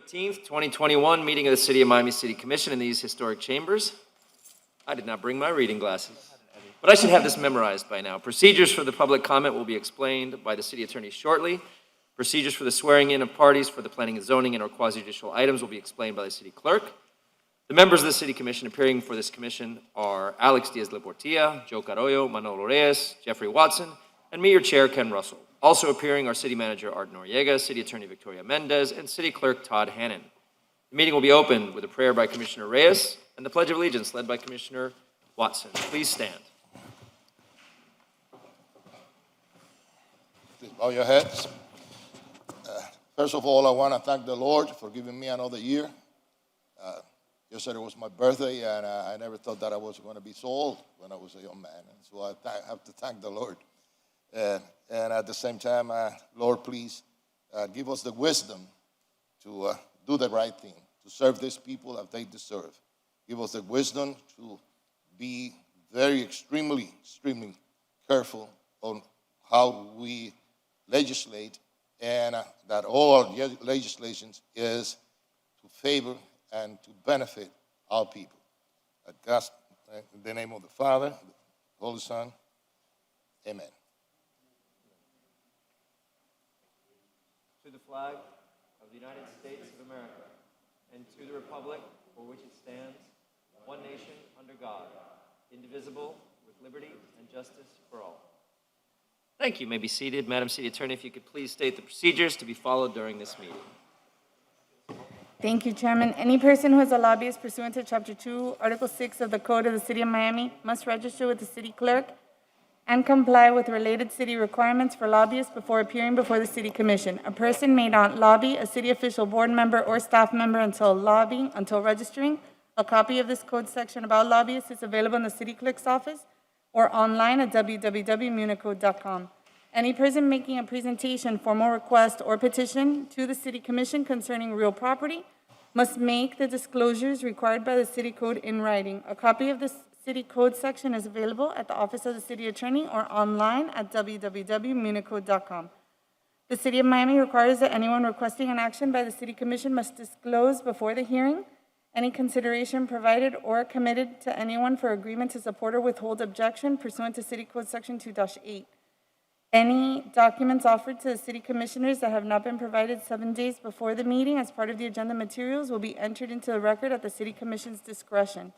13th, 2021, meeting of the City of Miami City Commission in these historic chambers. I did not bring my reading glasses, but I should have this memorized by now. Procedures for the public comment will be explained by the City Attorney shortly. Procedures for the swearing in of parties for the planning and zoning and or quasi-judicial items will be explained by the City Clerk. The members of the City Commission appearing for this commission are Alex Diaz-Leportilla, Joe Carollo, Manolo Reyes, Jeffrey Watson, and me, your chair, Ken Russell. Also appearing are City Manager Art Noriega, City Attorney Victoria Mendez, and City Clerk Todd Hannon. The meeting will be opened with a prayer by Commissioner Reyes and the Pledge of Allegiance led by Commissioner Watson. Please stand. Please bow your heads. First of all, I want to thank the Lord for giving me another year. Yesterday was my birthday, and I never thought that I was going to be so old when I was a young man. And so I have to thank the Lord. And at the same time, Lord, please give us the wisdom to do the right thing, to serve these people that they deserve. Give us the wisdom to be very extremely careful on how we legislate, and that all our legislation is to favor and to benefit our people. That's in the name of the Father, the Holy Son. Amen. To the flag of the United States of America and to the republic for which it stands, one nation under God, indivisible, with liberty and justice for all. Thank you. You may be seated. Madam City Attorney, if you could please state the procedures to be followed during this meeting. Thank you, Chairman. Any person who is a lobbyist pursuant to Chapter 2, Article 6 of the Code of the City of Miami must register with the City Clerk and comply with related city requirements for lobbyists before appearing before the City Commission. A person may not lobby a city official, board member, or staff member until registering. A copy of this code section about lobbyists is available in the City Clerk's office or online at www.municode.com. Any person making a presentation, formal request, or petition to the City Commission concerning real property must make the disclosures required by the City Code in writing. A copy of this City Code section is available at the Office of the City Attorney or online at www.municode.com. The City of Miami requires that anyone requesting an action by the City Commission must disclose before the hearing any consideration provided or committed to anyone for agreement to support or withhold objection pursuant to City Code Section 2-8. Any documents offered to the City Commissioners that have not been provided 7 days before the meeting as part of the agenda materials will be entered into the record at the City Commission's discretion.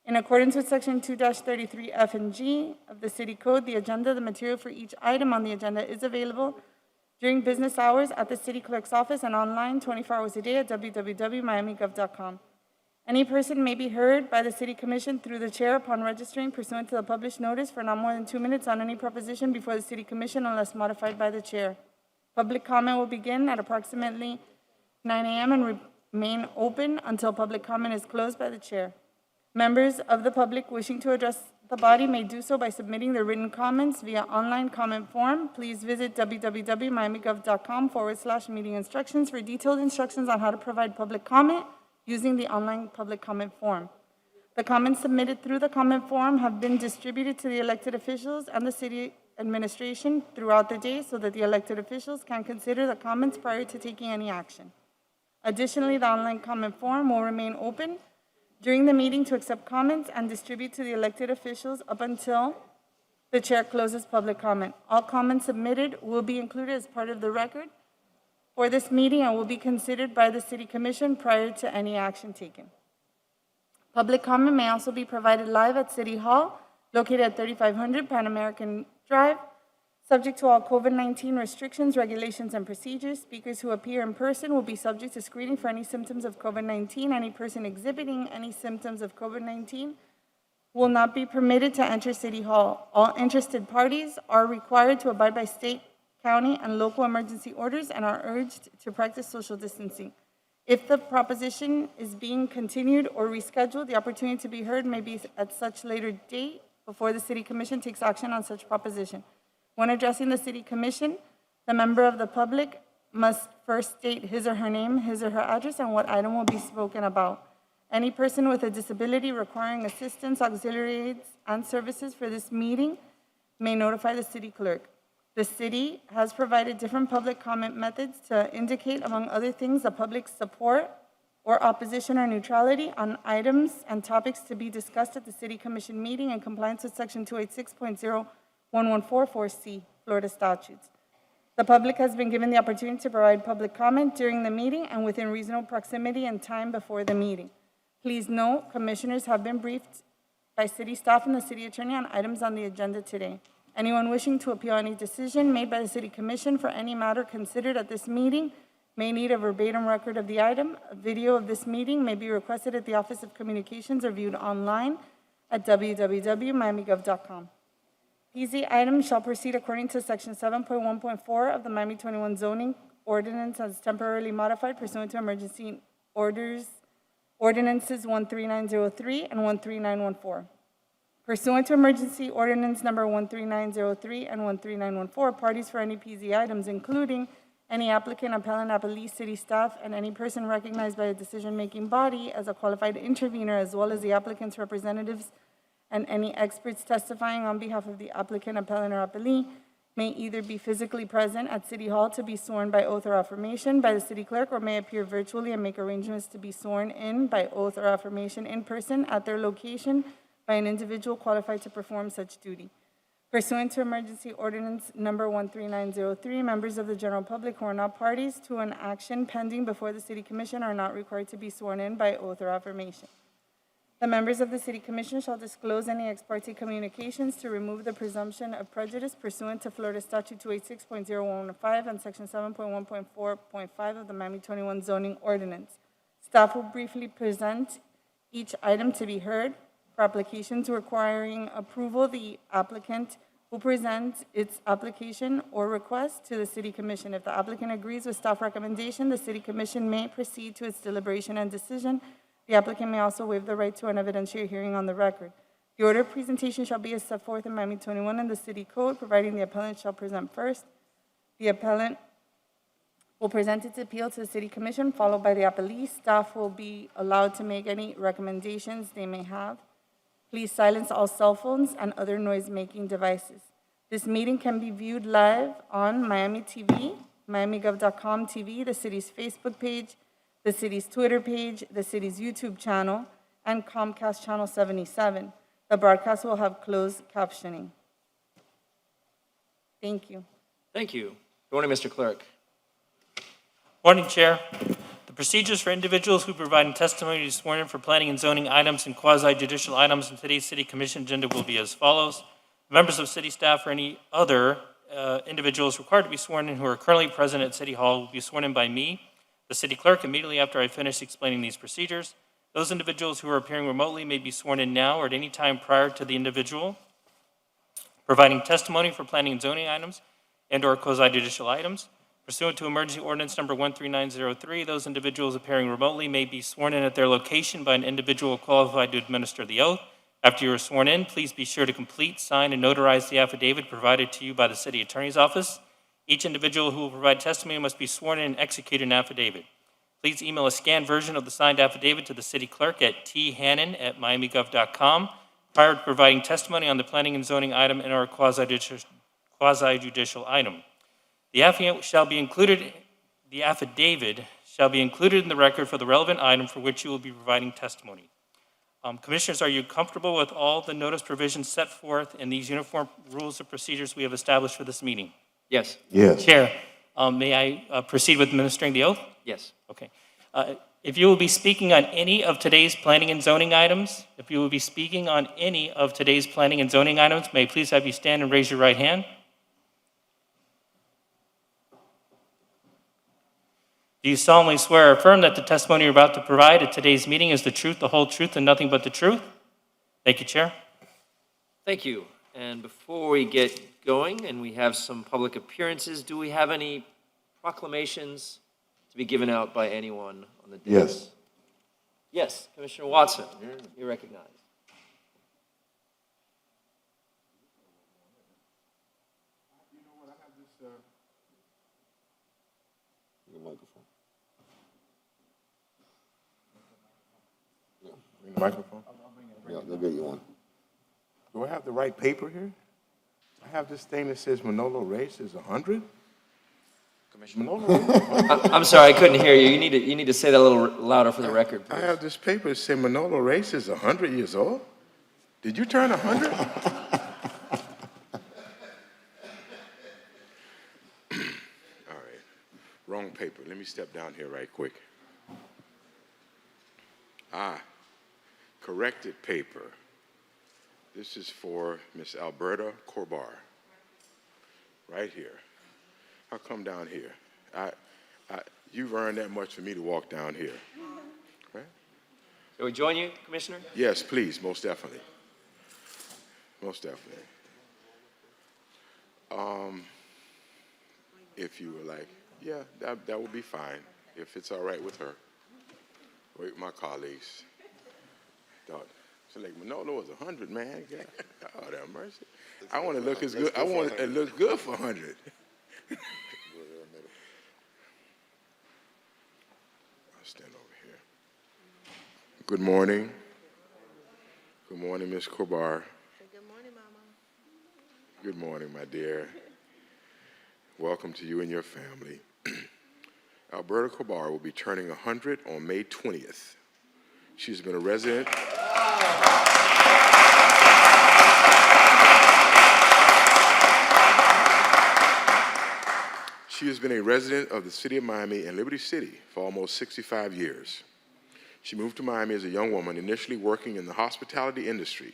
In accordance with Section 2-33F and G of the City Code, the agenda, the material for each item on the agenda is available during business hours at the City Clerk's office and online 24 hours a day at www.miamigov.com. Any person may be heard by the City Commission through the chair upon registering pursuant to the published notice for not more than 2 minutes on any proposition before the City Commission unless modified by the chair. Public comment will begin at approximately 9 a.m. and remain open until public comment is closed by the chair. Members of the public wishing to address the body may do so by submitting their written comments via online comment form. Please visit www.miamigov.com/meeting instructions for detailed instructions on how to provide public comment using the online public comment form. The comments submitted through the comment form have been distributed to the elected officials and the city administration throughout the day so that the elected officials can consider the comments prior to taking any action. Additionally, the online comment form will remain open during the meeting to accept comments and distribute to the elected officials up until the chair closes public comment. All comments submitted will be included as part of the record for this meeting and will be considered by the City Commission prior to any action taken. Public comment may also be provided live at City Hall, located at 3500 Pan American Drive, subject to all COVID-19 restrictions, regulations, and procedures. Speakers who appear in person will be subject to screening for any symptoms of COVID-19. Any person exhibiting any symptoms of COVID-19 will not be permitted to enter City Hall. All interested parties are required to abide by state, county, and local emergency orders and are urged to practice social distancing. If the proposition is being continued or rescheduled, the opportunity to be heard may be at such later date before the City Commission takes action on such proposition. When addressing the City Commission, the member of the public must first state his or her name, his or her address, and what item will be spoken about. Any person with a disability requiring assistance, auxiliary aids, and services for this meeting may notify the City Clerk. The city has provided different public comment methods to indicate, among other things, the public's support or opposition or neutrality on items and topics to be discussed at the City Commission meeting in compliance with Section 286.01144C, Florida statutes. The public has been given the opportunity to provide public comment during the meeting and within reasonable proximity and time before the meeting. Please note, commissioners have been briefed by city staff and the city attorney on items on the agenda today. Anyone wishing to appeal any decision made by the City Commission for any matter considered at this meeting may need a verbatim record of the item. A video of this meeting may be requested at the Office of Communications or viewed online at www.miamigov.com. PZ items shall proceed according to Section 7.1.4 of the Miami 21 zoning ordinance as temporarily modified pursuant to emergency ordinances 13903 and 13914. Pursuant to emergency ordinance number 13903 and 13914, parties for any PZ items, including any applicant, appellant, appellee, city staff, and any person recognized by a decision-making body as a qualified intervener, as well as the applicant's representatives and any experts testifying on behalf of the applicant, appellant, or appellee, may either be physically present at City Hall to be sworn by oath or affirmation by the city clerk, or may appear virtually and make arrangements to be sworn in by oath or affirmation in person at their location by an individual qualified to perform such duty. Pursuant to emergency ordinance number 13903, members of the general public who are not parties to an action pending before the City Commission are not required to be sworn in by oath or affirmation. The members of the City Commission shall disclose any ex parte communications to remove the presumption of prejudice pursuant to Florida Statute 286.0115 and Section 7.1.4.5 of the Miami 21 zoning ordinance. Staff will briefly present each item to be heard. For applications requiring approval, the applicant will present its application or request to the City Commission. If the applicant agrees with staff recommendation, the City Commission may proceed to its deliberation and decision. The applicant may also waive the right to an evidentiary hearing on the record. The order of presentation shall be as set forth in Miami 21 and the City Code, providing the appellant shall present first. The appellant will present its appeal to the City Commission, followed by the appellee. Staff will be allowed to make any recommendations they may have. Please silence all cell phones and other noise-making devices. This meeting can be viewed live on Miami TV, MiamiGov.com TV, the city's Facebook page, the city's Twitter page, the city's YouTube channel, and Comcast Channel 77. The broadcast will have closed captioning. Thank you. Thank you. Good morning, Mr. Clerk. Morning, Chair. The procedures for individuals who provide testimony to be sworn in for planning and zoning items and quasi-judicial items in today's City Commission agenda will be as follows. Members of city staff or any other individuals required to be sworn in who are currently present at City Hall will be sworn in by me, the city clerk, immediately after I finish explaining these procedures. Those individuals who are appearing remotely may be sworn in now or at any time prior to the individual providing testimony for planning and zoning items and or quasi-judicial items. Pursuant to emergency ordinance number 13903, those individuals appearing remotely may be sworn in at their location by an individual qualified to administer the oath. After you are sworn in, please be sure to complete, sign, and notarize the affidavit provided to you by the city attorney's office. Each individual who will provide testimony must be sworn in and execute an affidavit. Please email a scanned version of the signed affidavit to the city clerk at thannon@miamigov.com prior to providing testimony on the planning and zoning item and or quasi-judicial item. The affidavit shall be included in the record for the relevant item for which you will be providing testimony. Commissioners, are you comfortable with all the notice provisions set forth in these uniform rules of procedures we have established for this meeting? Yes. Yes. Chair, may I proceed with administering the oath? Yes. Okay. If you will be speaking on any of today's planning and zoning items, may I please have you stand and raise your right hand? Do you solemnly swear or affirm that the testimony you're about to provide at today's meeting is the truth, the whole truth, and nothing but the truth? Thank you, Chair. Thank you. And before we get going and we have some public appearances, do we have any proclamations to be given out by anyone on the dais? Yes. Yes, Commissioner Watson, you're recognized. Bring the microphone? Yeah, they'll get you one. Do I have the right paper here? I have this thing that says Manolo Reyes is 100. Commissioner. Manolo Reyes. I'm sorry, I couldn't hear you. You need to say that a little louder for the record, I please. have this paper that says Manolo Reyes is 100 years old. Did you turn 100? All right, wrong paper. Let me step down here right quick. Corrected paper. This is for Miss Alberta Corbar. Right here. I'll come down here. You've earned that much for me to walk down here. Right? Shall we join you, Commissioner? Yes, please, most definitely. Most definitely. If you were like, yeah, that would be fine, if it's all right with her, or with my colleagues. So like, Manolo was 100, man. God, oh, that mercy. I want to look as good. I want to look good for 100. I'll stand over here. Good morning. Good morning, Miss Corbar. Good morning, Mama. Good morning, my dear. Welcome to you and your family. Alberta Corbar will be turning 100 on May 20th. She's been a resident. She has been a resident of the city of Miami and Liberty City for almost 65 years. She moved to Miami as a young woman, initially working in the hospitality industry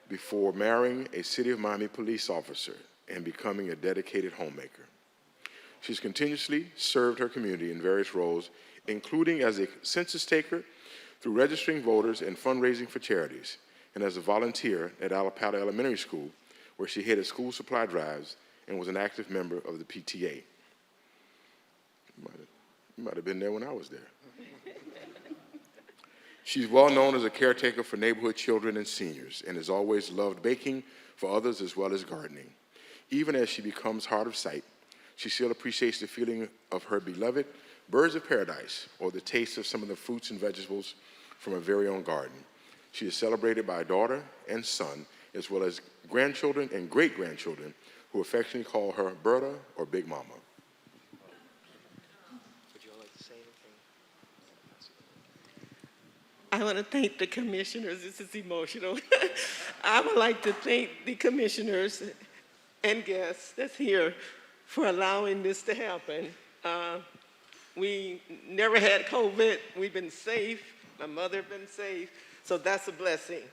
before marrying a city of Miami police officer and becoming a dedicated homemaker. She's continuously served her community in various roles, including as a census taker, through registering voters and fundraising for charities, and as a volunteer at Alapata Elementary School, where she headed school supply drives and was an active member of the PTA. You might have been there when I was there. She's well known as a caretaker for neighborhood children and seniors, and has always loved baking for others as well as gardening. Even as she becomes hard of sight, she still appreciates the feeling of her beloved birds of paradise, or the taste of some of the fruits and vegetables from her very own garden. She is celebrated by a daughter and son, as well as grandchildren and great-grandchildren, who affectionately call her Berta or Big Mama. Would you all like to say anything? I want to thank the commissioners. This is emotional. I would like to thank the commissioners and guests that's here for allowing this to happen. We never had COVID. We've been safe. My mother been safe. So that's a blessing.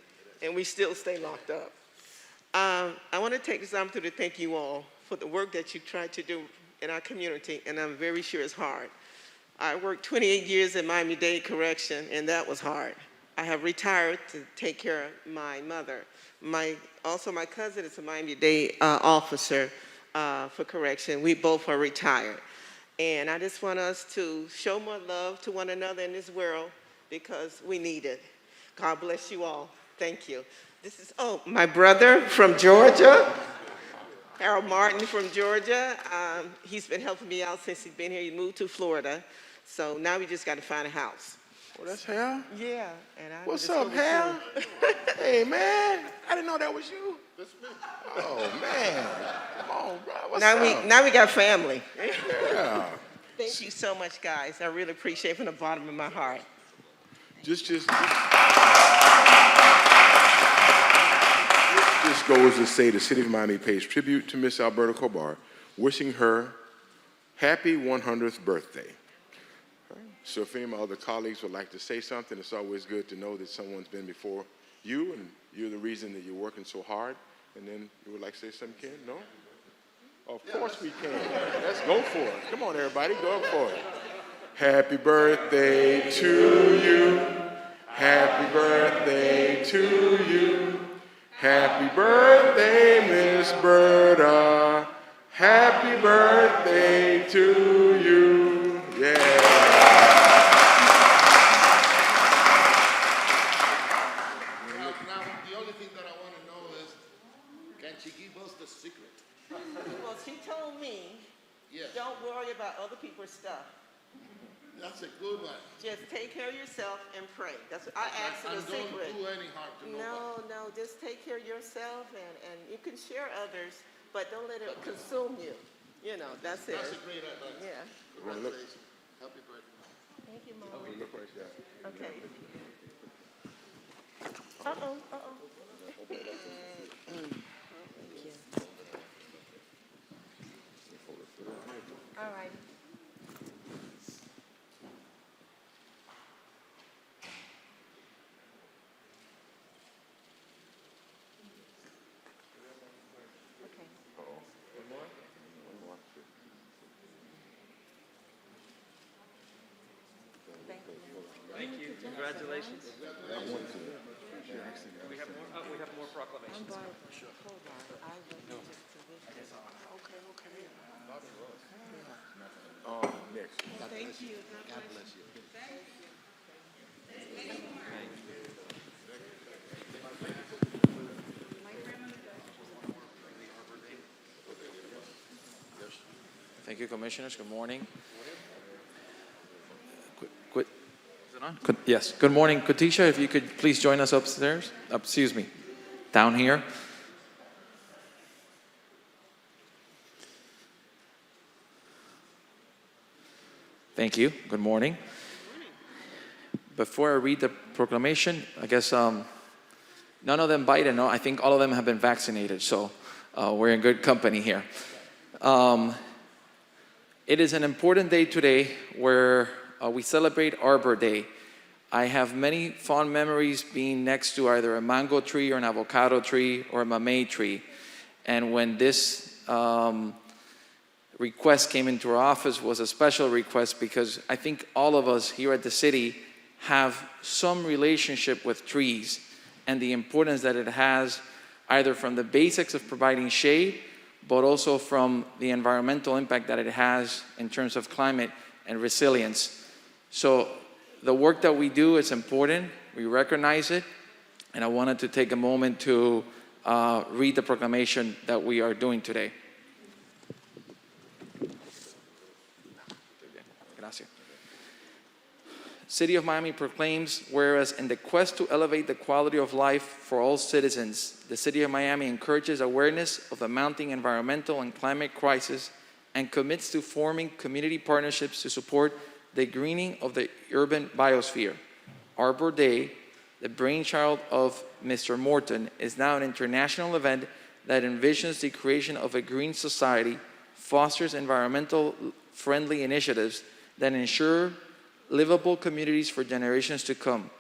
And we still stay locked up. I want to take this opportunity to thank you all for the work that you tried to do in our community, and I'm very sure it's hard. I worked 28 years at Miami-Dade Correction, and that was hard. I have retired to take care of my mother. Also, my cousin is a Miami-Dade officer for correction. We both are retired. And I just want us to show more love to one another in this world because we need it. God bless you all. Thank you. This is, my brother from Georgia, Harold Martin from Georgia. He's been helping me out since he's been here. He moved to Florida. So now we just got to find a house. Oh, that's Hal? Yeah. And What's up, Hal? Hey, man. I didn't know that was you. That's me. Oh, man. Come on, bro. What's up? Now we got family. Yeah. Thank you so much, guys. I really appreciate it from the bottom of my heart. Just goes to say the City of Miami pays tribute to Miss Alberta Corbar, wishing her happy 100th birthday. So if any of my other colleagues would like to say something, it's always good to know that someone's been before you, and you're the reason that you're working so hard. And then you would like to say something, Ken? No? Of course we can. Let's go for it. Come on, everybody, go for it. Happy birthday to you. Happy birthday to you. Happy birthday, Miss Berta. Happy birthday to you. Yeah. Now, the only thing that I want to know is, can she give us the secret? Well, she told me, Yes. don't worry about other people's stuff. That's a good one. Just take care of yourself and and pray. That's what I ask in And the secret. don't do any harm to nobody. No, just take care of yourself and you can share others, but don't let it consume you. You know, that's it. That's a great advice. Yeah. Congratulations. Happy birthday. Thank you, Mom. Look right there. Okay. Uh-oh. All right. Okay. Thank you. Congratulations. We have more proclamations. Next. Thank you. Thank you, Commissioners. Good morning. Is it on? Yes. Good morning. Katisha, if you could please join us upstairs. Excuse me. Down here. Thank you. Good morning. Before I read the proclamation, I guess none of them Biden. No, I think all of them have been vaccinated, so we're in good company here. It is an important day today where we celebrate Arbor Day. I have many fond memories being next to either a mango tree or an avocado tree or a mamey tree. And when this request came into our office, was a special request because I think all of us here at the city have some relationship with trees and the importance that it has, either from the basics of providing shade, but also from the environmental impact that it has in terms of climate and resilience. So the work that we do is important, we recognize it, and I wanted to take a moment to read the proclamation that we are doing today. Gracias. City of Miami proclaims, whereas in the quest to elevate the quality of life for all citizens, the City of Miami encourages awareness of the mounting environmental and climate crisis and commits to forming community partnerships to support the greening of the urban biosphere. Arbor Day, the brainchild of Mr. Morton, is now an international event that envisions the creation of a green society, fosters environmental friendly initiatives that ensure livable communities for generations to come.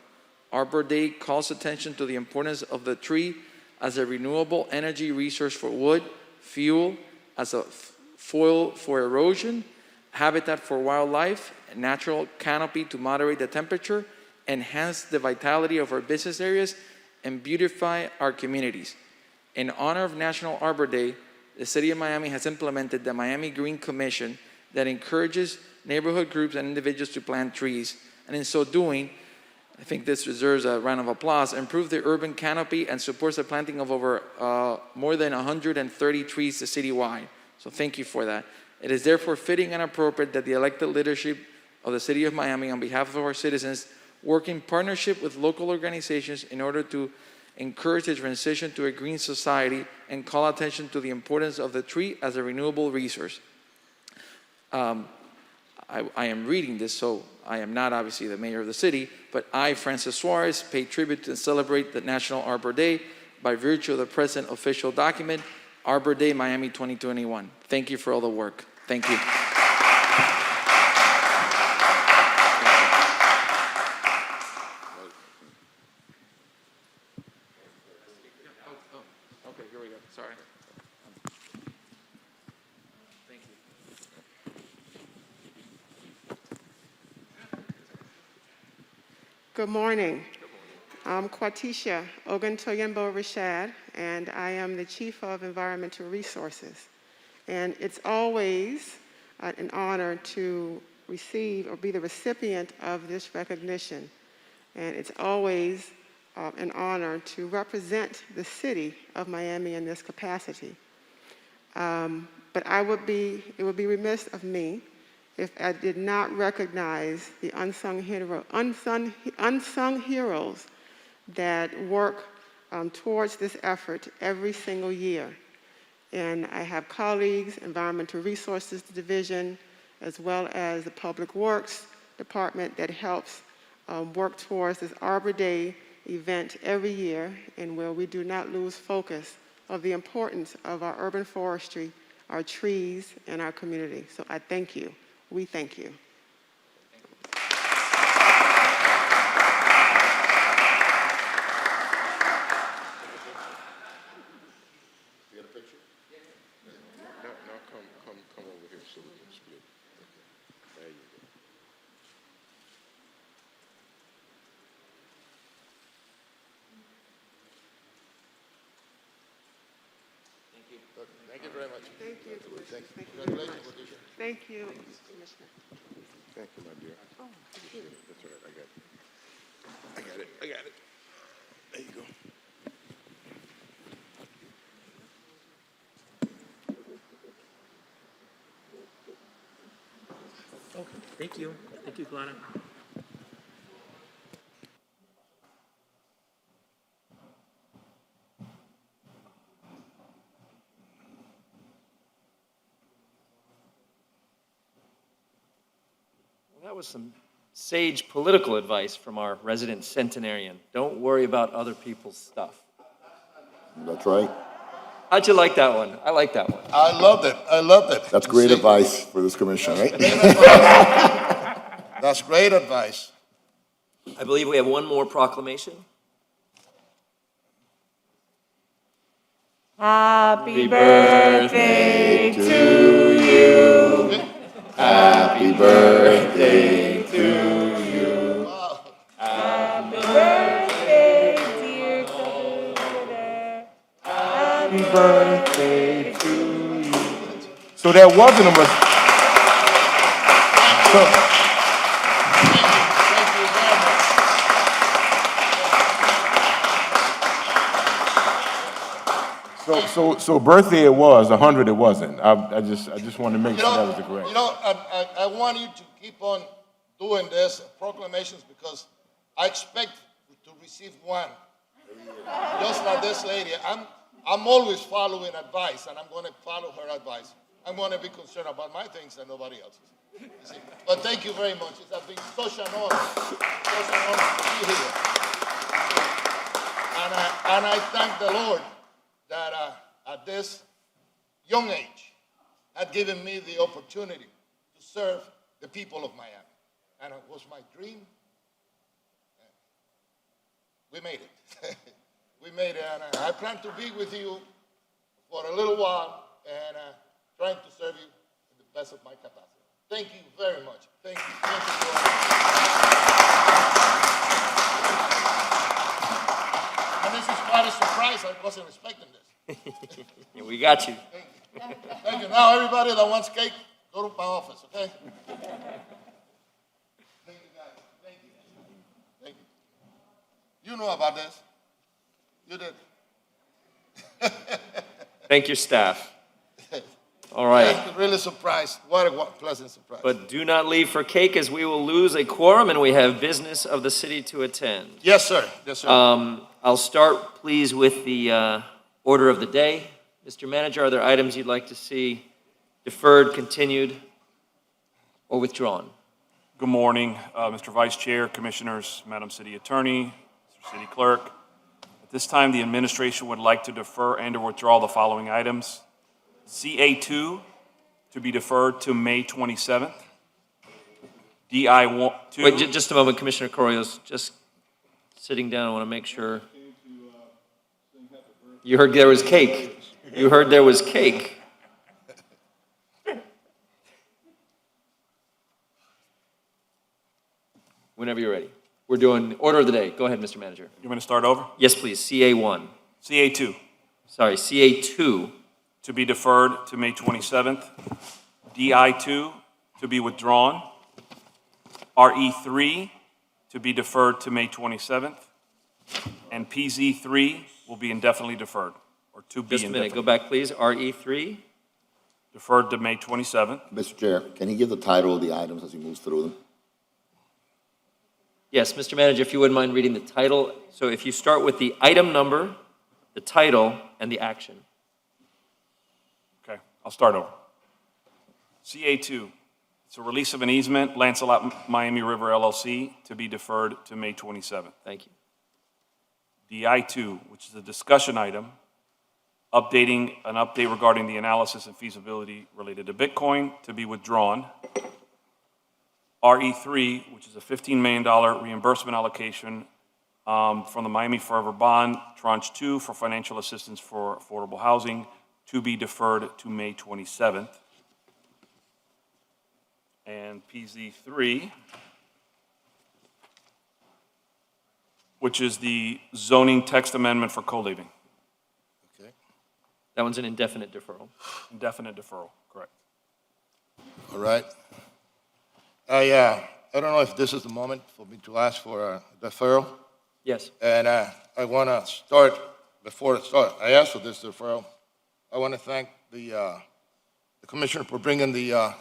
Arbor Day calls attention to the importance of the tree as a renewable energy resource for wood, fuel, as a foil for erosion, habitat for wildlife, a natural canopy to moderate the temperature, enhance the vitality of our business areas, and beautify our communities. In honor of National Arbor Day, the City of Miami has implemented the Miami Green Commission that encourages neighborhood groups and individuals to plant trees, and in so doing, I think this deserves a round of applause, improve the urban canopy and supports the planting of over more than 130 trees citywide. So thank you for that. It is therefore fitting and appropriate that the elected leadership of the City of Miami, on behalf of our citizens, work in partnership with local organizations in order to encourage the transition to a green society and call attention to the importance of the tree as a renewable resource. I am reading this, so I am not obviously the mayor of the city, but I, Francis Suarez, pay tribute and celebrate the National Arbor Day by virtue of the present official document, Arbor Day Miami 2021. Thank you for all the work. Thank you. Okay, here we go. Sorry. Thank you. Good morning. I'm Quatisha Oguntoyinbo Rashad, and I am the Chief of Environmental Resources. And it's always an honor to receive or be the recipient of this recognition. And it's always an honor to represent the city of Miami in this capacity. But it would be remiss of me if I did not recognize the unsung heroes that work towards this effort every single year. And I have colleagues, Environmental Resources Division, as well as the Public Works Department that helps work towards this Arbor Day event every year, and where we do not lose focus of the importance of our urban forestry, our trees, and our community. So I thank you. We thank you. Now come over here so we can split. Okay. There you go. Thank you very much. Thank you. Thank you. Congratulations, Leticia. Thank you, Commissioner. Thank you, my dear. Oh, appreciate it. That's all right. I got it. There you go. Thank you. Thank you, Glenna. Well, that was some sage political advice from our resident centenarian. Don't worry about other people's stuff. That's right. How'd you like that one? I like that one. I loved it. That's great See, advice for this commission, right? That's great advice. I believe we have one more proclamation. Happy birthday to you. Happy birthday to you. Happy birthday, dear Commissioner. Happy Birthday to you. So there wasn't a Thank you very much. so birthday it was, 100 it wasn't. I just wanted to make sure that was the correct. I want you to keep on doing this proclamations because I expect to receive one. Just like this lady. I'm always following advice, and I'm going to follow her advice. I'm going to be concerned about my things and nobody else's. You see? But thank you very much. It has been such an honor to be here. And I thank the Lord that at this young age had given me the opportunity to serve the people of Miami. And it was my dream. We made it. We made it, and I plan to be with you for a little while and trying to serve you to the best of my capacity. Thank you very much. Thank you. Thank you for And this is quite a surprise. I wasn't expecting this. Yeah, we got you. Thank you. Now, everybody that wants cake, go to my office, okay? Thank you, guys. Thank you. Thank you. You know about this. You did. Thank your staff. All right. Yeah, really surprised. What a pleasant surprise. But do not leave for cake, as we will lose a quorum and we have business of the city to attend. Yes, sir. Yes, sir. I'll start, please, with the order of the day. Mr. Manager, are there items you'd like to see deferred, continued, or withdrawn? Good morning, Mr. Vice Chair, Commissioners, Madam City Attorney, Mr. City Clerk. At this time, the administration would like to defer and/or withdraw the following items. CA2 to be deferred to May 27th. DI2. Wait, just a moment, Commissioner Corrios, just sitting down, I want to make sure. You heard there was cake. You heard there was cake. Whenever you're ready. We're doing order of the day. Go ahead, Mr. Manager. You want to start over? Yes, please. CA1. CA2 Sorry, CA2. to be deferred to May 27th. DI2 to be withdrawn. RE3 to be deferred to May 27th. And PZ3 will be indefinitely deferred, or to be Just a minute. indefinitely Go back, please. RE3. deferred to May 27th. Mr. Chair, can he give the title of the items as he moves through them? Yes, Mr. Manager, if you wouldn't mind reading the title. So if you start with the item number, the title, and the action. Okay, I'll start over. CA2, it's a release of an easement, Lancelot Miami River LLC, to be deferred to May 27th. Thank you. DI2, which is a discussion item, updating an update regarding the analysis and feasibility related to Bitcoin, to be withdrawn. RE3, which is a $15 million reimbursement allocation from the Miami Forever Bond, Tranche 2 for financial assistance for affordable housing, to be deferred to May 27th. And PZ3, which is the zoning text amendment for co-living. Okay. That one's an indefinite deferral. Indefinite deferral, correct. All right. I don't know if this is the moment for me to ask for a deferral. Yes. And I want to start, before I start, I asked for this deferral. I want to thank the commissioner for bringing the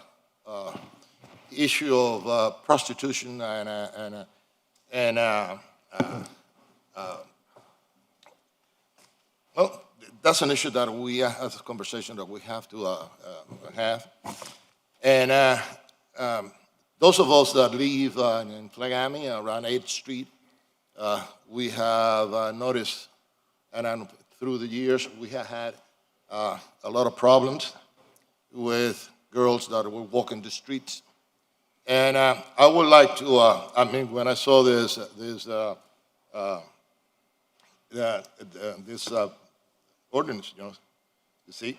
issue of prostitution well, that's an issue that that's a conversation that we have to have. And those of us that live in Flagami, around 8th Street, we have noticed, and through the years, we have had a lot of problems with girls that were walking the streets. And I would like to, when I saw this ordinance, you see,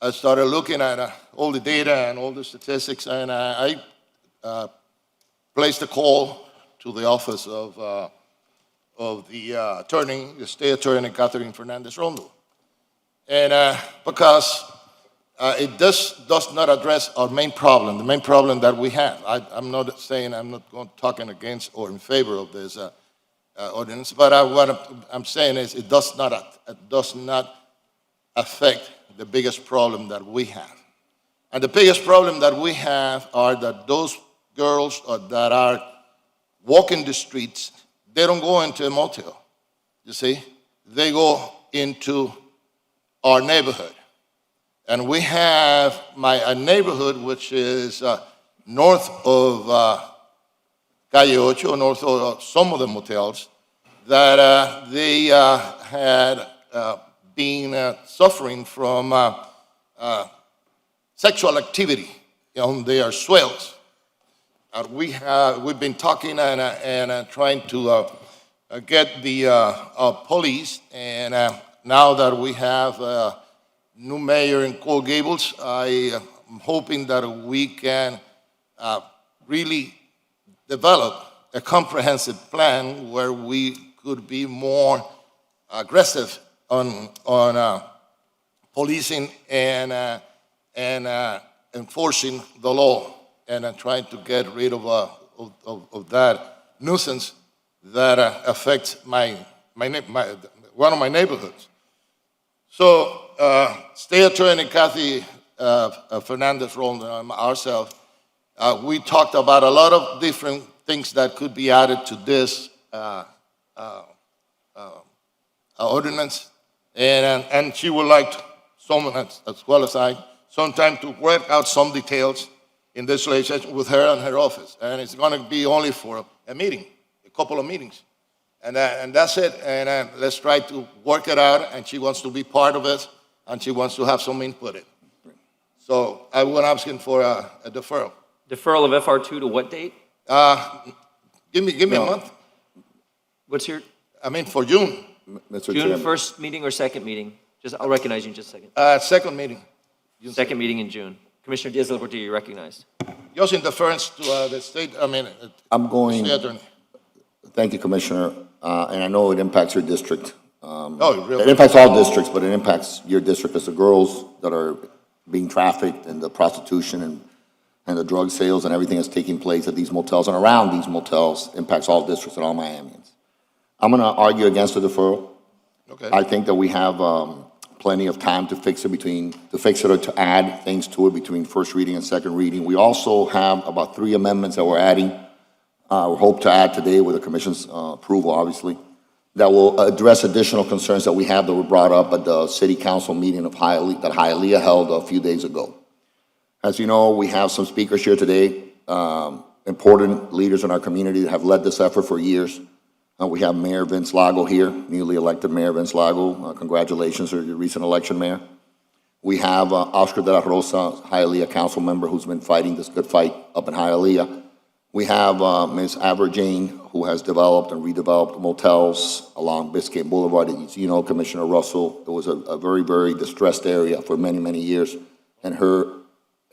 I started looking at all the data and all the statistics, and I placed a call to the office of the state attorney, Catherine Fernandez Rondo. And because it does not address our main problem, the main problem that we have. I'm not saying, I'm not talking against or in favor of this ordinance, but what I'm saying is it does not affect the biggest problem that we have. And the biggest problem that we have are that those girls that are walking the streets, they don't go into a motel, you see? They go into our neighborhood. And we have a neighborhood which is north of Calle Ocho, north of some of the motels, that they had been suffering from sexual activity on their swells. We've been talking and trying to get the police, and now that we have new mayor in Coral Gables, I am hoping that we can really develop a comprehensive plan where we could be more aggressive on policing and enforcing the law, and trying to get rid of that nuisance that affects one of my neighborhoods. So, State Attorney Kathy Fernandez Rondo and ourselves, we talked about a lot of different things that could be added to this ordinance, and she would like someone, as well as I, sometime to work out some details in this legislation with her and her office. And it's going to be only for a meeting, a couple of meetings. And that's it, and let's try to work it out, and she wants to be part of it, and she wants to have some input in it. So I was asking for a deferral. Deferral of FR2 to what date? Give me a month. What's your, For June, Mr. June Chairman. 1st meeting or second meeting? I'll recognize you in just a second. second meeting. Second meeting in June. Commissioner Diaz-Portillo, you're recognized. Just in deference to the state, I'm going, state attorney. thank you, Commissioner, and I know it impacts your district. Oh, really? It impacts all districts, but it impacts your district as the girls that are being trafficked, and the prostitution and the drug sales and everything that's taking place at these motels and around these motels impacts all districts and all Miamians. I'm going to argue against the deferral. Okay. I think that we have plenty of time to fix it or to add things to it between first reading and second reading. We also have about 3 amendments that we're adding, we hope to add today with the commission's approval, obviously, that will address additional concerns that we have that were brought up at the city council meeting of that Hialeah held a few days ago. As you know, we have some speakers here today, important leaders in our community that have led this effort for years. We have Mayor Vince Lago here, newly elected Mayor Vince Lago. Congratulations to your recent election, Mayor. We have Oscar de la Rosa, Hialeah council member, who's been fighting this good fight up in Hialeah. We have Ms. Aver Jane, who has developed and redeveloped motels along Biscayne Boulevard. As you know, Commissioner Russell, it was a very, very distressed area for many, many years, and her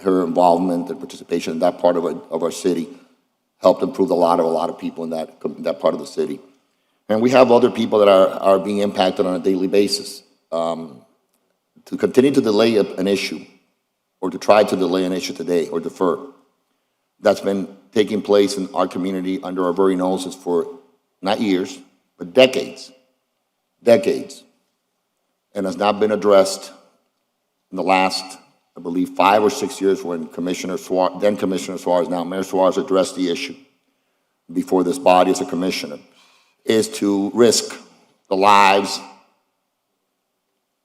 involvement and participation in that part of our city helped improve a lot of people in that part of the city. And we have other people that are being impacted on a daily basis. To continue to delay an issue, or to try to delay an issue today, or defer, that's been taking place in our community under our very noses for not years, but decades, and has not been addressed in the last, I believe, 5 or 6 years when then Commissioner Suarez, now Mayor Suarez, addressed the issue before this body as a commissioner, is to risk the lives,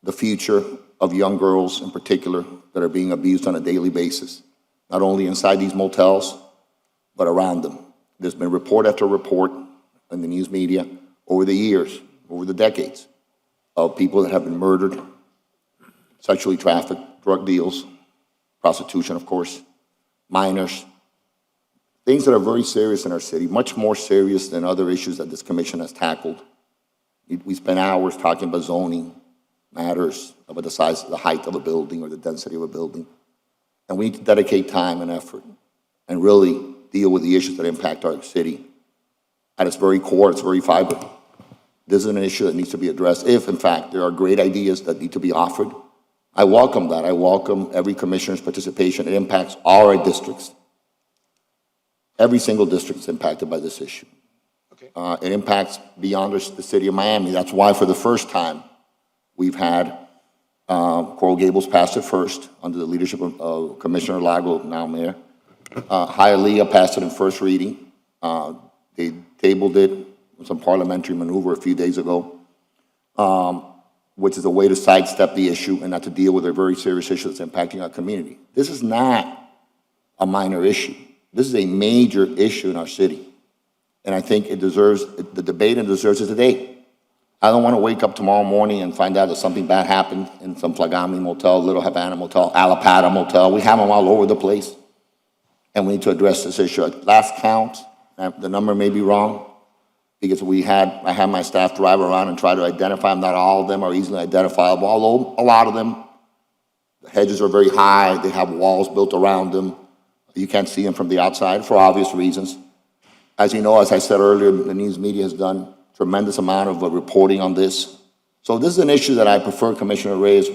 the future of young girls in particular that are being abused on a daily basis, not only inside these motels, but around them. There's been report after report in the news media over the years, over the decades, of people that have been murdered, sexually trafficked, drug deals, prostitution, of course, minors, things that are very serious in our city, much more serious than other issues that this commission has tackled. We spend hours talking about zoning matters, about the size, the height of a building or the density of a building. And we need to dedicate time and effort and really deal with the issues that impact our city. At its very core, its very fiber. This is an issue that needs to be addressed if, in fact, there are great ideas that need to be offered. I welcome that. I welcome every commissioner's participation. It impacts all our districts. Every single district is impacted by this issue. Okay. It impacts beyond the city of Miami. That's why, for the first time, we've had Coral Gables pass it first under the leadership of Commissioner Lago, now Mayor. Hialeah passed it in first reading. They tabled it with some parliamentary maneuver a few days ago, which is a way to sidestep the issue and not to deal with a very serious issue that's impacting our community. This is not a minor issue. This is a major issue in our city. And I think it deserves the debate and deserves it today. I don't want to wake up tomorrow morning and find out that something bad happened in some Flagami motel, Little Havana motel, Alapata motel. We have them all over the place. And we need to address this issue. At last count, the number may be wrong, because I had my staff drive around and try to identify them. Not all of them are easily identifiable, although a lot of them, the hedges are very high, they have walls built around them. You can't see them from the outside for obvious reasons. As you know, as I said earlier, the news media has done a tremendous amount of reporting on this. So this is an issue that I prefer Commissioner Reyes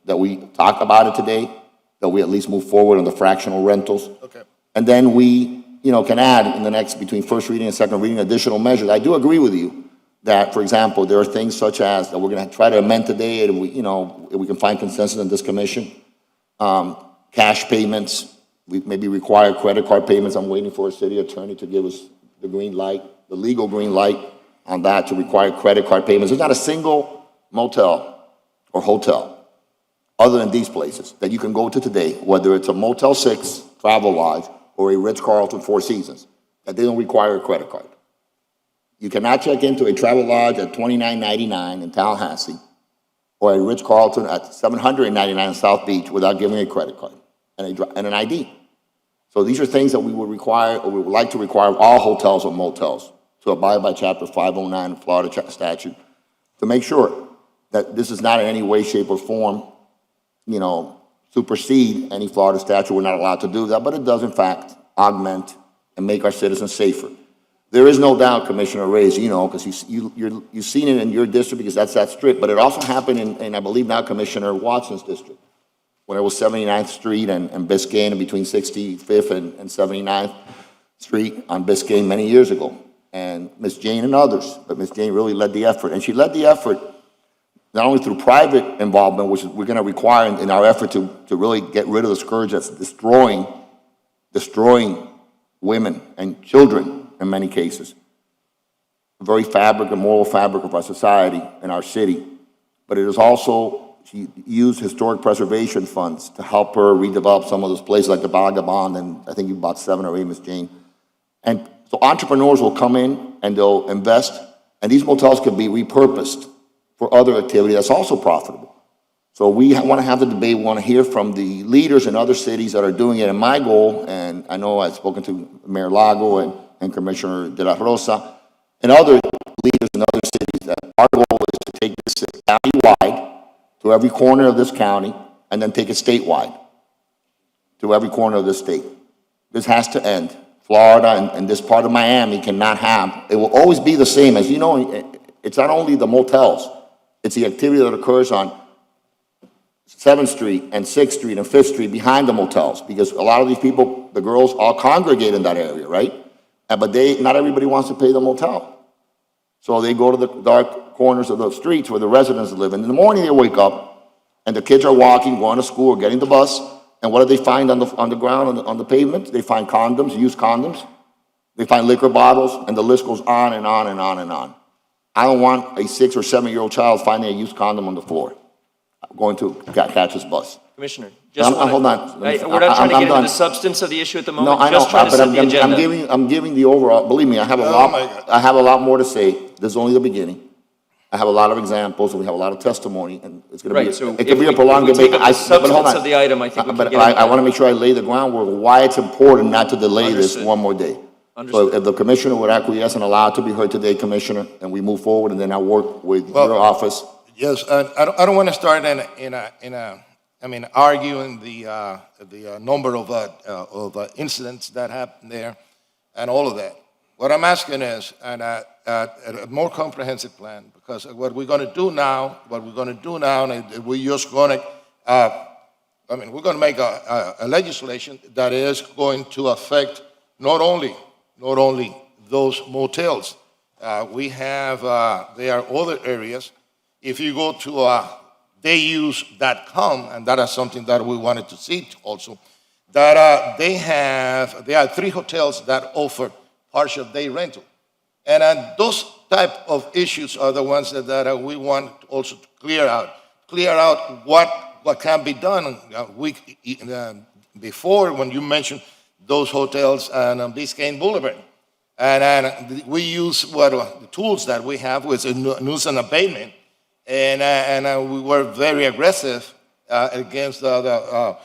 that we talk about it today, that we at least move forward on the fractional rentals. Okay. And then we, can add in the next, between first reading and second reading, additional measures. I do agree with you that, for example, there are things such as that we're going to try to amend today, and we can find consensus in this commission. Cash payments, we maybe require credit card payments. I'm waiting for a city attorney to give us the green light, the legal green light on that to require credit card payments. There's not a single motel or hotel other than these places that you can go to today, whether it's a Motel 6, Travelodge, or a Ritz-Carlton Four Seasons, that they don't require a credit card. You cannot check into a Travelodge at $29.99 in Tallahassee or a Ritz-Carlton at $799 in South Beach without giving a credit card and an ID. So these are things that we would require, or we would like to require of all hotels or motels to abide by Chapter 509 of the Florida statute to make sure that this is not in any way, shape, or form, supersede any Florida statute. We're not allowed to do that, but it does, in fact, augment and make our citizens safer. There is no doubt, Commissioner Reyes, because you've seen it in your district because that's that strict, but it also happened in I believe now, Commissioner Watson's district, when it was 79th Street and Biscayne, and between 65th and 79th Street on Biscayne many years ago. And Ms. Jane and others, but Ms. Jane really led the effort. And she led the effort not only through private involvement, which we're going to require in our effort to really get rid of the scourge that's destroying women and children in many cases, the very fabric, the moral fabric of our society and our city. But it is also, she used historic preservation funds to help her redevelop some of those places like the Balagabond, and I think you bought 7 or 8, Ms. Jane. And so entrepreneurs will come in and they'll invest, and these motels could be repurposed for other activity that's also profitable. So we want to have the debate. We want to hear from the leaders in other cities that are doing it. And my goal, and I know I've spoken to Mayor Lago and Commissioner De La Rosa and other leaders in other cities, that our goal is to take this county-wide to every corner of this county and then take it statewide to every corner of this state. This has to end. Florida and this part of Miami cannot have, it will always be the same. As you know, it's not only the motels, it's the activity that occurs on 7th Street and 6th Street and 5th Street behind the motels, because a lot of these people, the girls, all congregate in that area, right? But not everybody wants to pay the motel. So they go to the dark corners of the streets where the residents live. And in the morning they wake up and the kids are walking, going to school, or getting the bus. And what do they find on the ground, on the pavement? They find condoms, used condoms. They find liquor bottles, and the list goes on and on and on and on. I don't want a 6 or 7-year-old child finding a used condom on the floor, going to catch his bus. Commissioner, just hold on. We're not trying to get into the substance of the issue at the No, moment. I know, Just trying to but set the agenda. I'm giving the overall, believe me, I have a lot more to say. This is only the beginning. I have a lot of examples, and we have a lot of testimony, and it's gonna be, Right, so it could be a if prolonged we debate. take up the But hold substance on. of the item, I think we can But get into I want to make sure I lay the groundwork why it's important not to delay this Understood. one more day. So Understood. if the commissioner would acquiesce and allow it to be heard today, Commissioner, and we move forward, and then I'll work with Well- your office. Yes, I don't want to start arguing the number of incidents that happened there and all of that. What I'm asking is a more comprehensive plan, because what we're going to do now, is we're just going to, we're going to make a legislation that is going to affect not only those motels. There are other areas. If you go to theyuse.com, and that is something that we wanted to see also, that there are 3 hotels that offer partial day rental. And those type of issues are the ones that we want also to clear out what can be done. Before, when you mentioned those hotels on Biscayne Boulevard, and we use the tools that we have with nuisance abatement, and we were very aggressive against the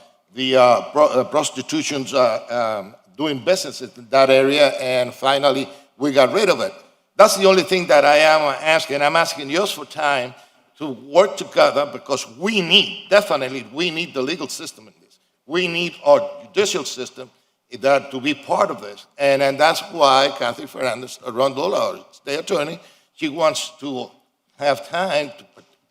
prostitutions doing business in that area, and finally we got rid of it. That's the only thing that I am asking. I'm asking just for time to work together, because we need the legal system in this. We need our judicial system to be part of this. And that's why Kathy Fernandez Rondon, our state attorney, she wants to have time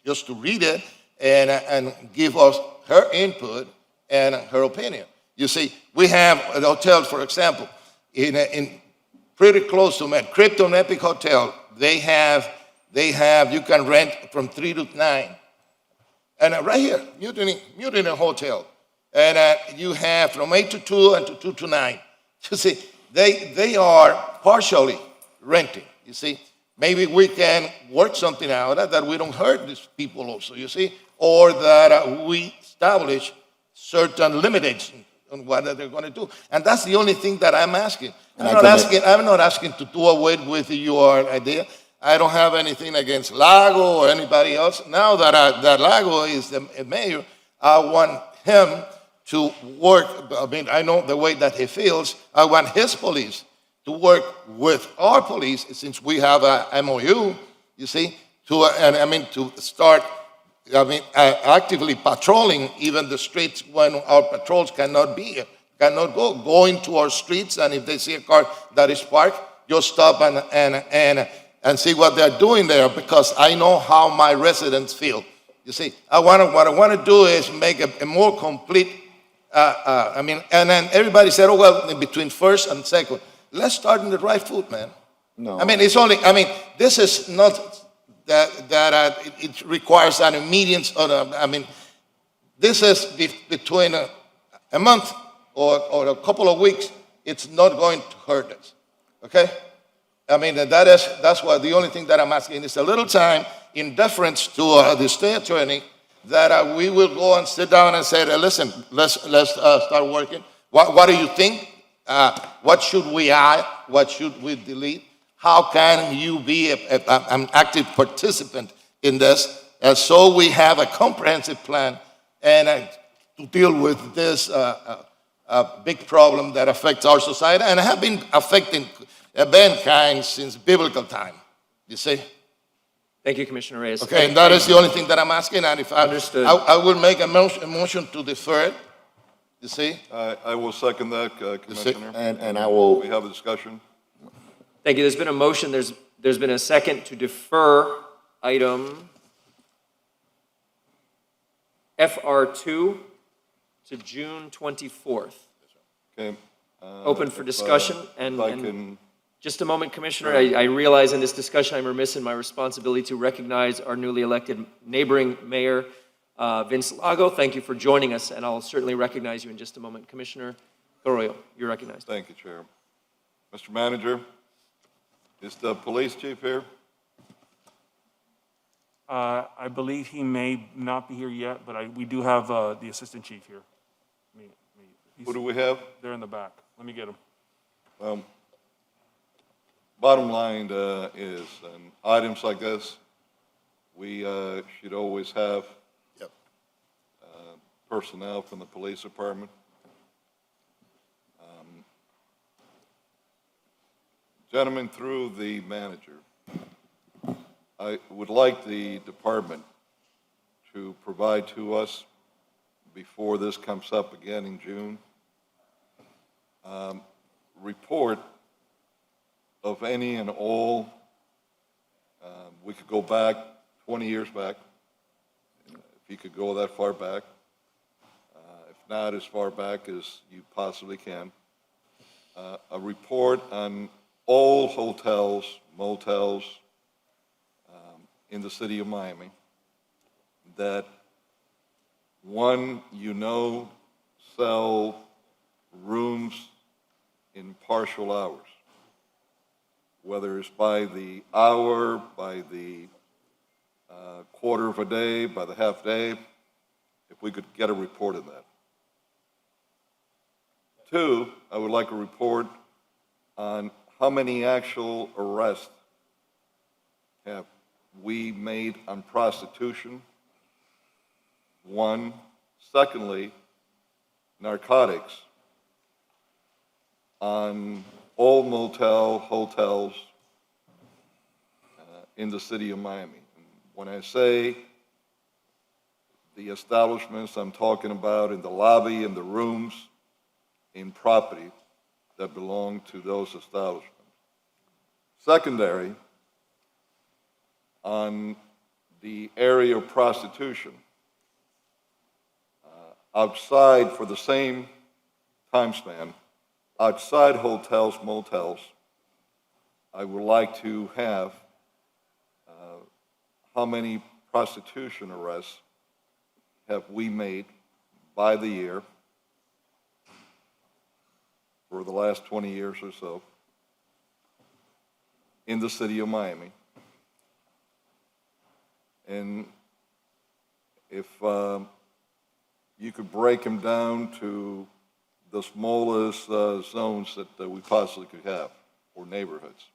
just to read it and give us her input and her opinion. You see, we have a hotel, for example, in pretty close to Crypto and Epic Hotel. They have, you can rent from 3 to 9. And right here, Mutiny Hotel. And you have from 8 to 2 and to 2 to 9. You see, they are partially renting, you see. Maybe we can work something out that we don't hurt these people also, you see, or that we establish certain limitations on what they're going to do. And that's the only thing that I'm asking. I'm not asking to do away with your idea. I don't have anything against Lago or anybody else. Now that Lago is the mayor, I want him to work. I know the way that he feels. I want his police to work with our police, since we have a MOU, you see, to start actively patrolling even the streets when our patrols cannot go into our streets, and if they see a car that is parked, just stop and see what they're doing there, because I know how my residents feel. You see, what I want to do is make a more complete, and then everybody said, oh, well, between first and second. Let's start in the right foot, man. No. This is not it requires an immediate, this is between a month or a couple of weeks, it's not going to hurt us, okay? That's what the only thing that I'm asking is a little time in deference to the state attorney that we will go and sit down and say, listen, let's start working. What do you think? What should we add? What should we delete? How can you be an active participant in this? And so we have a comprehensive plan and to deal with this big problem that affects our society and have been affecting mankind since biblical time. You see? Thank you, Commissioner Reyes. Okay, and that is the only thing that I'm asking. And if Understood. I will make a motion to defer it. You see? I will second that, You see? Commissioner. And I will, We have a discussion. Thank you. There's been a motion, there's been a second to defer item FR2 to June 24th. Okay. Open for discussion, and If I can, just a moment, Commissioner. I realize in this discussion I'm remiss in my responsibility to recognize our newly elected neighboring mayor, Vince Lago. Thank you for joining us, and I'll certainly recognize you in just a moment. Commissioner Arroyo, you're recognized. thank you, Chair. Mr. Manager, is the police chief here? I believe he may not be here yet, but we do have the assistant chief here. Who do we have? They're in the back. Let me get him. Bottom line is, items like this, we should always have Yep. Personnel from the police department. Gentlemen, through the manager, I would like the department to provide to us, before this comes up again in June, report of any and all, we could go back 20 years back, if you could go that far back, if not as far back as you possibly can, a report on all hotels, motels in the city of Miami that, one, sell rooms in partial hours, whether it's by the hour, by the quarter of a day, by the half day, if we could get a report of that. Two, I would like a report on how many actual arrests have we made on prostitution, one. Secondly, narcotics on all motel, hotels in the city of Miami. When I say the establishments, I'm talking about in the lobby, in the rooms, in property that belong to those establishments. Secondary, on the area of prostitution, outside for the same time span, outside hotels, motels, I would like to have how many prostitution arrests have we made by the year for the last 20 years or so in the city of Miami. And if you could break them down to the smallest zones that we possibly could have, or neighborhoods.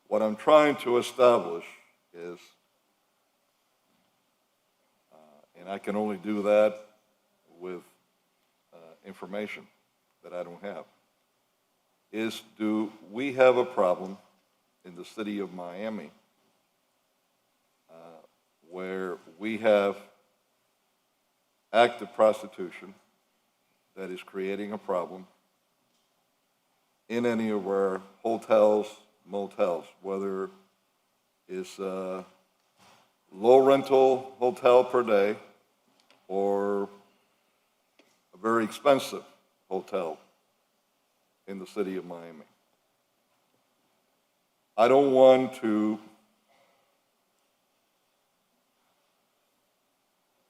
What I'm trying to establish is, and I can only do that with information that I don't have, is do we have a problem in the city of Miami where we have active prostitution that is creating a problem in any of our hotels, motels, whether it's a low rental hotel per day or a very expensive hotel in the city of Miami. I don't want to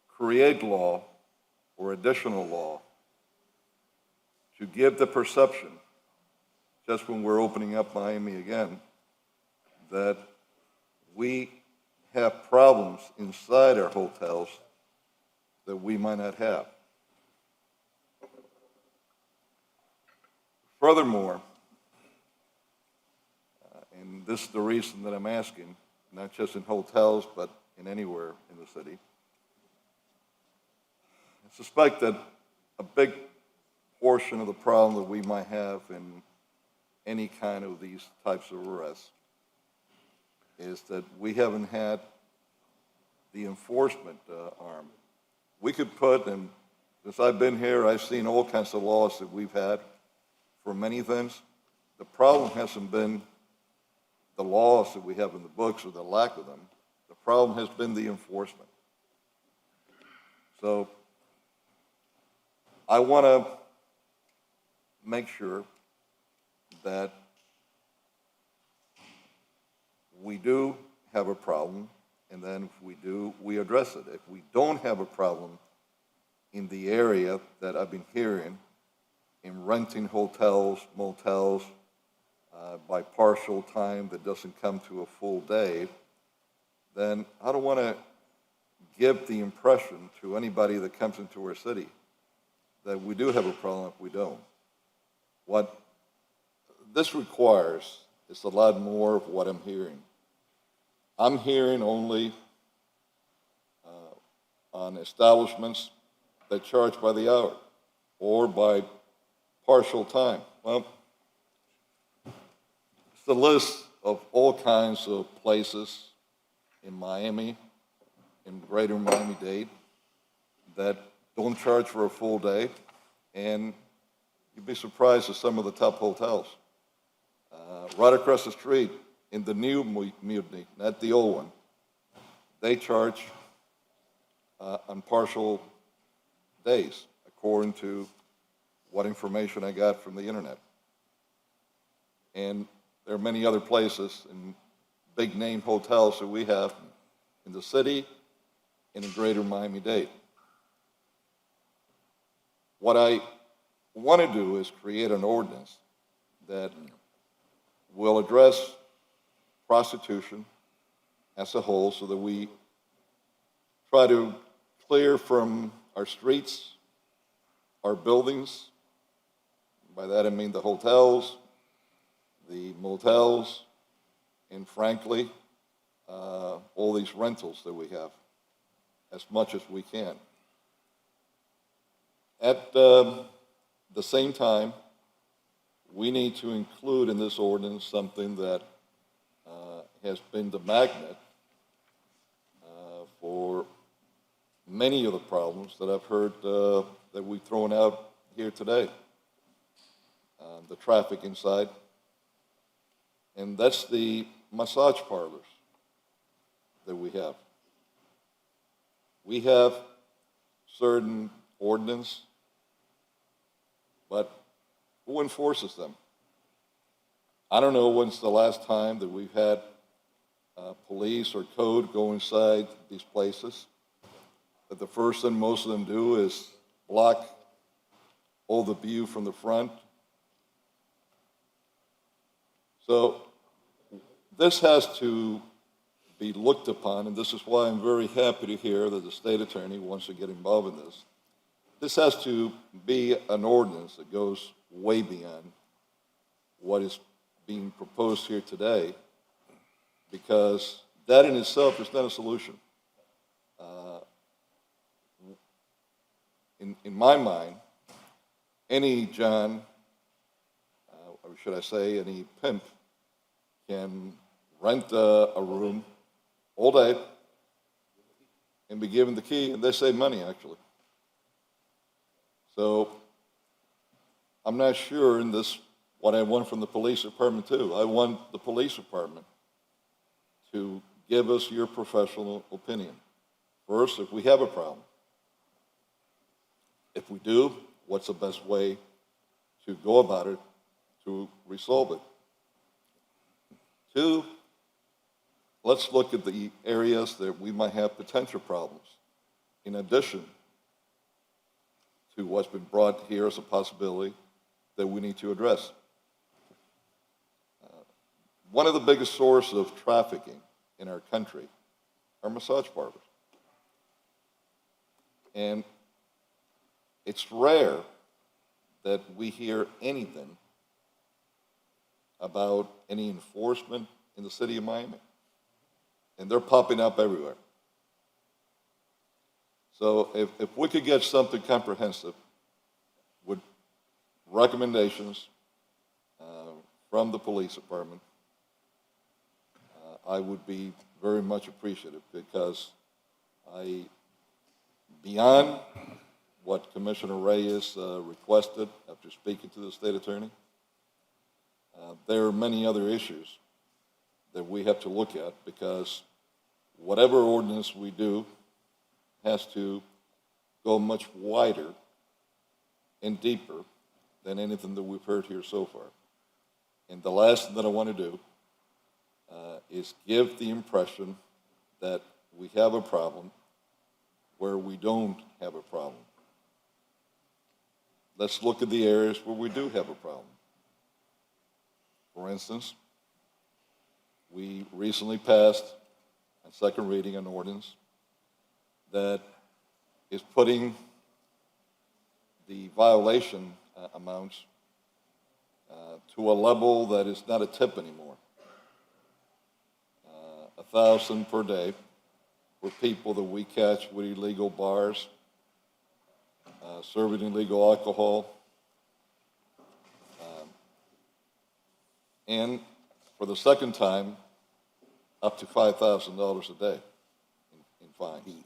create law or additional law to give the perception, just when we're opening up Miami again, that we have problems inside our hotels that we might not have. Furthermore, and this is the reason that I'm asking, not just in hotels, but in anywhere in the city, I suspect that a big portion of the problem that we might have in any kind of these types of arrests is that we haven't had the enforcement arm. We could put, and since I've been here, I've seen all kinds of laws that we've had for many things. The problem hasn't been the laws that we have in the books or the lack of them. The problem has been the enforcement. So I want to make sure that we do have a problem, and then if we do, we address it. If we don't have a problem in the area that I've been hearing, in renting hotels, motels, by partial time that doesn't come to a full day, then I don't want to give the impression to anybody that comes into our city that we do have a problem if we don't. What this requires is a lot more of what I'm hearing. I'm hearing only on establishments that charge by the hour or by partial time. Well, it's a list of all kinds of places in Miami, in greater Miami-Dade, that don't charge for a full day, and you'd be surprised at some of the top hotels. Right across the street, in the new Mutiny, not the old one, they charge on partial days, according to what information I got from the internet. And there are many other places and big name hotels that we have in the city and in greater Miami-Dade. What I want to do is create an ordinance that will address prostitution as a whole so that we try to clear from our streets, our buildings. By that I mean the hotels, the motels, and frankly, all these rentals that we have, as much as we can. At the same time, we need to include in this ordinance something that has been the magnet for many of the problems that I've heard that we've thrown out here today. The traffic inside, and that's the massage parlors that we have. We have certain ordinance, but who enforces them? I don't know when's the last time that we've had police or code go inside these places, but the first thing most of them do is block all the view from the front. So this has to be looked upon, and this is why I'm very happy to hear that the state attorney wants to get involved in this. This has to be an ordinance that goes way beyond what is being proposed here today, because that in itself is not a solution. In my mind, any John, or should I say any pimp, can rent a room all day and be given the key, and they save money, actually. So I'm not sure in this what I want from the police department, too. I want the police department to give us your professional opinion. First, if we have a problem. If we do, what's the best way to go about it to resolve it? Two, let's look at the areas that we might have potential problems, in addition to what's been brought here as a possibility that we need to address. One of the biggest sources of trafficking in our country are massage parlors. And it's rare that we hear anything about any enforcement in the city of Miami. And they're popping up everywhere. So if we could get something comprehensive with recommendations from the police department, I would be very much appreciative, because beyond what Commissioner Reyes requested after speaking to the state attorney, there are many other issues that we have to look at, because whatever ordinance we do has to go much wider and deeper than anything that we've heard here so far. And the last thing that I want to do is give the impression that we have a problem where we don't have a problem. Let's look at the areas where we do have a problem. For instance, we recently passed on second reading an ordinance that is putting the violation amounts to a level that is not a tip anymore. 1,000 per day for people that we catch with illegal bars, serving illegal alcohol, and for the second time, up to $5,000 a day in fines.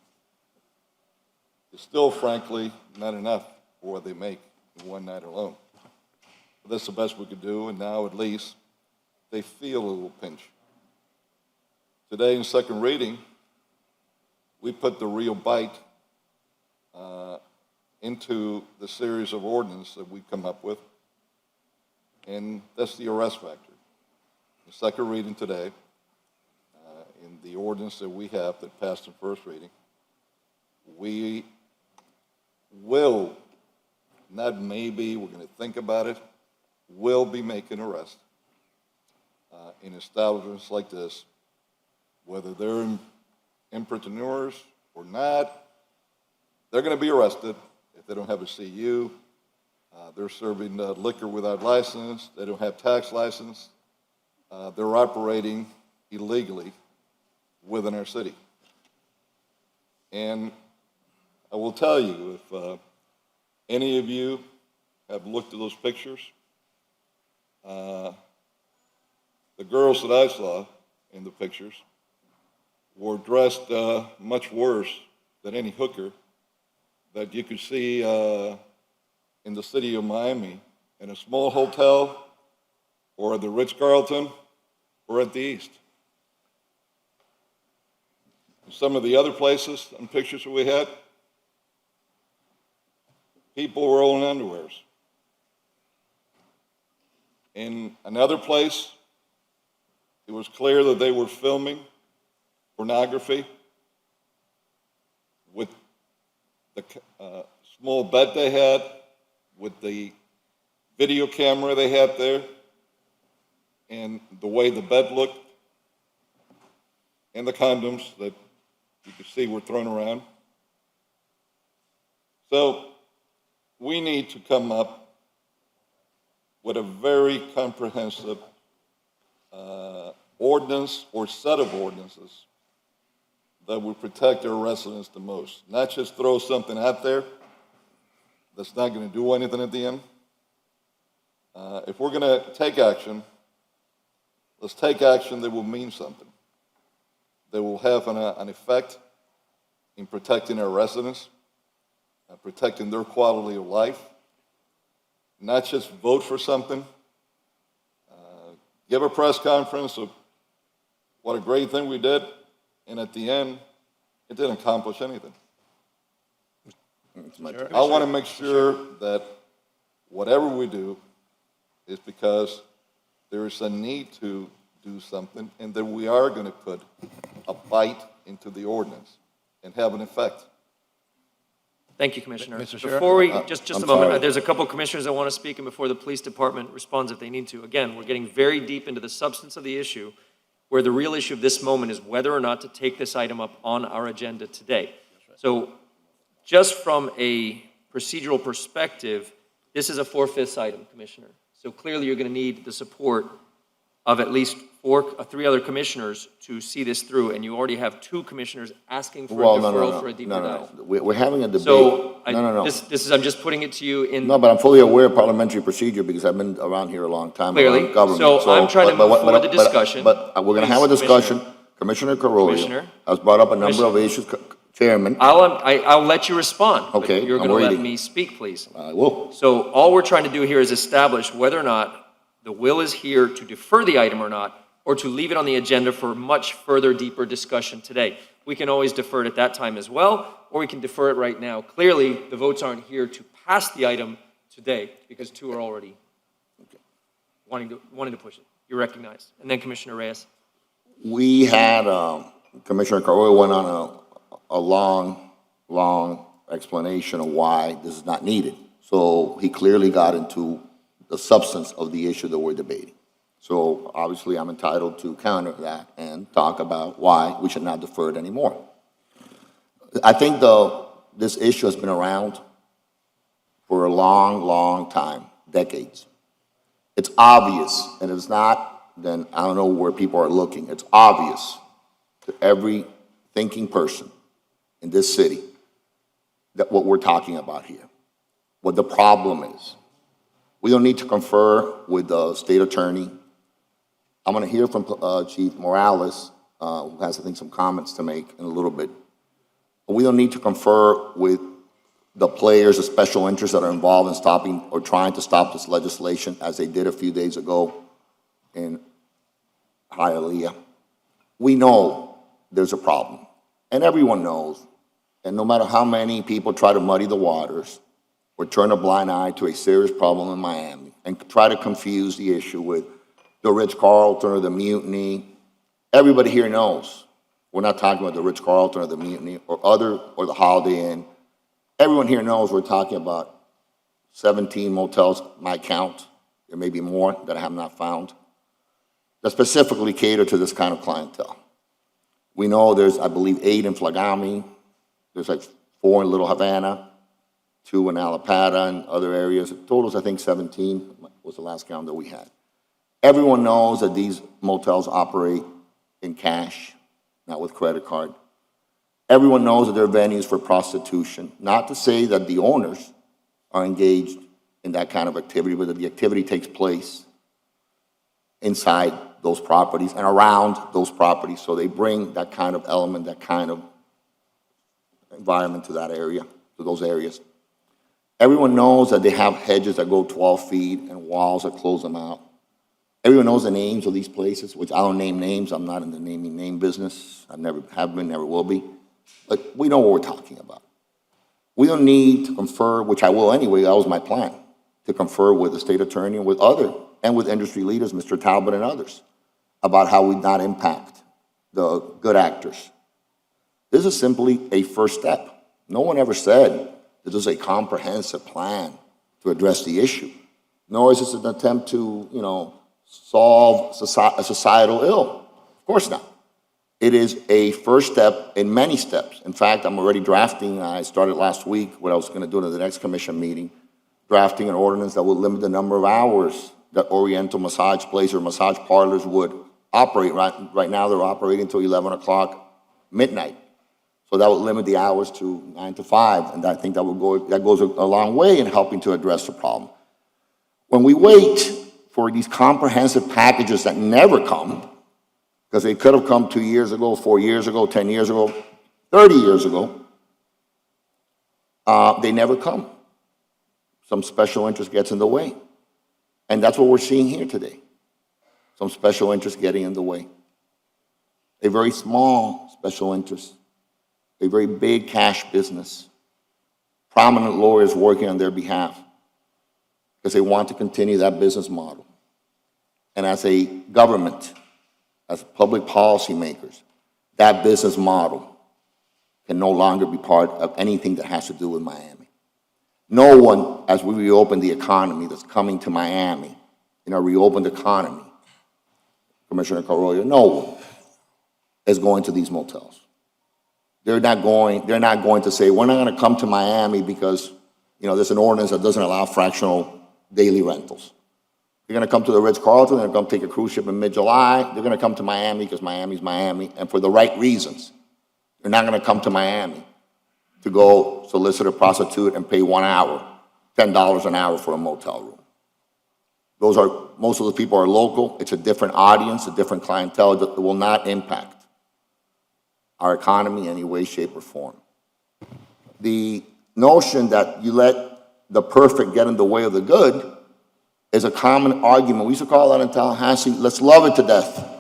It's still, frankly, not enough for what they make in one night alone. But that's the best we could do, and now at least they feel a little pinch. Today in second reading, we put the real bite into the series of ordinances that we come up with, and that's the arrest factor. In second reading today, in the ordinance that we have that passed in first reading, we will, not maybe, we're going to think about it, will be making arrests in establishments like this, whether they're entrepreneurs or not. They're going to be arrested if they don't have a CU. They're serving liquor without license. They don't have tax license. They're operating illegally within our city. And I will tell you, if any of you have looked at those pictures, the girls that I saw in the pictures were dressed much worse than any hooker that you could see in the city of Miami, in a small hotel, or at the Ritz-Carlton, or at the East. Some of the other places and pictures that we had, people were all in underwears. In another place, it was clear that they were filming pornography with the small bed they had, with the video camera they had there, and the way the bed looked, and the condoms that you could see were thrown around. So we need to come up with a very comprehensive ordinance or set of ordinances that will protect our residents the most. Not just throw something out there that's not going to do anything at the end. If we're going to take action, let's take action that will mean something, that will have an effect in protecting our residents, protecting their quality of life. Not just vote for something, give a press conference of what a great thing we did, and at the end, it didn't accomplish anything. I want to make sure that whatever we do is because there is a need to do something, and that we are going to put a bite into the ordinance and have an effect. Thank you, Commissioner. Mr. Sheriff? Before we, just I'm a moment, sorry. there's a couple commissioners that want to speak, and before the police department responds if they need to. Again, we're getting very deep into the substance of the issue, where the real issue of this moment is whether or not to take this item up on our agenda today. So just from a procedural perspective, this is a 4/5 item, Commissioner. So clearly, you're going to need the support of at least three other commissioners to see this through, and you already have two commissioners asking for a Well, deferral for a deeper dive. We're having a debate. So, No. this is, I'm just putting it to you in. No, but I'm fully aware of parliamentary procedure because I've been around here a long time. Clearly. around government. So I'm trying to move forward the discussion. But we're going to have a Please, discussion. Commissioner Carollo Commissioner. has brought up a number of issues. Chairman, I'll let you respond. but Okay, You're I'm going to let waiting. me speak, please. I will. So all we're trying to do here is establish whether or not the will is here to defer the item or not, or to leave it on the agenda for much further, deeper discussion today. We can always defer it at that time as well, or we can defer it right now. Clearly, the votes aren't here to pass the item today, because two are already wanting to push it. You're recognized. And then Commissioner Reyes. We had, Commissioner Carollo went on a long explanation of why this is not needed. So he clearly got into the substance of the issue that we're debating. So obviously, I'm entitled to counter that and talk about why we should not defer it anymore. I think, though, this issue has been around for a long time, decades. It's obvious, and if it's not, then I don't know where people are looking. It's obvious to every thinking person in this city that what we're talking about here, what the problem is. We don't need to confer with the state attorney. I'm going to hear from Chief Morales, who has, I think, some comments to make in a little bit. But we don't need to confer with the players, the special interests that are involved in stopping or trying to stop this legislation, as they did a few days ago in Hialeah. We know there's a problem, and everyone knows. And no matter how many people try to muddy the waters or turn a blind eye to a serious problem in Miami and try to confuse the issue with the Ritz-Carlton or the Mutiny, everybody here knows. We're not talking about the Ritz-Carlton or the Mutiny or the Holiday Inn. Everyone here knows we're talking about 17 motels, my count. There may be more that I have not found, that specifically cater to this kind of clientele. We know there's, I believe, 8 in Flagami. There's like 4 in Little Havana, 2 in Alapata and other areas. The total's, I think, 17 was the last count that we had. Everyone knows that these motels operate in cash, not with credit card. Everyone knows that they're venues for prostitution. Not to say that the owners are engaged in that kind of activity, but that the activity takes place inside those properties and around those properties. So they bring that kind of element, that kind of environment to that area, to those areas. Everyone knows that they have hedges that go 12 feet and walls that close them out. Everyone knows the names of these places, which I don't name names. I'm not in the naming name business. I never have been, never will be. But we know what we're talking about. We don't need to confer, which I will anyway, that was my plan, to confer with the state attorney and with industry leaders, Mr. Talbot and others, about how we not impact the good actors. This is simply a first step. No one ever said this is a comprehensive plan to address the issue, nor is this an attempt to, solve a societal ill. Of course not. It is a first step in many steps. In fact, I'm already drafting, I started last week, what I was going to do in the next commission meeting, drafting an ordinance that will limit the number of hours that Oriental massage places or massage parlors would operate. Right now, they're operating until 11 o'clock midnight. So that would limit the hours to 9 to 5, and I think that goes a long way in helping to address the problem. When we wait for these comprehensive packages that never come, because they could have come 2 years ago, 4 years ago, 10 years ago, 30 years ago, they never come. Some special interest gets in the way. And that's what we're seeing here today. Some special interest getting in the way. A very small special interest, a very big cash business, prominent lawyers working on their behalf because they want to continue that business model. And as a government, as public policymakers, that business model can no longer be part of anything that has to do with Miami. No one, as we reopen the economy, that's coming to Miami in a reopened economy, Commissioner Carollo, no one is going to these motels. They're not going to say, we're not going to come to Miami because, there's an ordinance that doesn't allow fractional daily rentals. They're going to come to the Ritz-Carlton, they're going to come take a cruise ship in mid-July. They're going to come to Miami because Miami's Miami, and for the right reasons. They're not going to come to Miami to go solicit a prostitute and pay 1 hour, $10 an hour for a motel room. Most of the people are local. It's a different audience, a different clientele that will not impact our economy in any way, shape, or form. The notion that you let the perfect get in the way of the good is a common argument. We used to call that in Tallahassee, let's love it to death.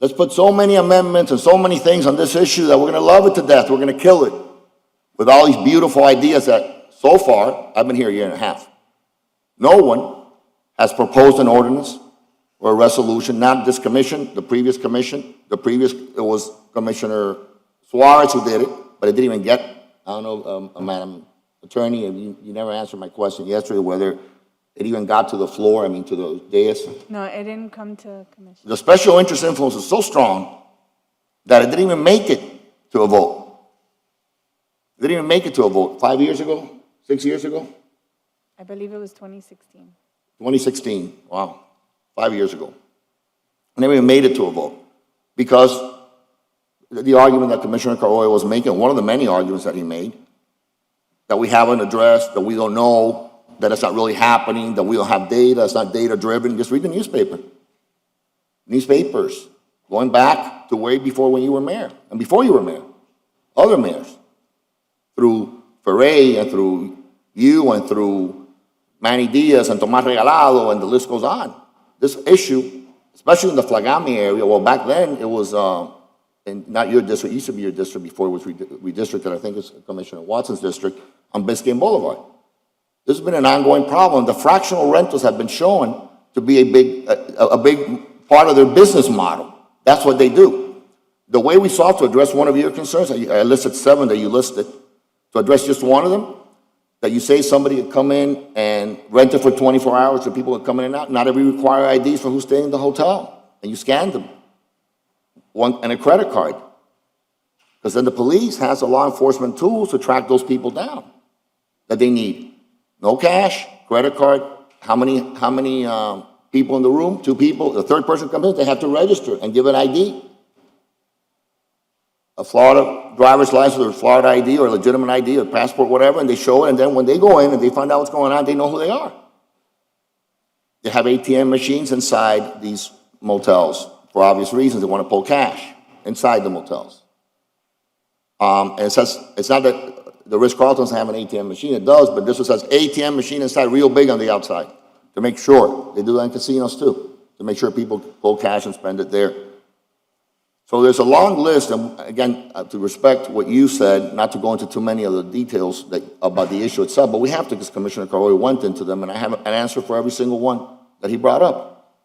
Let's put so many amendments and so many things on this issue that we're going to love it to death. We're going to kill it with all these beautiful ideas that so far, I've been here a year and a half. No one has proposed an ordinance or a resolution, not this commission, the previous commission. It was Commissioner Suarez who did it, but it didn't even get, I don't know, Madam Attorney, you never answered my question yesterday, whether it even got to the floor, to the dais. No, it didn't come to commission. The special interest influence is so strong that it didn't even make it to a vote. It didn't even make it to a vote 5 years ago, 6 years ago? I believe it was 2016. 2016, wow, 5 years ago. I never even made it to a vote because the argument that Commissioner Carollo was making, one of the many arguments that he made, that we haven't addressed, that we don't know, that it's not really happening, that we don't have data, it's not data-driven. Just read the newspaper. Newspapers, going back to way before when you were mayor, and before you were mayor, other mayors, through Ferrer and through you and through Manny Diaz and Tomas Regalado, and the list goes on. This issue, especially in the Flagami area, well, back then it was, in not your district, it used to be your district before it was redistricted, I think it's Commissioner Watson's district, on Biscayne Boulevard. This has been an ongoing problem. The fractional rentals have been shown to be a big part of their business model. That's what they do. The way we sought to address one of your concerns, I listed 7 that you listed, to address just one of them, that you say somebody could come in and rent it for 24 hours, so people would come in and out. Not every require IDs for who's staying in the hotel, and you scan them. And a credit card. Because then the police has the law enforcement tools to track those people down that they need. No cash, credit card. How many people in the room? 2 people. The third person comes in, they have to register and give an ID. A Florida driver's license or Florida ID or a legitimate ID or passport, whatever, and they show it, and then when they go in and they find out what's going on, they know who they are. They have ATM machines inside these motels for obvious reasons. They want to pull cash inside the motels. And it says, it's not that the Ritz-Carlton doesn't have an ATM machine, it does, but this one says ATM machine inside, real big on the outside, to make sure. They do that in casinos too, to make sure people pull cash and spend it there. So there's a long list, and again, to respect what you said, not to go into too many of the details about the issue itself, but we have to, because Commissioner Carollo went into them, and I have an answer for every single one that he brought up.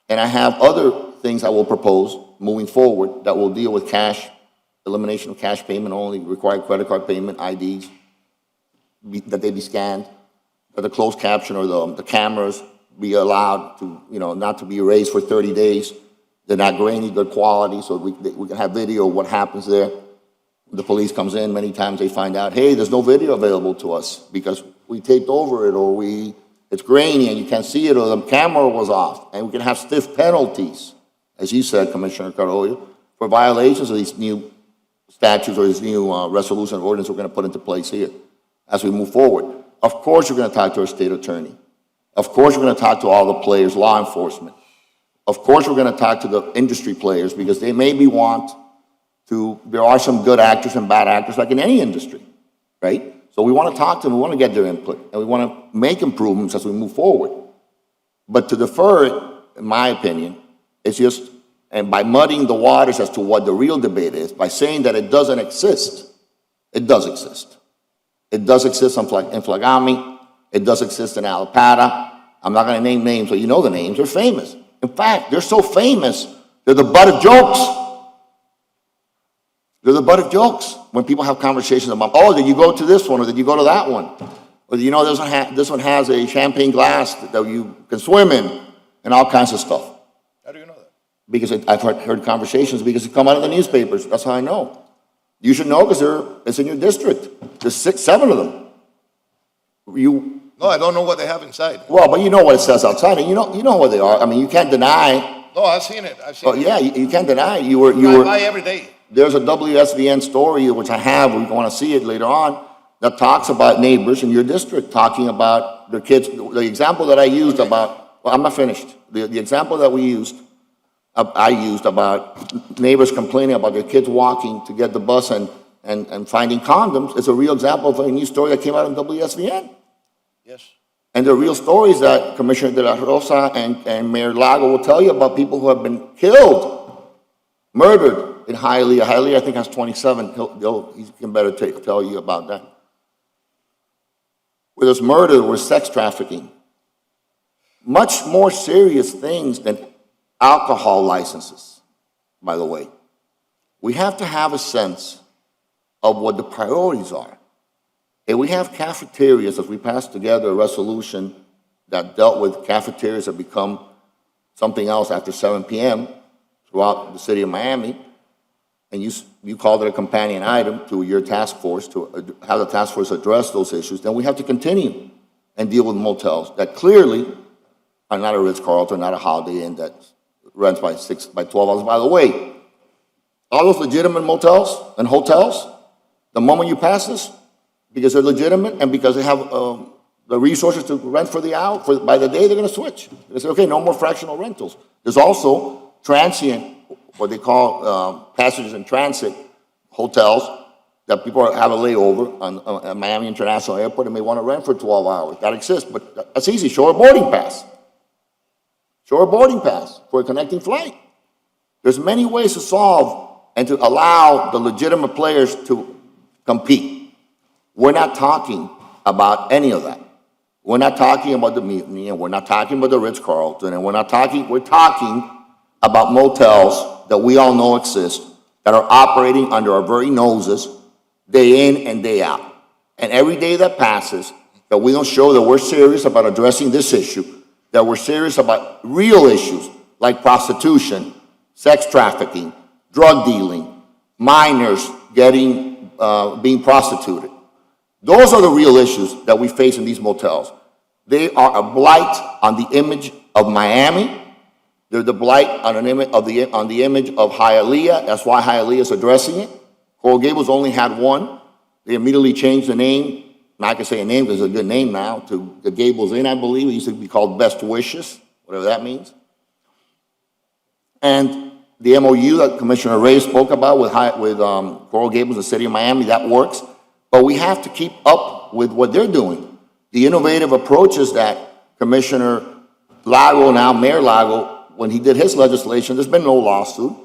And I have other things I will propose moving forward that will deal with cash, elimination of cash payment only, required credit card payment, IDs, that they be scanned, that the closed caption or the cameras be allowed to, not to be erased for 30 days. They're not grainy, good quality, so we can have video of what happens there. The police comes in, many times they find out, hey, there's no video available to us because we taped over it, or it's grainy and you can't see it, or the camera was off. And we can have stiff penalties, as you said, Commissioner Carollo, for violations of these new statutes or these new resolution of ordinance we're going to put into place here as we move forward. Of course, we're going to talk to our state attorney. Of course, we're going to talk to all the players, law enforcement. Of course, we're going to talk to the industry players because they maybe want to, there are some good actors and bad actors like in any industry, right? So we want to talk to them, we want to get their input, and we want to make improvements as we move forward. But to defer it, in my opinion, is just, and by muddying the waters as to what the real debate is, by saying that it doesn't exist, it does exist. It does exist in Flagami, it does exist in Alapata. I'm not going to name names, but you know the names, they're famous. In fact, they're so famous They're the butt of jokes. They're the butt of jokes when people have conversations about, oh, did you go to this one or did you go to that one? Or you know, this one has a champagne glass that you can swim in and all kinds of stuff. How do you know that? Because I've heard conversations because it come out of the newspapers. That's how I know. You should know because it's in your district. There's 6, 7 of them. No, I don't know what they have inside. Well, but you know what it says outside, and you know what they are. I mean, you can't deny. No, I've seen it. Oh yeah, you can't deny. You I were. buy every day. There's a WSVN story which I have. We want to see it later on. That talks about neighbors in your district talking about their kids. The example that I used about. Well, I'm not finished. The example that I used about neighbors complaining about their kids walking to get the bus and finding condoms is a real example of a new story that came out on WSVN. Yes. And the real stories that Commissioner De La Rosa and Mayor Lago will tell you about people who have been killed, murdered in Hialeah. Hialeah, I think, has 27. He can better tell you about that. Where there's murder, where sex trafficking. Much more serious things than alcohol licenses, by the way. We have to have a sense of what the priorities are. And we have cafeterias, as we passed together a resolution that dealt with cafeterias that become something else after 7 p.m. throughout the city of Miami, and you called it a companion item to your task force, to have the task force address those issues, then we have to continue and deal with motels that clearly are not a Ritz-Carlton, not a Holiday Inn that rents by 12 hours. By the way, all those legitimate motels and hotels, the moment you pass this, because they're legitimate and because they have the resources to rent for the hour, by the day, they're going to switch. They say, okay, no more fractional rentals. There's also transient, what they call passengers in transit hotels that people have a layover on Miami International Airport and may want to rent for 12 hours. That exists, but that's easy. Show a boarding pass. Show a boarding pass for a connecting flight. There's many ways to solve and to allow the legitimate players to compete. We're not talking about any of that. We're not talking about the Mutiny, and we're not talking about the Ritz-Carlton, and we're talking about motels that we all know exist, that are operating under our very noses, day in and day out. And every day that passes, that we don't show that we're serious about addressing this issue, that we're serious about real issues like prostitution, sex trafficking, drug dealing, minors being prostituted. Those are the real issues that we face in these motels. They are a blight on the image of Miami. They're the blight on the image of Hialeah. That's why Hialeah is addressing it. Coral Gables only had one. They immediately changed the name. I'm not going to say a name because it's a good name now, to the Gables Inn, I believe. It used to be called Best Wishes, whatever that means. And the MOU that Commissioner Ray spoke about with Coral Gables, the city of Miami, that works. But we have to keep up with what they're doing. The innovative approaches that Commissioner Lago, now Mayor Lago, when he did his legislation, there's been no lawsuit.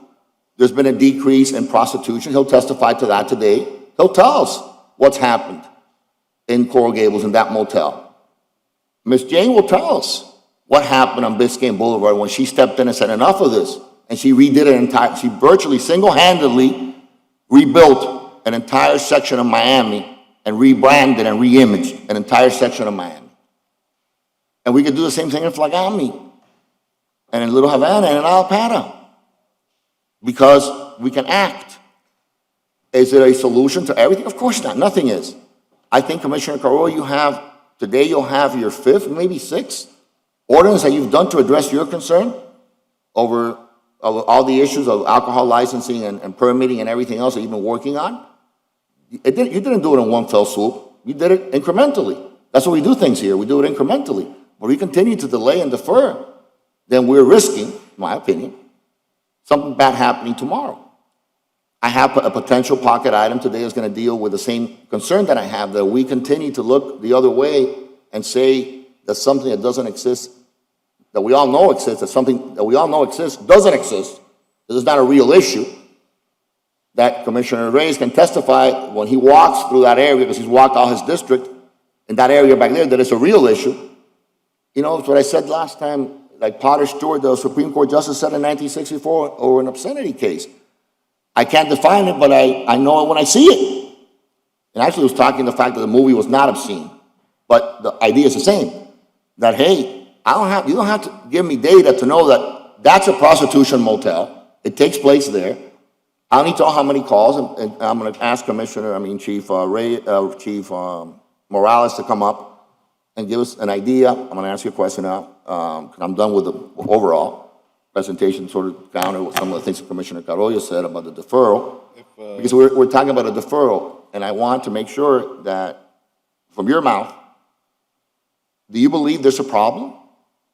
There's been a decrease in prostitution. He'll testify to that today. He'll tell us what's happened in Coral Gables in that motel. Miss Jane will tell us what happened on Biscayne Boulevard when she stepped in and said, enough of this. And she redid it she virtually single-handedly rebuilt an entire section of Miami and rebranded and reimaged an entire section of Miami. And we could do the same thing in Flagami and in Little Havana and in Alpata because we can act. Is it a solution to everything? Of course not. Nothing is. I think, Commissioner Carrillo, you'll have your 5th, maybe 6th ordinance that you've done to address your concern over all the issues of alcohol licensing and permitting and everything else that you've been working on. You didn't do it in one fell swoop. You did it incrementally. That's what we do things here. We do it incrementally. But we continue to delay and defer, then we're risking, in my opinion, something bad happening tomorrow. I have a potential pocket item today that's going to deal with the same concern that I have, that we continue to look the other way and say that something that doesn't exist, that we all know exists, that something that we all know exists doesn't exist. This is not a real issue. That Commissioner Reyes can testify when he walks through that area, because he's walked all his district, in that area back there, that it's a real issue. You know, it's what I said last time like Potter Stewart, the Supreme Court Justice said in 1964, or an obscenity case. I can't define it, but I know it when I see it. And actually, it was talking the fact that the movie was not obscene. But the idea is the same. That, hey, you don't have to give me data to know that that's a prostitution motel. It takes place there. I don't need to know how many calls, and I'm going to ask Chief Morales to come up and give us an idea. I'm going to ask you a question now, because I'm done with the overall presentation, sort of counter with some of the things that Commissioner Carollo said about the deferral, because we're talking about a deferral, and I want to make sure that from your mouth, do you believe there's a problem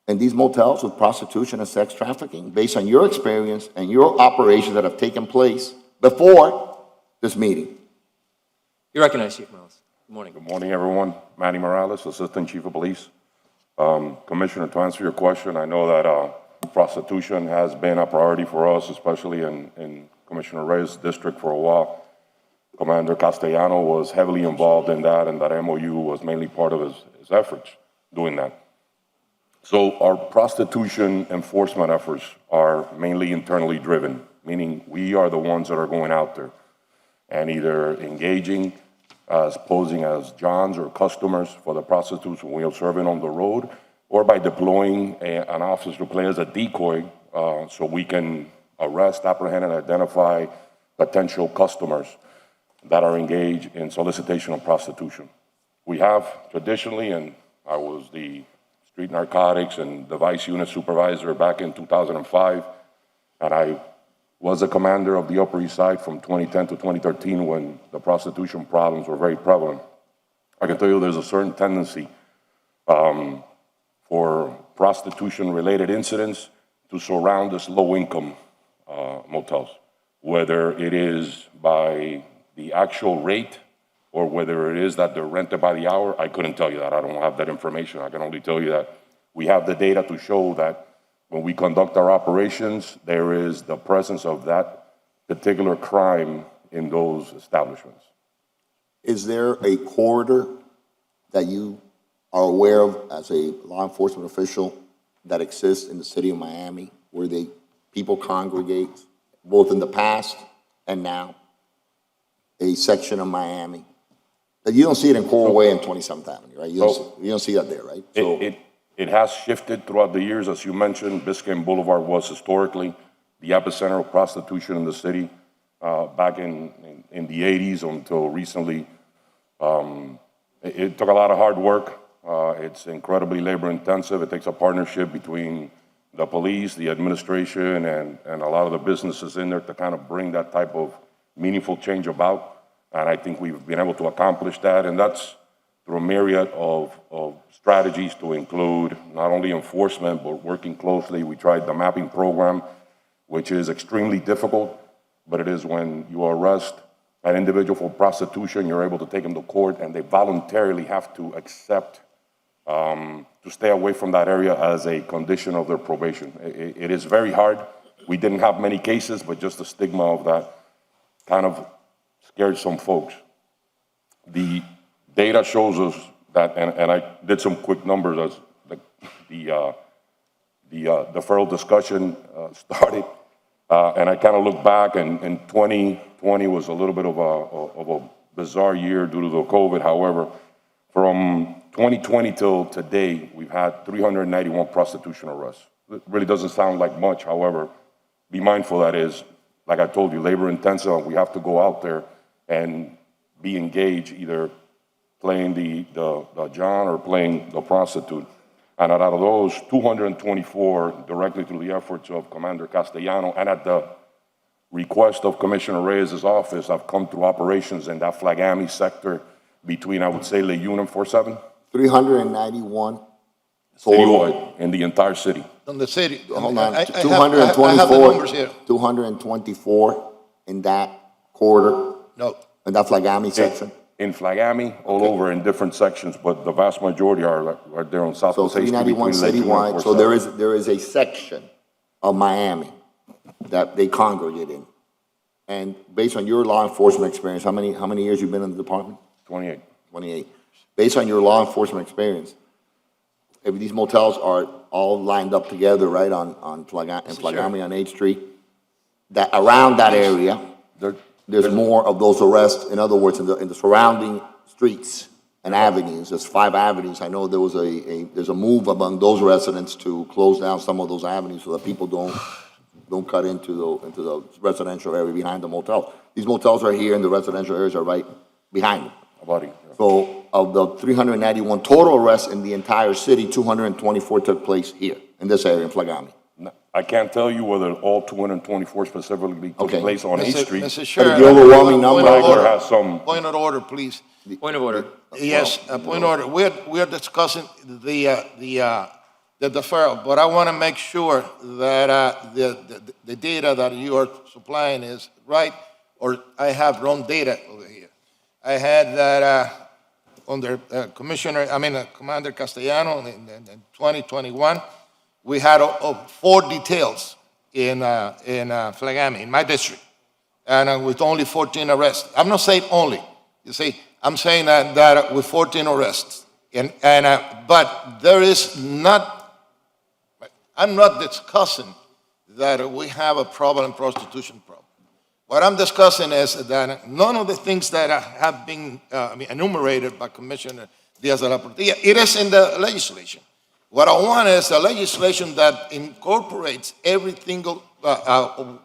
in these motels with prostitution and sex trafficking based on your experience and your operations that have taken place before this meeting? You're recognized, Chief Morales. Good morning. Good morning, everyone. Manny Morales, Assistant Chief of Police. Commissioner, to answer your question, I know that prostitution has been a priority for us, especially in Commissioner Reyes' district for a while. Commander Castellano was heavily involved in that, and that MOU was mainly part of his efforts doing that. So our prostitution enforcement efforts are mainly internally driven, meaning we are the ones that are going out there and either engaging as posing as Johns or customers for the prostitutes when we are serving on the road, or by deploying an officer to play as a decoy so we can arrest, apprehend, and identify potential customers that are engaged in solicitation of prostitution. We have traditionally, and I was the street narcotics and device unit supervisor back in 2005, and I was a commander of the Upper East Side from 2010 to 2013 when the prostitution problems were very prevalent. I can tell you there's a certain tendency for prostitution-related incidents to surround this low-income motels, whether it is by the actual rate or whether it is that they're rented by the hour. I couldn't tell you that. I don't have that information. I can only tell you that we have the data to show that when we conduct our operations, there is the presence of that particular crime in those establishments. Is there a corridor that you are aware of as a law enforcement official that exists in the city of Miami where people congregate, both in the past and now? A section of Miami. That you don't see it in Coral Way and 27th Avenue, right? You don't see that there, right? So it has shifted throughout the years. As you mentioned, Biscayne Boulevard was historically the epicenter of prostitution in the city back in the 80s until recently. It took a lot of hard work. It's incredibly labor intensive. It takes a partnership between the police, the administration, and a lot of the businesses in there to kind of bring that type of meaningful change about. And I think we've been able to accomplish that. And that's through a myriad of strategies to include not only enforcement, but working closely. We tried the mapping program, which is extremely difficult, but it is when you arrest an individual for prostitution, you're able to take them to court, and they voluntarily have to accept to stay away from that area as a condition of their probation. It is very hard. We didn't have many cases, but just the stigma of that kind of scared some folks. The data shows us that, and I did some quick numbers as the deferral discussion started, and I kind of look back, and 2020 was a little bit of a bizarre year due to the COVID. However, from 2020 till today, we've had 391 prostitution arrests. It really doesn't sound like much. However, be mindful that is, like I told you, labor intensive. We have to go out there and be engaged, either playing the John or playing the prostitute. And out of those, 224 directly through the efforts of Commander Castellano and at the request of Commissioner Reyes' office have come through operations in that Flagami sector between, I would say, Leon and 47. 391 Citywide, in the entire city. In the city. Hold on, I have the numbers here. 224 in that corridor, No, in that Flagami section. In Flagami, all over in different sections, but the vast majority are right there on South So Paseo Street 391 between Leon and citywide, so 47. there is a section of Miami that they congregate in. And based on your law enforcement experience, how many years you've been in the department? 28. 28. Based on your law enforcement experience, if these motels are all lined up together, right, on in Mr. Flagami on 8th Street, that around that area, there's more of those arrests. In other words, in the surrounding streets and avenues, there's 5 avenues. I know there was there's a move among those residents to close down some of those avenues so that people don't cut into the residential area behind the motel. These motels are here and the residential areas are right behind them. So of the 391 total arrests in the entire city, 224 took place here in this area in Flagami. I can't tell you whether all 224 specifically took Okay. place on 8th Street. Mr. But Chair, the overwhelming number, Niagara has some. point of order, please. Point of order. Yes, a point of order. We're discussing the deferral, but I want to make sure that the data that you are supplying is right, or I have wrong data over here. I had that under Commander Castellano in 2021, we had 4 details in Flagami, in my district, and with only 14 arrests. I'm not saying only, you see, I'm saying that with 14 arrests. But there is not, I'm not discussing that we have a problem, prostitution problem. What I'm discussing is that none of the things that have been enumerated by Commissioner Diaz de la Portilla, it is in the legislation. What I want is a legislation that incorporates every single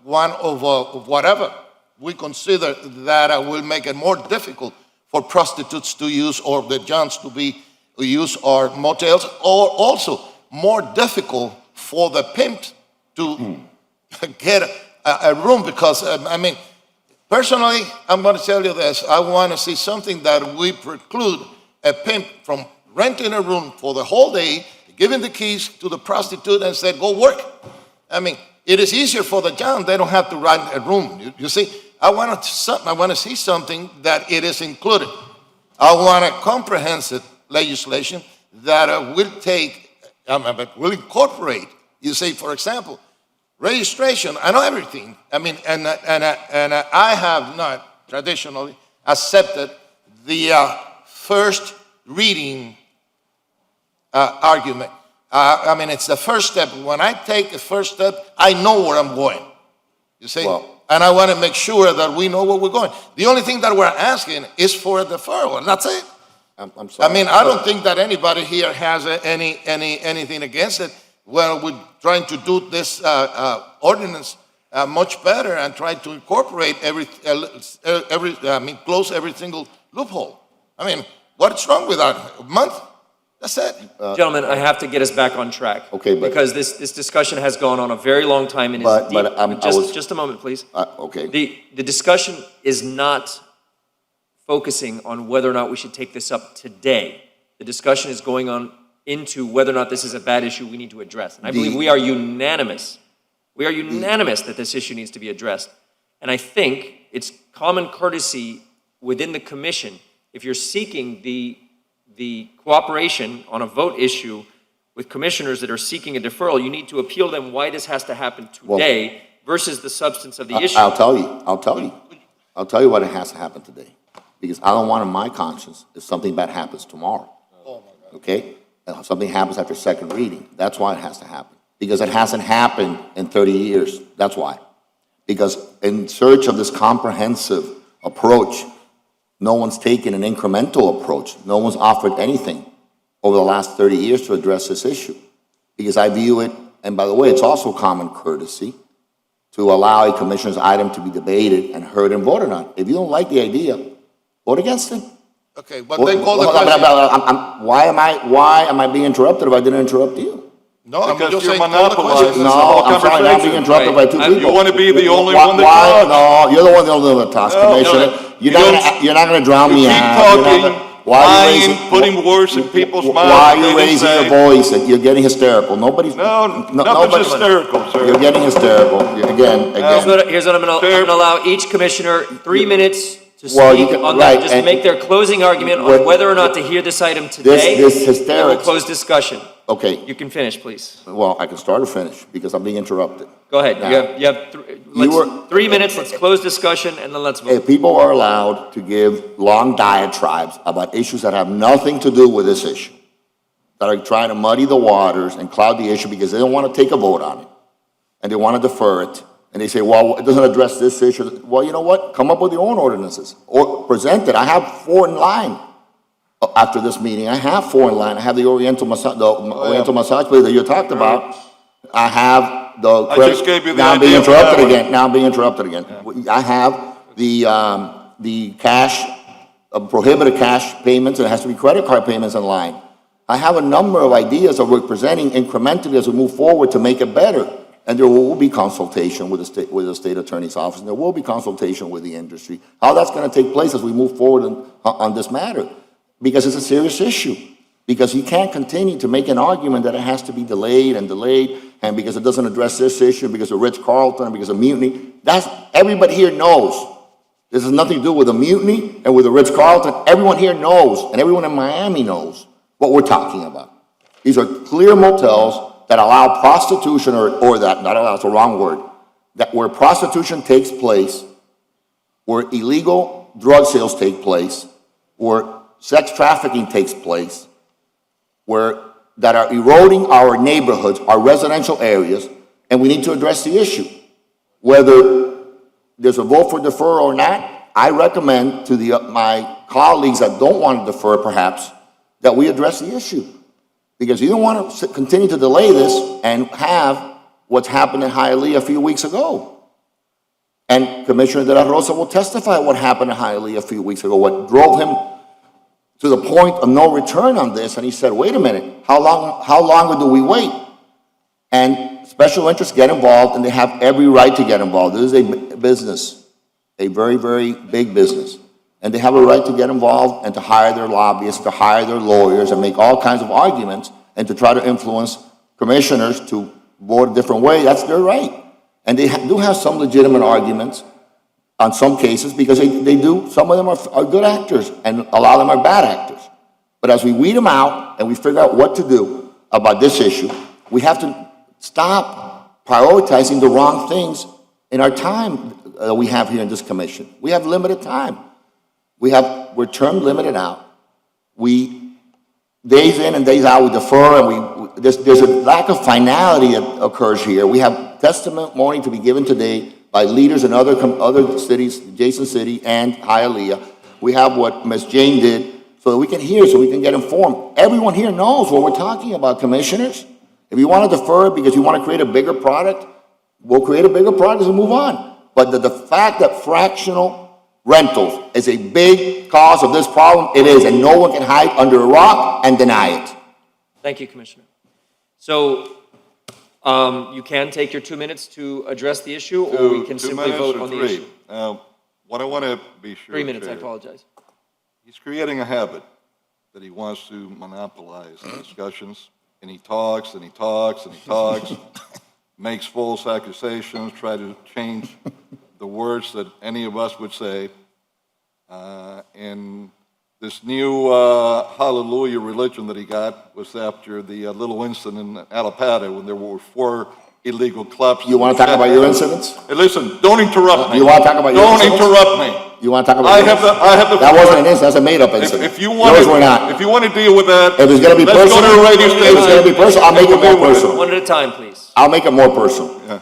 one of whatever we consider that will make it more difficult for prostitutes to use or the junks to use our motels, or also more difficult for the pimp to get a room, because, personally, I'm going to tell you this. I want to see something that we preclude a pimp from renting a room for the whole day, giving the keys to the prostitute and say, go work. It is easier for the John. They don't have to rent a room. You see, I want to see something that it is included. I want a comprehensive legislation that will incorporate, you say, for example, registration. I know everything. And I have not traditionally accepted the first reading argument. It's the first step. When I take the first step, I know where I'm going. You see? And I want to make sure that we know where we're going. The only thing that we're asking is for a deferral, and that's it. I'm sorry. I don't think that anybody here has anything against it. Well, we're trying to do this ordinance much better and try to incorporate close every single loophole. What's wrong with that? A month? That's it. Gentlemen, I have to get us back on track. Okay, but- Because this discussion has gone on a very long time and is But- deep. but, I was- Just a moment, please. Okay. The discussion is not focusing on whether or not we should take this up today. The discussion is going on into whether or not this is a bad issue we need to address. And I believe we are unanimous. We are unanimous that this issue needs to be addressed. And I think it's common courtesy within the commission, if you're seeking the cooperation on a vote issue with commissioners that are seeking a deferral, you need to appeal them why this has to happen today versus the substance of the issue. I'll tell you why it has to happen today. Because I don't want on my conscience if something bad happens tomorrow. Okay? If something happens after second reading, that's why it has to happen. Because it hasn't happened in 30 years. That's why. Because in search of this comprehensive approach, no one's taken an incremental approach. No one's offered anything over the last 30 years to address this issue. Because I view it, and by the way, it's also common courtesy to allow a commissioner's item to be debated and heard and voted on. If you don't like the idea, vote against it. Okay, but they call the question. Why am I being interrupted if I didn't interrupt you? No, I'm Because just you're saying, call the question. monopolizing No, the whole I'm sorry, I'm being interrupted by two people. You want to be the only one that talks. No, you're the one that talks, Commissioner. You're not gonna drown me You keep out. talking, lying, putting words in people's mouths. Why are that you they raising didn't your say. voice? You're getting hysterical. Nobody's. Nothing's hysterical, sir. You're getting hysterical. Again. Here's what I'm gonna allow each commissioner 3 minutes to Well, you speak can- on right, that, just to and- make their closing argument on What- whether or not to hear this item today. this and then we'll hysterics. close discussion. Okay, You can finish, please. well, I can start or finish because I'm being interrupted. Go ahead. Now, You have were- 3 minutes. Let's close discussion and then let's vote. If people are allowed to give long diatribes about issues that have nothing to do with this issue, that are trying to muddy the waters and cloud the issue because they don't want to take a vote on it, and they want to defer it, and they say, well, it doesn't address this issue. Well, you know what? Come up with your own ordinances, or present it. I have 4 in line after this meeting. I have 4 in line. I have the Oriental massage place that you talked about. I have the. I just gave you the Now I'm being idea for that interrupted one. again. Now I'm being interrupted again. I have the cash, prohibited cash payments, and it has to be credit card payments in line. I have a number of ideas that we're presenting incrementally as we move forward to make it better. And there will be consultation with the state attorney's office, and there will be consultation with the industry. How that's going to take place as we move forward on this matter, because it's a serious issue. Because you can't continue to make an argument that it has to be delayed, and because it doesn't address this issue, because of Ritz-Carlton, because of mutiny. That's, everybody here knows. This has nothing to do with the mutiny and with the Ritz-Carlton. Everyone here knows, and everyone in Miami knows what we're talking about. These are clear motels that allow prostitution, or that, not allow, it's the wrong word, that where prostitution takes place, where illegal drug sales take place, where sex trafficking takes place, that are eroding our neighborhoods, our residential areas, and we need to address the issue. Whether there's a vote for deferral or not, I recommend to my colleagues that don't want to defer, perhaps, that we address the issue. Because you don't want to continue to delay this and have what's happened in Hialeah a few weeks ago. And Commissioner De La Rosa will testify what happened in Hialeah a few weeks ago, what drove him to the point of no return on this. And he said, wait a minute, how longer do we wait? And special interests get involved, and they have every right to get involved. This is a business, a very, very big business. And they have a right to get involved and to hire their lobbyists, to hire their lawyers, and make all kinds of arguments, and to try to influence commissioners to vote a different way. That's their right. And they do have some legitimate arguments on some cases, because they do, some of them are good actors, and a lot of them are bad actors. But as we weed them out and we figure out what to do about this issue, we have to stop prioritizing the wrong things in our time we have here in this commission. We have limited time. We're term limited out. We, days in and days out, we defer, and there's a lack of finality that occurs here. We have testimony to be given today by leaders in other cities, adjacent city and Hialeah. We have what Ms. Jane did so that we can hear, so we can get informed. Everyone here knows what we're talking about, commissioners. If you want to defer it because you want to create a bigger product, we'll create a bigger product and move on. But the fact that fractional rentals is a big cause of this problem, it is, and no one can hide under a rock and deny it. Thank you, Commissioner. So, you can take your 2 minutes to address the issue, or we can simply vote on the issue. What I want to be sure. 3 minutes, I Chair, apologize. He's creating a habit that he wants to monopolize the discussions, and he talks and he talks and he talks, makes false accusations, try to change the words that any of us would say. And this new hallelujah religion that he got was after the little incident in Alapata when there were 4 illegal clubs. You want to talk about your incidents? Hey, listen, don't interrupt me. You want to talk about your Don't incidents? interrupt me. You want to talk about I your have the That floor. wasn't an incident, that's a made-up incident. If you want Yours were not. if you want to deal with that, If it's going to be let's personal, go to a radio if station. it's going to be personal, I'll make it more We'll deal with personal. One at a time, please. I'll make it more personal. Yeah.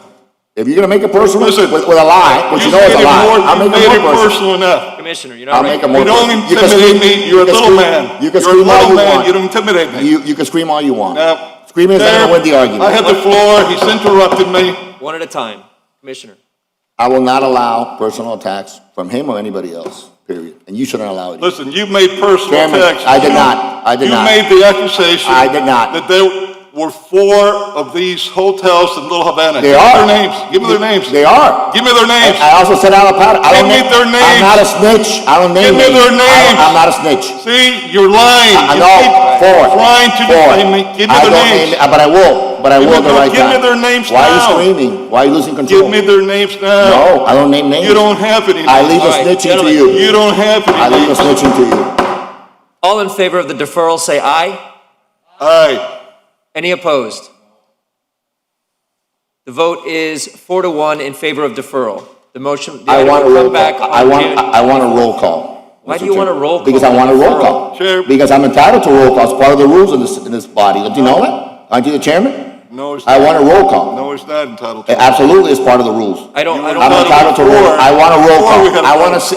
If you're going to make it personal Listen, with a lie, which you know is a lie, I'll make it more personal. enough. Commissioner, you're I'll not make right. it more You don't personal. intimidate me. You're a little scream- man. You can You're a scream all little you man. want. You don't intimidate me. You can scream all you want. Now, Screaming is not going to win the argument. I have the floor. He's interrupted me. One at a time. Commissioner. I will not allow personal attacks from him or anybody else, period. And you shouldn't allow it. either. Listen, you made personal Chairman, attacks. I did not. I did not. You made the accusation. I did not. That there were 4 of these hotels in Little Havana. They Give me are. their names. Give me their names. They are. Give me their names. I also said Alapata. Give me their names. I'm not a snitch. I don't name Give me names. their names. I'm not a snitch. See, you're lying. I You know. keep 4. trying to 4. defame me. Give me I their don't names. name, but I will. But I Give will me the their- right give me time. their names Why are you now. screaming? Why are you losing control? Give me their names now. No, I don't name names. You don't have any names. I leave the All right, snitching to gentlemen, you. You don't have any I leave the names. snitching to you. All in favor of the deferral, say aye. Aye. Any opposed? The vote is 4-1 in favor of deferral. The motion, the I item want a will roll come back call. on June. I want a roll call. Why Mr. do you want a Chair. roll call? Because I want a roll call. Chair. Because I'm entitled to roll call. It's part of the rules in this body. Don't you know that? Aren't you the chairman? No, it's I not. want a roll call. No, it's not entitled to. Absolutely, it's part of the rules. I don't I'm entitled to roll. I want a roll call.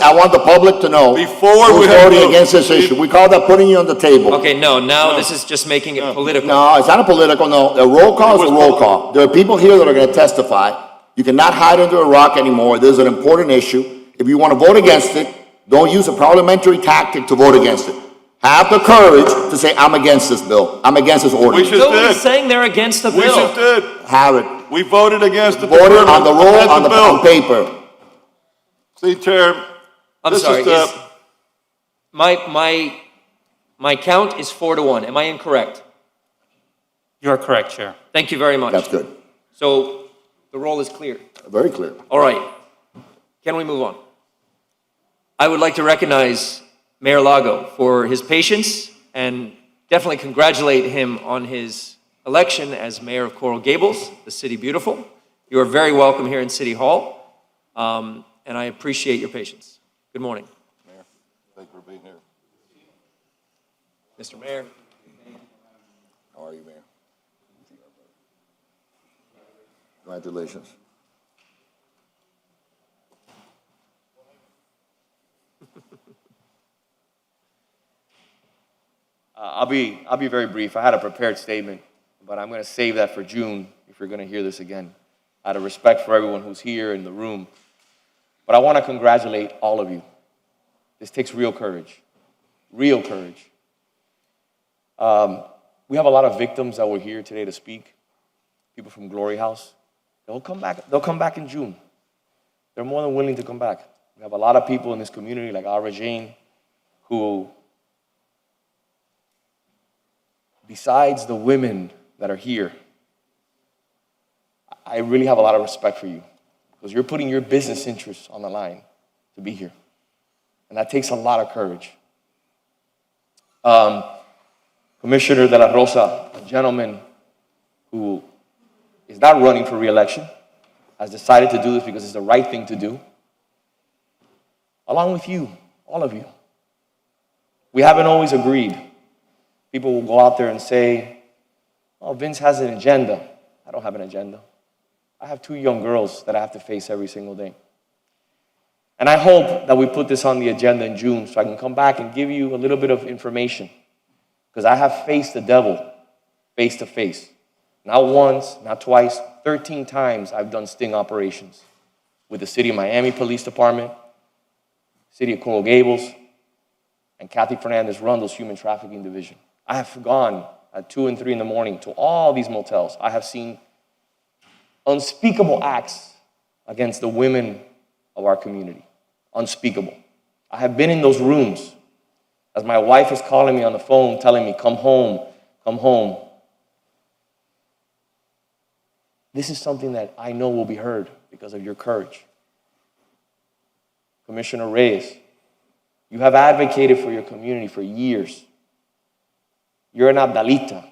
I want the public to know Before we who's had voting vote. against this issue. We call that putting you on the table. Okay, no, now this is just making it political. No, it's not a political, no. A roll call is a roll call. There are people here that are gonna testify. You cannot hide under a rock anymore. This is an important issue. If you want to vote against it, don't use a parliamentary tactic to vote against it. Have the courage to say, I'm against this bill. I'm against this We ordinance. just Nobody's did. saying they're against the We just bill. did. Have it. We voted against the. Voted on the roll, amendment on bill. paper. See, Chair. I'm this sorry, is the- my count is 4-1. Am I incorrect? You are correct, Chair. Thank you very much. That's good. So the roll is clear. Very clear. All right. Can we move on? I would like to recognize Mayor Lago for his patience and definitely congratulate him on his election as mayor of Coral Gables, the city beautiful. You are very welcome here in City Hall, and I appreciate your patience. Good morning. Mayor, thank you for being here. Mr. Mayor. How are you, Mayor? Congratulations. I'll be very brief. I had a prepared statement, but I'm going to save that for June if you're going to hear this again, out of respect for everyone who's here in the room. But I want to congratulate all of you. This takes real courage, real courage. We have a lot of victims that were here today to speak, people from Glory House. They'll come back in June. They're more than willing to come back. We have a lot of people in this community, like Ara Jane, who, besides the women that are here, I really have a lot of respect for you because you're putting your business interests on the line to be here. And that takes a lot of courage. Commissioner De La Rosa, a gentleman who is not running for re-election, has decided to do this because it's the right thing to do, along with you, all of you. We haven't always agreed. People will go out there and say, oh, Vince has an agenda. I don't have an agenda. I have 2 young girls that I have to face every single day. And I hope that we put this on the agenda in June so I can come back and give you a little bit of information. Because I have faced the devil face to face. Not once, not twice, 13 times I've done sting operations with the City of Miami Police Department, City of Coral Gables, and Kathy Fernandez Rundle's Human Trafficking Division. I have gone at 2 and 3 in the morning to all these motels. I have seen unspeakable acts against the women of our community. Unspeakable. I have been in those rooms as my wife is calling me on the phone, telling me, come home, come home. This is something that I know will be heard because of your courage. Commissioner Reyes, you have advocated for your community for years. You're an Abdalita.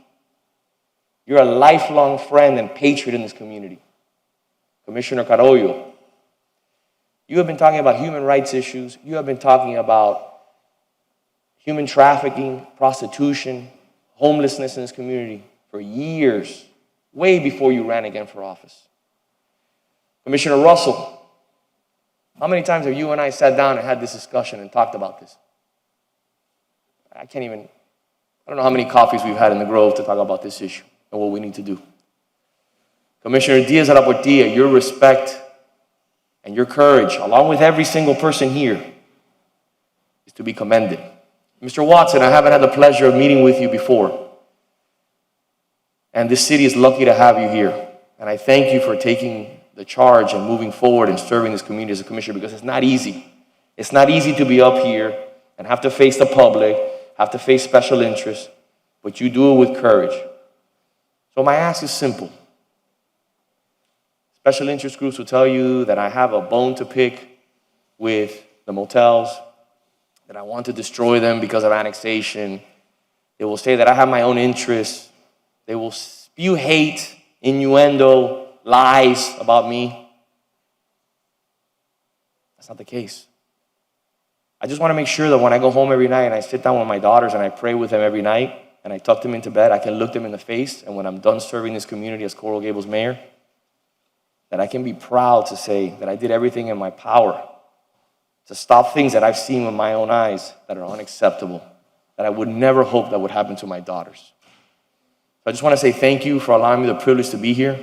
You're a lifelong friend and patriot in this community. Commissioner Carollo, you have been talking about human rights issues. You have been talking about human trafficking, prostitution, homelessness in this community for years, way before you ran again for office. Commissioner Russell, how many times have you and I sat down and had this discussion and talked about this? I don't know how many coffees we've had in the Grove to talk about this issue and what we need to do. Commissioner Diaz-Araportilla, your respect and your courage, along with every single person here, is to be commended. Mr. Watson, I haven't had the pleasure of meeting with you before. And this city is lucky to have you here. And I thank you for taking the charge and moving forward and serving this community as a commissioner because it's not easy. It's not easy to be up here and have to face the public, have to face special interests, but you do it with courage. So my ask is simple. Special interest groups will tell you that I have a bone to pick with the motels, that I want to destroy them because of annexation. They will say that I have my own interests. They will spew hate, innuendo, lies about me. That's not the case. I just want to make sure that when I go home every night and I sit down with my daughters and I pray with them every night and I tuck them into bed, I can look them in the face, and when I'm done serving this community as Coral Gables mayor, that I can be proud to say that I did everything in my power to stop things that I've seen with my own eyes that are unacceptable, that I would never hope that would happen to my daughters. So I just want to say thank you for allowing me the privilege to be here.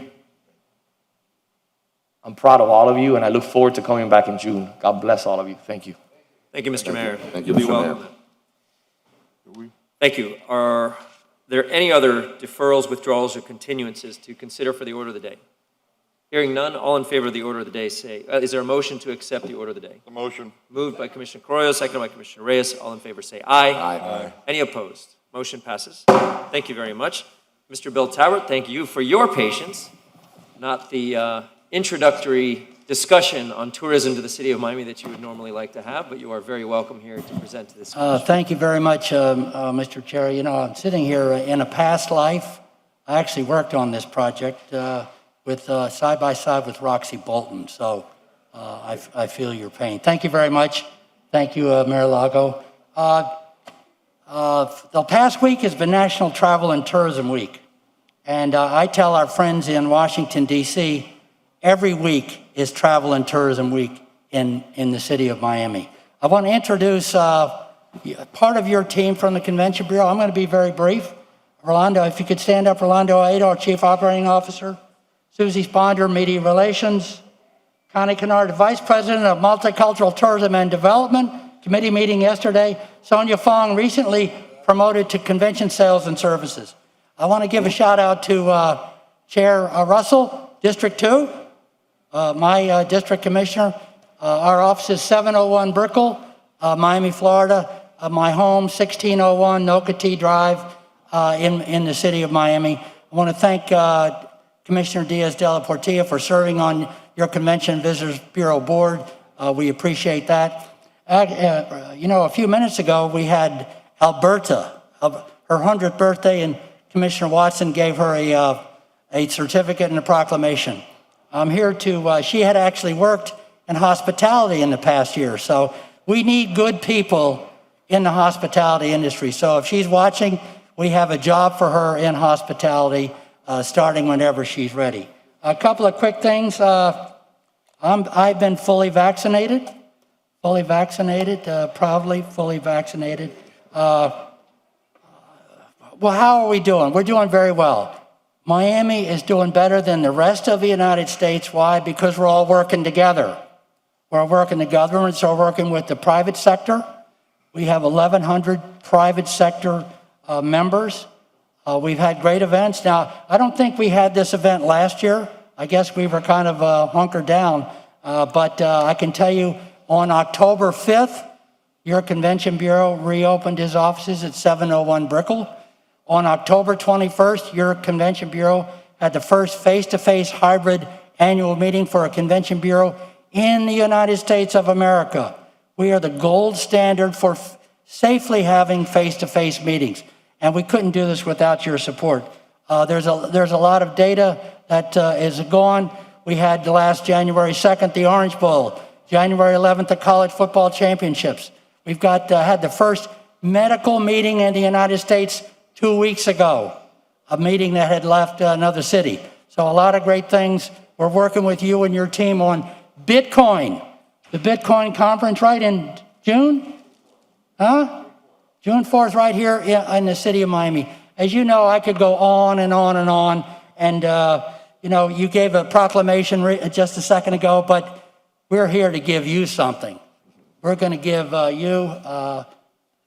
I'm proud of all of you, and I look forward to coming back in June. God bless all of you. Thank you. Thank you, Mr. Mayor. Thank you, You'll be Mr. Mayor. welcome. Thank you. Are there any other deferrals, withdrawals, or continuances to consider for the order of the day? Hearing none, all in favor of the order of the day say, is there a motion to accept the order of the day? The motion. Moved by Commissioner Correa, seconded by Commissioner Reyes. All in favor say aye. Aye. Any opposed? Motion passes. Thank you very much. Mr. Bill Talbot, thank you for your patience, not the introductory discussion on tourism to the city of Miami that you would normally like to have, but you are very welcome here to present to this commission. Thank you very much, Mr. Chair. You know, I'm sitting here in a past life. I actually worked on this project with side by side with Roxy Bolton, so I feel your pain. Thank you very much. Thank you, Mayor Lago. The past week has been National Travel and Tourism Week, and I tell our friends in Washington, D.C., every week is Travel and Tourism Week in the city of Miami. I want to introduce part of your team from the Convention Bureau. I'm going to be very brief. Rolando, if you could stand up. Rolando Aito, our Chief Operating Officer. Susie Sponder, Media Relations. Connie Kennard, Vice President of Multicultural Tourism and Development. Committee meeting yesterday. Sonia Fong, recently promoted to Convention Sales and Services. I want to give a shout out to Chair Russell, District 2. My district commissioner. Our office is 701 Brickell, Miami, Florida. My home, 1601 Nocatee Drive in the city of Miami. I want to thank Commissioner Diaz de la Portilla for serving on your Convention Visitors Bureau board. We appreciate that. You know, a few minutes ago, we had Alberta, her 100th birthday, and Commissioner Watson gave her a certificate and a proclamation. I'm here to, she had actually worked in hospitality in the past year, so we need good people in the hospitality industry. So if she's watching, we have a job for her in hospitality starting whenever she's ready. A couple of quick things. I've been fully vaccinated, proudly fully vaccinated. Well, how are we doing? We're doing very well. Miami is doing better than the rest of the United States. Why? Because we're all working together. We're working, the governments are working with the private sector. We have 1,100 private sector members. We've had great events. Now, I don't think we had this event last year. I guess we were kind of hunkered down. But I can tell you on October 5th, your Convention Bureau reopened his offices at 701 Brickell. On October 21st, your Convention Bureau had the first face-to-face hybrid annual meeting for a Convention Bureau in the United States of America. We are the gold standard for safely having face-to-face meetings, and we couldn't do this without your support. There's a lot of data that is gone. We had the last January 2nd, the Orange Bowl, January 11th, the College Football Championships. We've got had the first medical meeting in the United States 2 weeks ago, a meeting that had left another city. So a lot of great things. We're working with you and your team on Bitcoin, the Bitcoin conference, right, in June? June 4th, right here in the city of Miami. As you know, I could go on and on and on. And, you know, you gave a proclamation just a second ago, but we're here to give you something. We're going to give you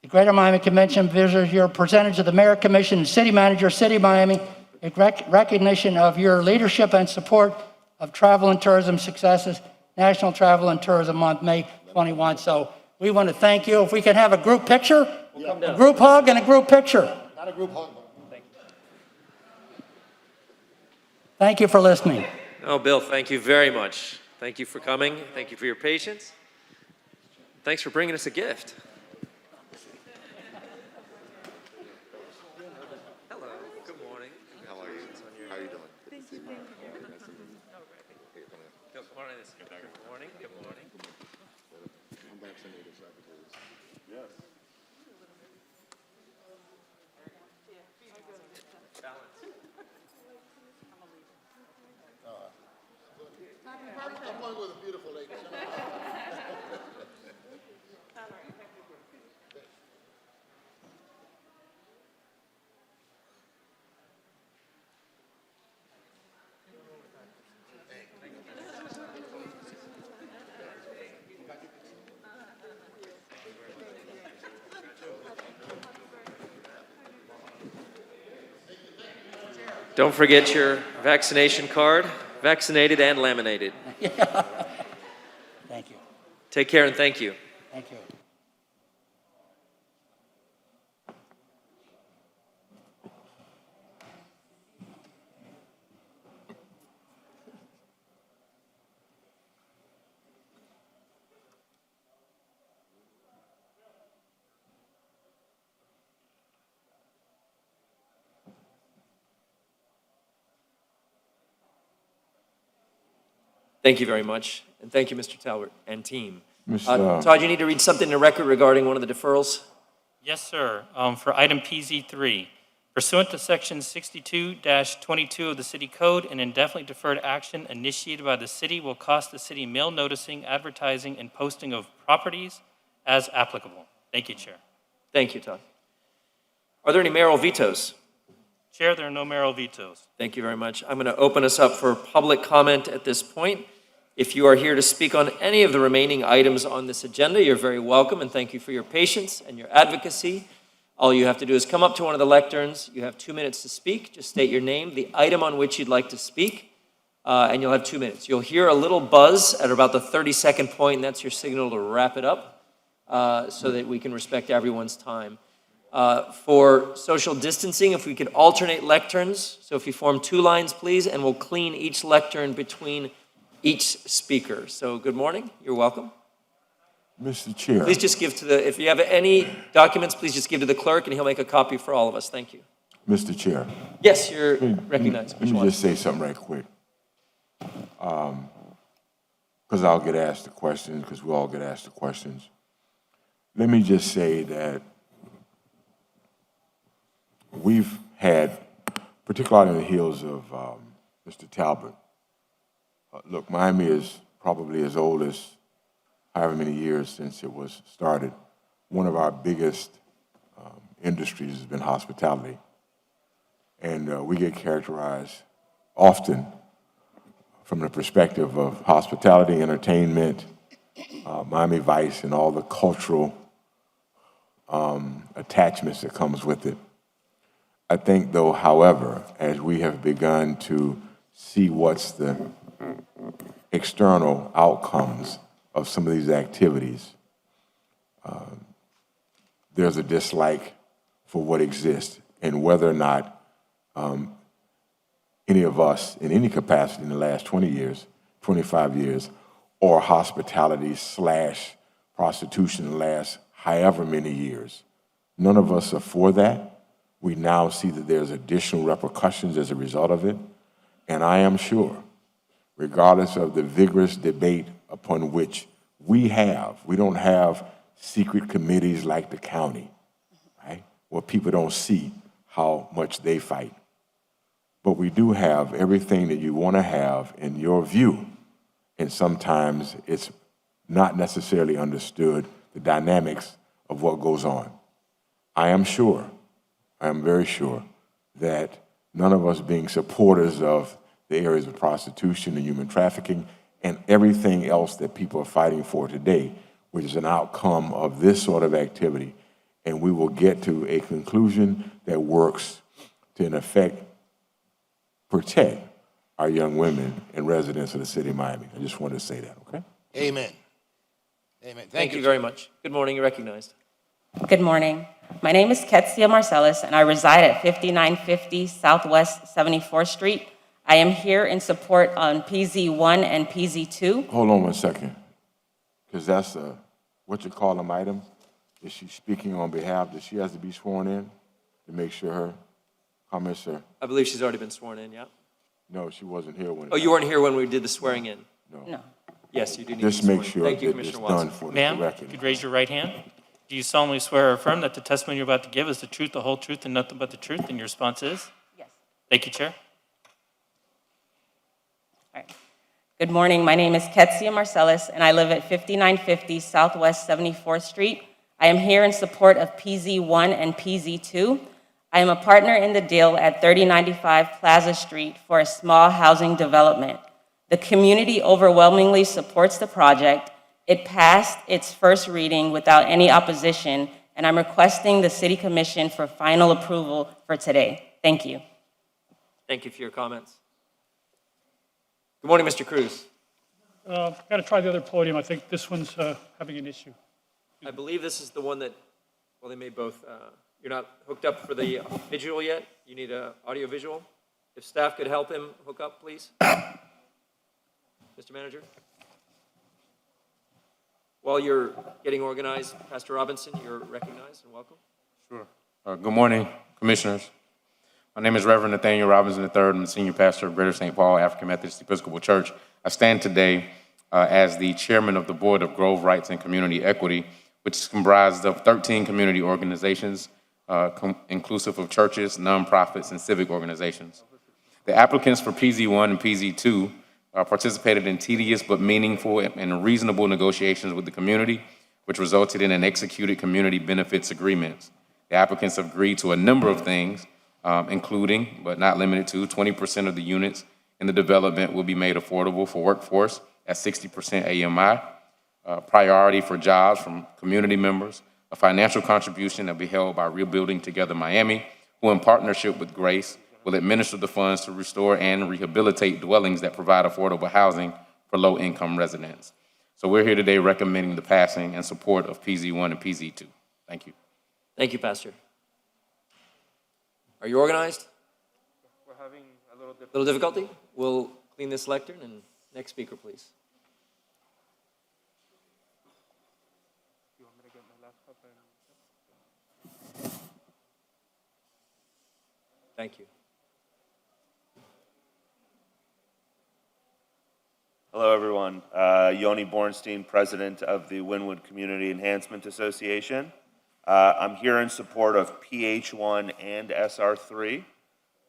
the Greater Miami Convention Visitors, your percentage of the Mayor Commission and City Manager, City of Miami, in recognition of your leadership and support of travel and tourism successes, National Travel and Tourism Month, May 21. So we want to thank you. If we can have a group picture, a group hug and a group picture. Not a group hug. Thank you for listening. Oh, Bill, thank you very much. Thank you for coming. Thank you for your patience. Thanks for bringing us a gift. Hello. Good morning. How are you? How are you doing? Good morning. Good morning. vaccinated, so I can do this. Yes. I'm going with a beautiful lady. Don't forget your vaccination card, vaccinated and laminated. Thank you. Take care and thank you. Thank you. Thank you very much, and thank you, Mr. Talbot and team. Mr. Todd, you need to read something to record regarding one of the deferrals? Yes, sir. For item PZ3, pursuant to section 62-22 of the city code, an indefinitely deferred action initiated by the city will cost the city mail noticing, advertising, and posting of properties as applicable. Thank you, Chair. Thank you, Todd. Are there any mayoral vetoes? Chair, there are no mayoral vetoes. Thank you very much. I'm going to open us up for public comment at this point. If you are here to speak on any of the remaining items on this agenda, you're very welcome, and thank you for your patience and your advocacy. All you have to do is come up to one of the lecterns. You have 2 minutes to speak. Just state your name, the item on which you'd like to speak, and you'll have 2 minutes. You'll hear a little buzz at about the 30-second point, and that's your signal to wrap it up so that we can respect everyone's time. For social distancing, if we could alternate lecterns, so if you form 2 lines, please, and we'll clean each lectern between each speaker. So good morning, you're welcome. Mr. Chair. Please just give to the, if you have any documents, please just give to the clerk and he'll make a copy for all of us. Thank you. Mr. Chair. Yes, you're recognized. Let me just say something right quick. Because I'll get asked the questions, because we all get asked the questions. Let me just say that we've had, particularly on the heels of Mr. Talbot, look, Miami is probably as old as however many years since it was started. One of our biggest industries has been hospitality. And we get characterized often from the perspective of hospitality, entertainment, Miami Vice, and all the cultural attachments that comes with it. I think, though, however, as we have begun to see what's the external outcomes of some of these activities, there's a dislike for what exists and whether or not any of us in any capacity in the last 20 years, 25 years, or hospitality / prostitution the last however many years. None of us are for that. We now see that there's additional repercussions as a result of it. And I am sure, regardless of the vigorous debate upon which we don't have secret committees like the county, right, where people don't see how much they fight. But we do have everything that you want to have in your view, and sometimes it's not necessarily understood, the dynamics of what goes on. I am very sure, that none of us being supporters of the areas of prostitution and human trafficking and everything else that people are fighting for today, which is an outcome of this sort of activity. And we will get to a conclusion that works to, in effect, protect our young women and residents of the city of Miami. I just wanted to say that, okay? Amen. Amen. Thank you very much. Good morning, you're recognized. Good morning. My name is Ketsia Marcellus, and I reside at 5950 Southwest 74th Street. I am here in support on PZ1 and PZ2. Hold on 1 second, because that's what you call them item. Is she speaking on behalf, does she has to be sworn in to make sure her comments are? I believe she's already been sworn in, yeah? No, she wasn't here when. Oh, you weren't here when we did the swearing in? No. No. Yes, you do need to be Just make sworn. sure Thank you, that it's Commissioner done Watson. for the Ma'am, record. if you'd raise your right hand. Do you solemnly swear or affirm that the testimony you're about to give is the truth, the whole truth, and nothing but the truth? And your response is? Yes. Thank you, Chair. All right. Good morning. My name is Ketsia Marcellus, and I live at 5950 Southwest 74th Street. I am here in support of PZ1 and PZ2. I am a partner in the deal at 3095 Plaza Street for a small housing development. The community overwhelmingly supports the project. It passed its first reading without any opposition, and I'm requesting the City Commission for final approval for today. Thank you. Thank you for your comments. Good morning, Mr. Cruz. Got to try the other podium. I think this one's having an issue. I believe this is the one that, well, they may both, you're not hooked up for the visual yet? You need a audio visual? If staff could help him hook up, please. Mr. Manager? While you're getting organized, Pastor Robinson, you're recognized and welcome. Sure. Good morning, Commissioners. My name is Reverend Nathaniel Robinson III. I'm the Senior Pastor of Greater St. Paul African Methodist Episcopal Church. I stand today as the Chairman of the Board of Grove Rights and Community Equity, which is comprised of 13 community organizations, inclusive of churches, nonprofits, and civic organizations. The applicants for PZ1 and PZ2 participated in tedious but meaningful and reasonable negotiations with the community, which resulted in an executed community benefits agreement. The applicants have agreed to a number of things, including, but not limited to, 20% of the units in the development will be made affordable for workforce at 60% AMI, priority for jobs from community members, a financial contribution that will be held by Rebuilding Together Miami, who in partnership with Grace will administer the funds to restore and rehabilitate dwellings that provide affordable housing for low-income residents. So we're here today recommending the passing and support of PZ1 and PZ2. Thank you. Thank you, Pastor. Are you organized? We're having a Little difficulty? We'll clean this lectern and next speaker, please. Thank you. Hello, everyone. Yoni Bornstein, President of the Wynwood Community Enhancement Association. I'm here in support of PH1 and SR3.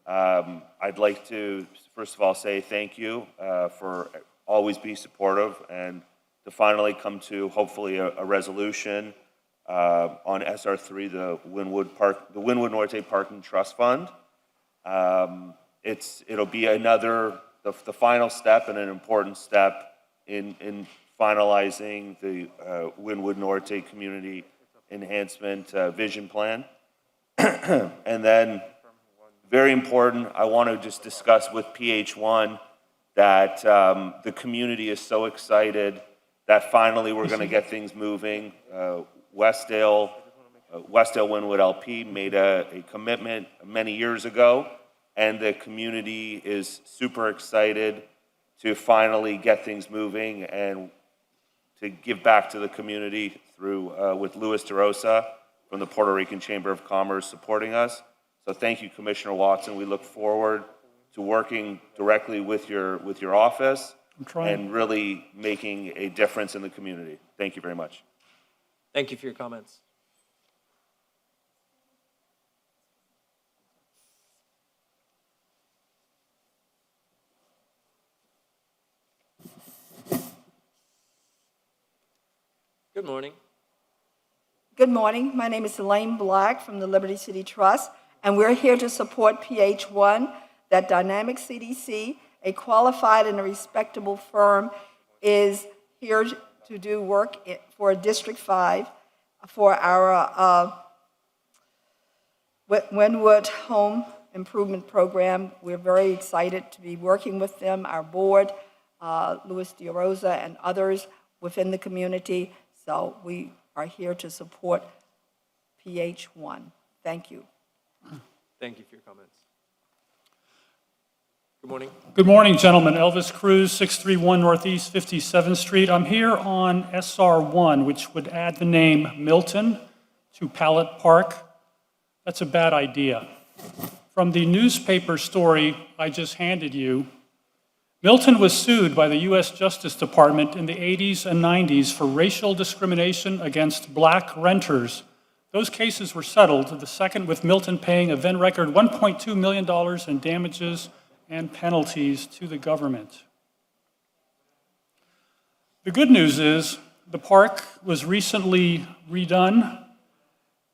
I'd like to, first of all, say thank you for always be supportive and to finally come to hopefully a resolution on SR3, the Wynwood Norte Parking Trust Fund. It'll be another, the final step and an important step in finalizing the Wynwood Norte Community Enhancement Vision Plan. And then, very important, I want to just discuss with PH1 that the community is so excited that finally we're going to get things moving. Westdale Wynwood LP made a commitment many years ago, and the community is super excited to finally get things moving and to give back to the community through with Luis DeRosa from the Puerto Rican Chamber of Commerce supporting us. So thank you, Commissioner Watson. We look forward to working directly with your office and really making a difference in the community. Thank you very much. Thank you for your comments. Good morning. Good morning. My name is Elaine Black from the Liberty City Trust, and we're here to support PH1, that Dynamic CDC, a qualified and a respectable firm, is here to do work for District 5 for our Wynwood Home Improvement Program. We're very excited to be working with them, our board, Luis DeRosa and others within the community. So we are here to support PH1. Thank you. Thank you for your comments. Good morning. Good morning, gentlemen. Elvis Cruz, 631 Northeast 57th Street. I'm here on SR1, which would add the name Milton to Pallet Park. That's a bad idea. From the newspaper story I just handed you, Milton was sued by the U.S. Justice Department in the 80s and 90s for racial discrimination against black renters. Those cases were settled, the second with Milton paying a then record $1.2 million in damages and penalties to the government. The good news is the park was recently redone,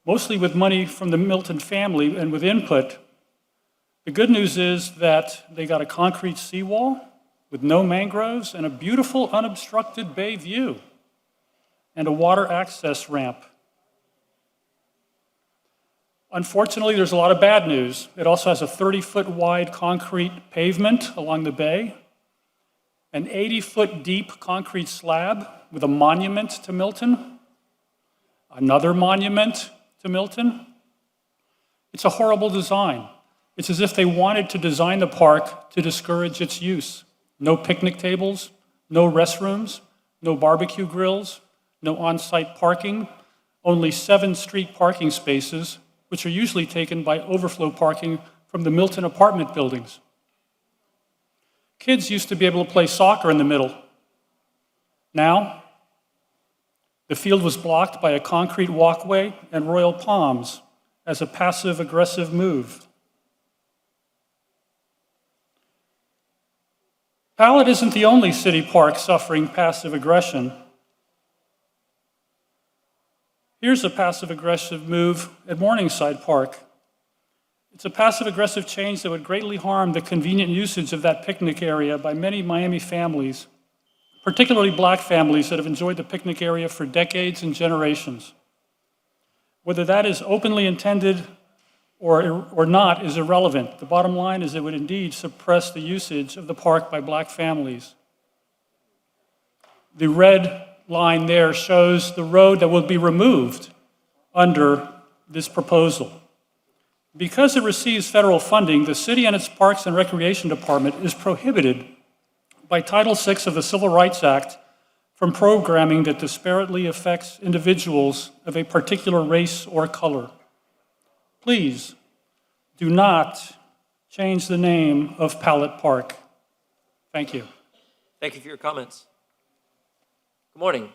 mostly with money from the Milton family and with input. The good news is that they got a concrete seawall with no mangroves and a beautiful unobstructed bay view and a water access ramp. Unfortunately, there's a lot of bad news. It also has a 30-foot wide concrete pavement along the bay, an 80-foot deep concrete slab with a monument to Milton, another monument to Milton. It's a horrible design. It's as if they wanted to design the park to discourage its use. No picnic tables, no restrooms, no barbecue grills, no on-site parking, only 7 street parking spaces, which are usually taken by overflow parking from the Milton apartment buildings. Kids used to be able to play soccer in the middle. Now, the field was blocked by a concrete walkway and royal palms as a passive-aggressive move. Pallet isn't the only city park suffering passive aggression. Here's a passive-aggressive move at Morningside Park. It's a passive-aggressive change that would greatly harm the convenient usage of that picnic area by many Miami families, particularly black families that have enjoyed the picnic area for decades and generations. Whether that is openly intended or not is irrelevant. The bottom line is it would indeed suppress the usage of the park by black families. The red line there shows the road that will be removed under this proposal. Because it receives federal funding, the city and its Parks and Recreation Department is prohibited by Title VI of the Civil Rights Act from programming that disparately affects individuals of a particular race or color. Please do not change the name of Pallet Park. Thank you. Thank you for your comments. Good morning.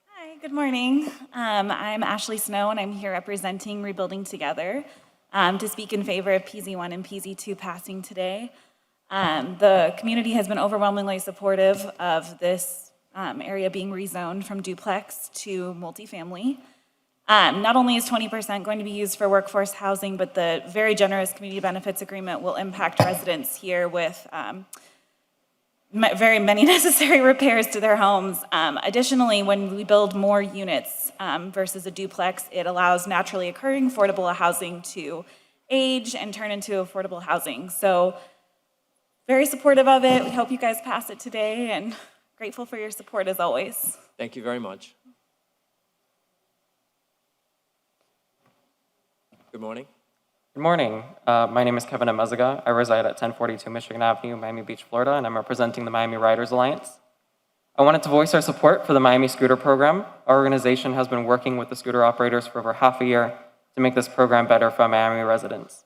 Hi, good morning. I'm Ashley Snow, and I'm here representing Rebuilding Together to speak in favor of PZ1 and PZ2 passing today. The community has been overwhelmingly supportive of this area being rezoned from duplex to multifamily. Not only is 20% going to be used for workforce housing, but the very generous community benefits agreement will impact residents here with very many necessary repairs to their homes. Additionally, when we build more units versus a duplex, it allows naturally occurring affordable housing to age and turn into affordable housing. So very supportive of it. We hope you guys pass it today and grateful for your support as always. Thank you very much. Good morning. Good morning. My name is Kevin Amezaga. I reside at 1042 Michigan Avenue, Miami Beach, Florida, and I'm representing the Miami Riders Alliance. I wanted to voice our support for the Miami Scooter Program. Our organization has been working with the scooter operators for over half a year to make this program better for Miami residents.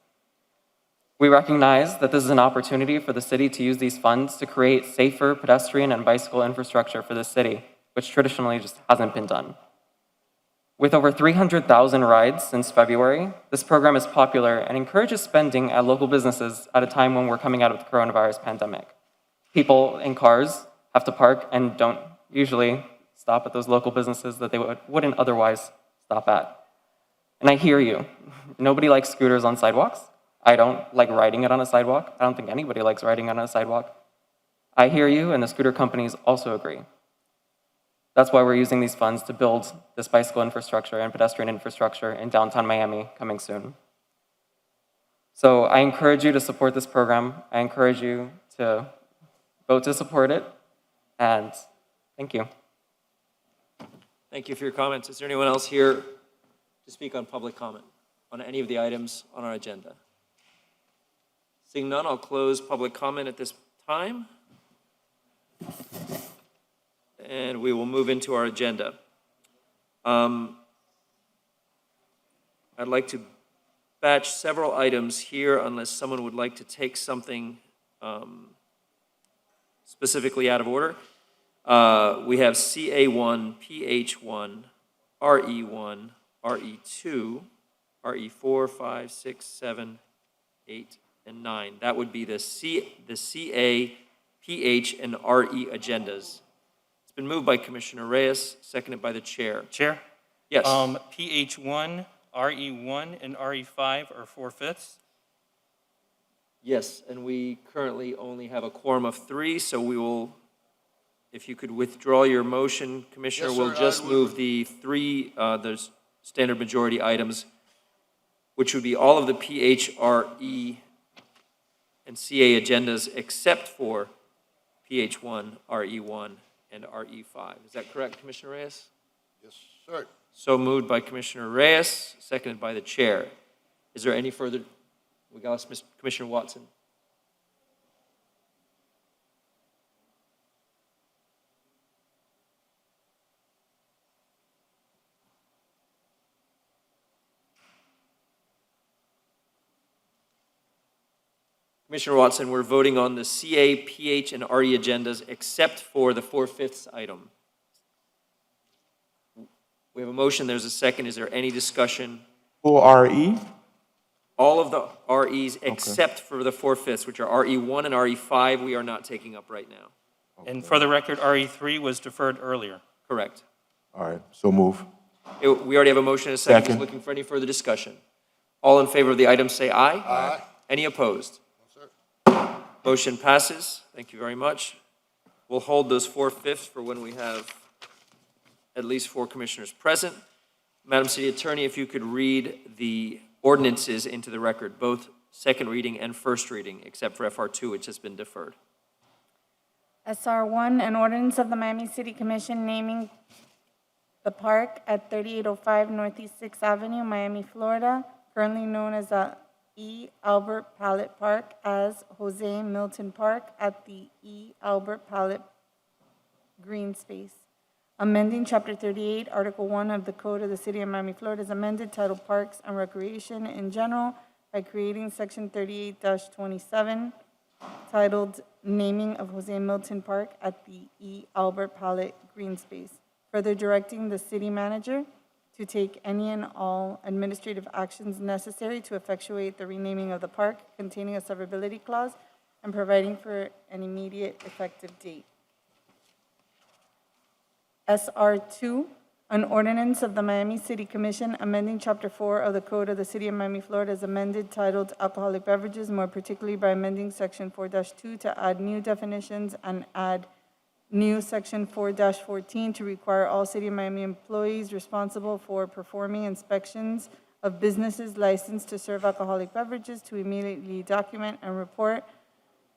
We recognize that this is an opportunity for the city to use these funds to create safer pedestrian and bicycle infrastructure for the city, which traditionally just hasn't been done. With over 300,000 rides since February, this program is popular and encourages spending at local businesses at a time when we're coming out of the coronavirus pandemic. People in cars have to park and don't usually stop at those local businesses that they wouldn't otherwise stop at. And I hear you. Nobody likes scooters on sidewalks. I don't like riding it on a sidewalk. I don't think anybody likes riding on a sidewalk. I hear you, and the scooter companies also agree. That's why we're using these funds to build this bicycle infrastructure and pedestrian infrastructure in downtown Miami coming soon. So I encourage you to support this program. I encourage you to vote to support it, and thank you. Thank you for your comments. Is there anyone else here to speak on public comment on any of the items on our agenda? Seeing none, I'll close public comment at this time. And we will move into our agenda. I'd like to batch several items here unless someone would like to take something specifically out of order. We have CA1, PH1, RE1, RE2, RE4, 5, 6, 7, 8, and 9. That would be the CA, PH, and RE agendas. It's been moved by Commissioner Reyes, seconded by the chair. Chair? Yes. PH1, RE1, and RE5 are 4/5. Yes, and we currently only have a quorum of 3, so we will, if you could withdraw your motion, Commissioner, Yes, we'll sir, just I will. move the 3, the standard majority items, which would be all of the PHRE and CA agendas except for PH1, RE1, and RE5. Is that correct, Commissioner Reyes? Yes, sir. So moved by Commissioner Reyes, seconded by the chair. Is there any further? We got Commissioner Watson. Commissioner Watson, we're voting on the CA, PH, and RE agendas except for the 4/5 item. We have a motion, there's a second. Is there any discussion? Full RE? All of the REs except for the 4/5, which are RE1 and RE5, we are not taking up right now. And for the record, RE3 was deferred earlier. Correct. All right, so move. We already have a motion and a second. Second. Just looking for any further discussion. All in favor of the item, say aye. Aye. Any opposed? Motion passes. Thank you very much. We'll hold those 4/5 for when we have at least 4 commissioners present. Madam City Attorney, if you could read the ordinances into the record, both second reading and first reading, except for FR2, which has been deferred. SR1, an ordinance of the Miami City Commission naming the park at 3805 Northeast 6th Avenue, Miami, Florida, currently known as the E. Albert Pallet Park, as Jose Milton Park at the E. Albert Pallet Green Space. Amending Chapter 38, Article 1 of the Code of the City of Miami, Florida, is amended, titled Parks and Recreation in General, by creating Section 38-27, titled Naming of Jose Milton Park at the E. Albert Pallet Green Space. Further directing the city manager to take any and all administrative actions necessary to effectuate the renaming of the park, containing a severability clause, and providing for an immediate effective date. SR2, an ordinance of the Miami City Commission amending Chapter 4 of the Code of the City of Miami, Florida, as amended, titled Alcoholic Beverages, more particularly by amending Section 4-2 to add new definitions and add new Section 4-14 to require all City of Miami employees responsible for performing inspections of businesses licensed to serve alcoholic beverages to immediately document and report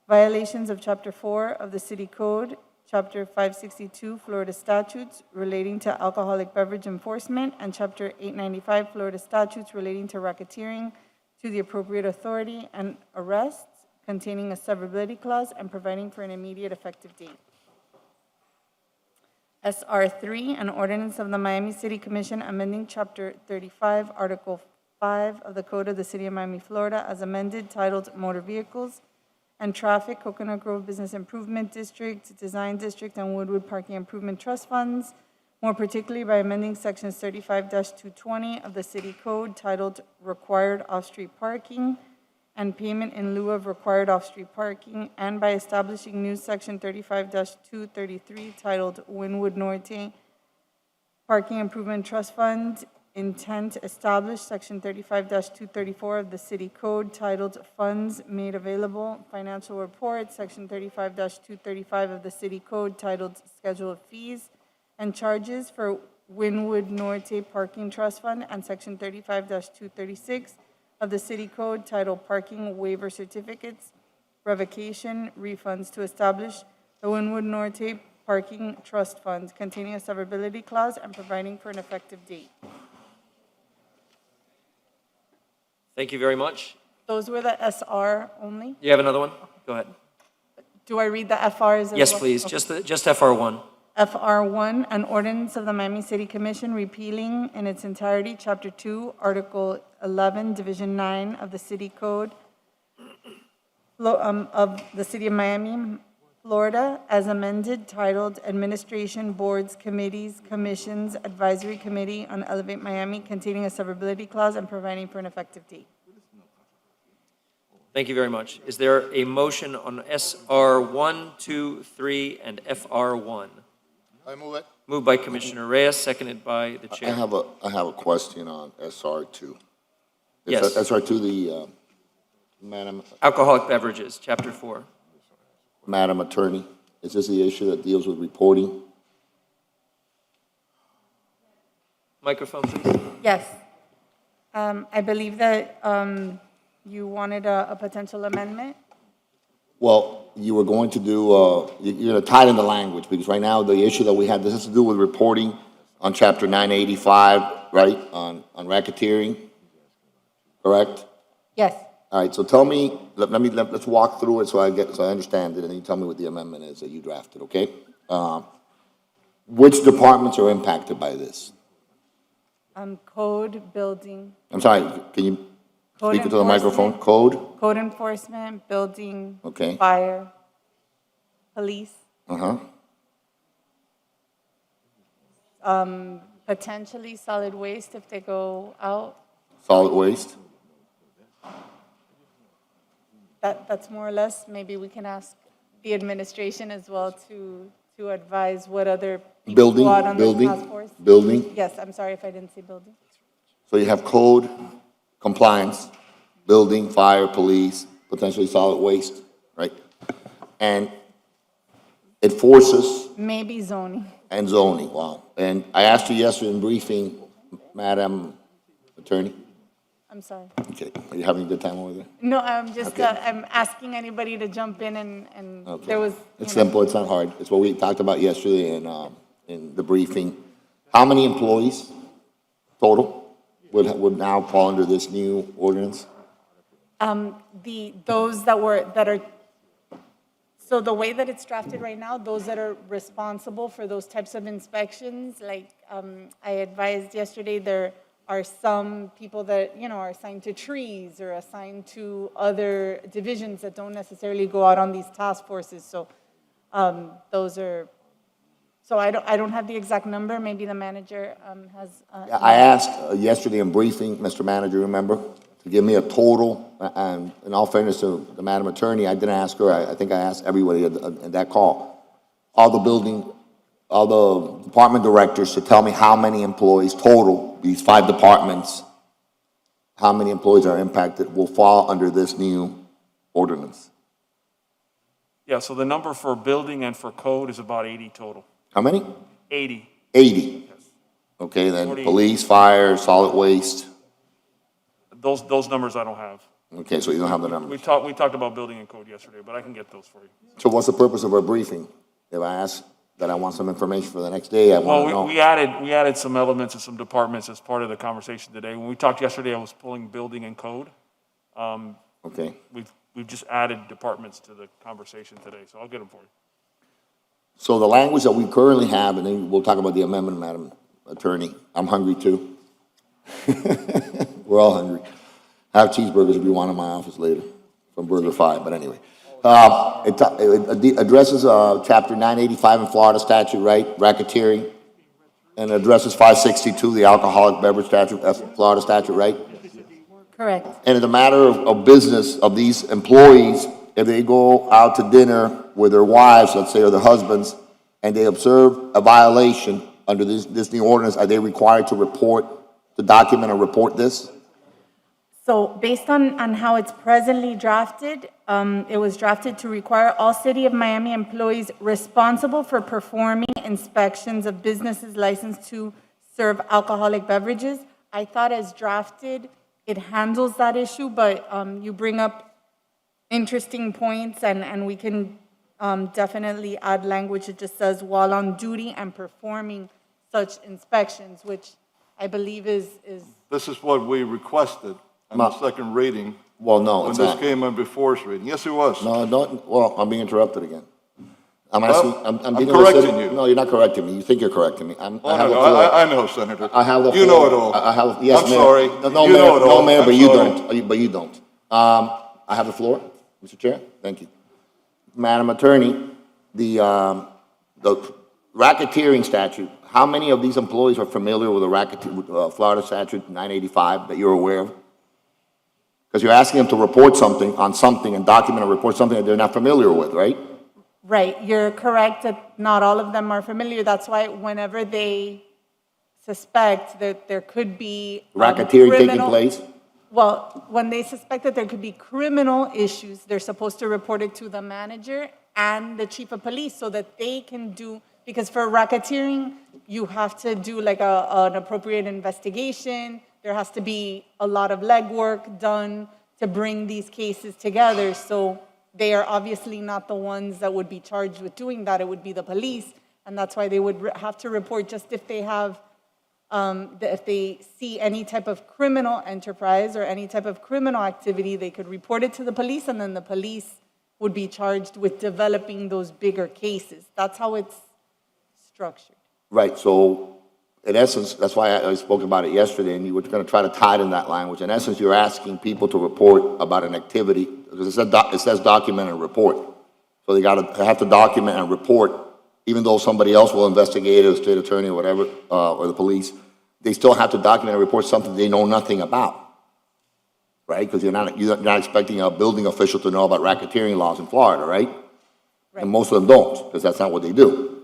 violations of Chapter 4 of the City Code, Chapter 562, Florida statutes relating to alcoholic beverage enforcement, and Chapter 895, Florida statutes relating to racketeering, to the appropriate authority, and arrests containing a severability clause and providing for an immediate effective date. SR3, an ordinance of the Miami City Commission amending Chapter 35, Article 5 of the Code of the City of Miami, Florida, as amended, titled Motor Vehicles and Traffic, Coconut Grove Business Improvement District, Design District, and Woodwood Parking Improvement Trust Funds, more particularly by amending Sections 35-220 of the City Code, titled Required Off-Street Parking and Payment in lieu of Required Off-Street Parking, and by establishing new Section 35-233, titled Wynwood Norte Parking Improvement Trust Fund, intent established, Section 35-234 of the City Code, titled Funds Made Available, Financial Report, Section 35-235 of the City Code, titled Schedule of Fees and Charges for Wynwood Norte Parking Trust Fund, and Section 35-236 of the City Code, titled Parking Waiver Certificates, Revocation, Refunds, to establish the Wynwood Norte Parking Trust Fund, containing a severability clause and providing for an effective date. Thank you very much. Those were the SR only? You have another one? Go ahead. Do I read the FRs as well? Yes, please. Okay. Just FR1. FR1, an ordinance of the Miami City Commission repealing in its entirety Chapter 2, Article 11, Division 9 of the City Code, of the City of Miami, Florida, as amended, titled Administration Boards, Committees, Commissions, Advisory Committee on Elevate Miami, containing a severability clause and providing for an effective date. Thank you very much. Is there a motion on SR 1, 2, 3, and FR 1? I move it. Moved by Commissioner Reyes, seconded by the I chair. have a question on SR2. Yes. SR2, Madam Alcoholic beverages, Chapter 4. Madam Attorney, is this the issue that deals with reporting? Microphone, please. Yes. I believe that you wanted a potential amendment. Well, you were going to do, you're going to tie in the language, because right now, the issue that we have, this has to do with reporting on Chapter 985, right, on racketeering, correct? Yes. All right, so tell me, let's walk through it so I understand it, and then you tell me what the amendment is that you drafted, okay? Which departments are impacted by this? Code, building. I'm sorry, can you Code speak into the microphone? enforcement. Code? Code enforcement, building. Okay. Fire, police, Uh-huh. potentially solid waste if they go out. Solid waste? That's more or less, maybe we can ask the administration as well to advise what other people Building, go out on the building, task force. building. Yes, I'm sorry if I didn't say building. So you have code, compliance, building, fire, police, potentially solid waste, right? And it forces Maybe zoning. and zoning, wow. And I asked you yesterday in briefing, Madam Attorney, I'm sorry. okay, are you having a good time over there? No, I'm just, Okay. I'm asking anybody to jump in and Okay. there was. It's you know, simple, it's not hard. It's what we talked about yesterday in the briefing. How many employees total would now fall under this new ordinance? Those that are, so the way that it's drafted right now, those that are responsible for those types of inspections, like, I advised yesterday, there are some people that, you know, are assigned to trees or assigned to other divisions that don't necessarily go out on these task forces, so, those are, so I don't have the exact number, maybe the manager, has. I asked yesterday in briefing, Mr. Manager, remember, to give me a total, and in all fairness to the Madam Attorney, I didn't ask her, I think I asked everybody at that call. All the department directors to tell me how many employees total, these 5 departments, how many employees are impacted will fall under this new ordinance. Yeah, so the number for building and for code is about 80 total. How many? 80. 80. Okay, then 40. police, fire, solid waste. Those numbers I don't have. Okay, so you don't have the numbers. We talked about building and code yesterday, but I can get those for you. So what's the purpose of our briefing? If I ask that I want some information for the next day, I want to know. Well, we added some elements and some departments as part of the conversation today. When we talked yesterday, I was pulling building and code. Okay. We've just added departments to the conversation today, so I'll get them for you. So the language that we currently have, and then we'll talk about the amendment, Madam Attorney. I'm hungry too. We're all hungry. I have cheeseburgers if you want in my office later from Burger 5, but anyway. It addresses Chapter 985 in Florida statute, right? Racketeering. And addresses 562, the alcoholic beverage statute, that's Florida statute, right? Correct. And in the matter of business of these employees, if they go out to dinner with their wives, let's say, or their husbands, and they observe a violation under this new ordinance, are they required to document or report this? So based on how it's presently drafted, it was drafted to require all City of Miami employees responsible for performing inspections of businesses licensed to serve alcoholic beverages. I thought as drafted, it handles that issue, but you bring up interesting points, and we can definitely add language that just says while on duty and performing such inspections, which I believe is. This is what we requested on the second reading. Well, no, when it's this not. came in before its reading. Yes, it was. No, don't, well, I'm being interrupted again. I'm Well, asking, I'm being correcting you. No, you're not correcting me. You think you're correcting me. I have the no, floor. I know, Senator. I have the floor. You know it all. I have, yes, I'm Mayor. sorry. No, You Mayor, know it all. no, Mayor, I'm but you sorry. don't. But you don't. I have the floor. Mr. Chair, thank you. Madam Attorney, the racketeering statute, how many of these employees are familiar with the Florida statute 985 that you're aware of? Because you're asking them to report something on something and document or report something that they're not familiar with, right? Right, you're correct that not all of them are familiar. That's why whenever they suspect that there could be Racketeering taking criminal- place? Well, when they suspect that there could be criminal issues, they're supposed to report it to the manager and the chief of police so that they can do, because for racketeering, you have to do like an appropriate investigation. There has to be a lot of legwork done to bring these cases together. So they are obviously not the ones that would be charged with doing that. It would be the police. And that's why they would have to report just if they have if they see any type of criminal enterprise or any type of criminal activity, they could report it to the police, and then the police would be charged with developing those bigger cases. That's how it's structured. Right, so in essence, that's why I spoke about it yesterday, and you were going to try to tie it in that language. In essence, you're asking people to report about an activity, because it says document and report. So they have to document and report, even though somebody else will investigate it, or state attorney or whatever, or the police, they still have to document and report something they know nothing about, right? Because you're not expecting a building official to know about racketeering laws in Florida, right? And most of them don't, because that's not what they do.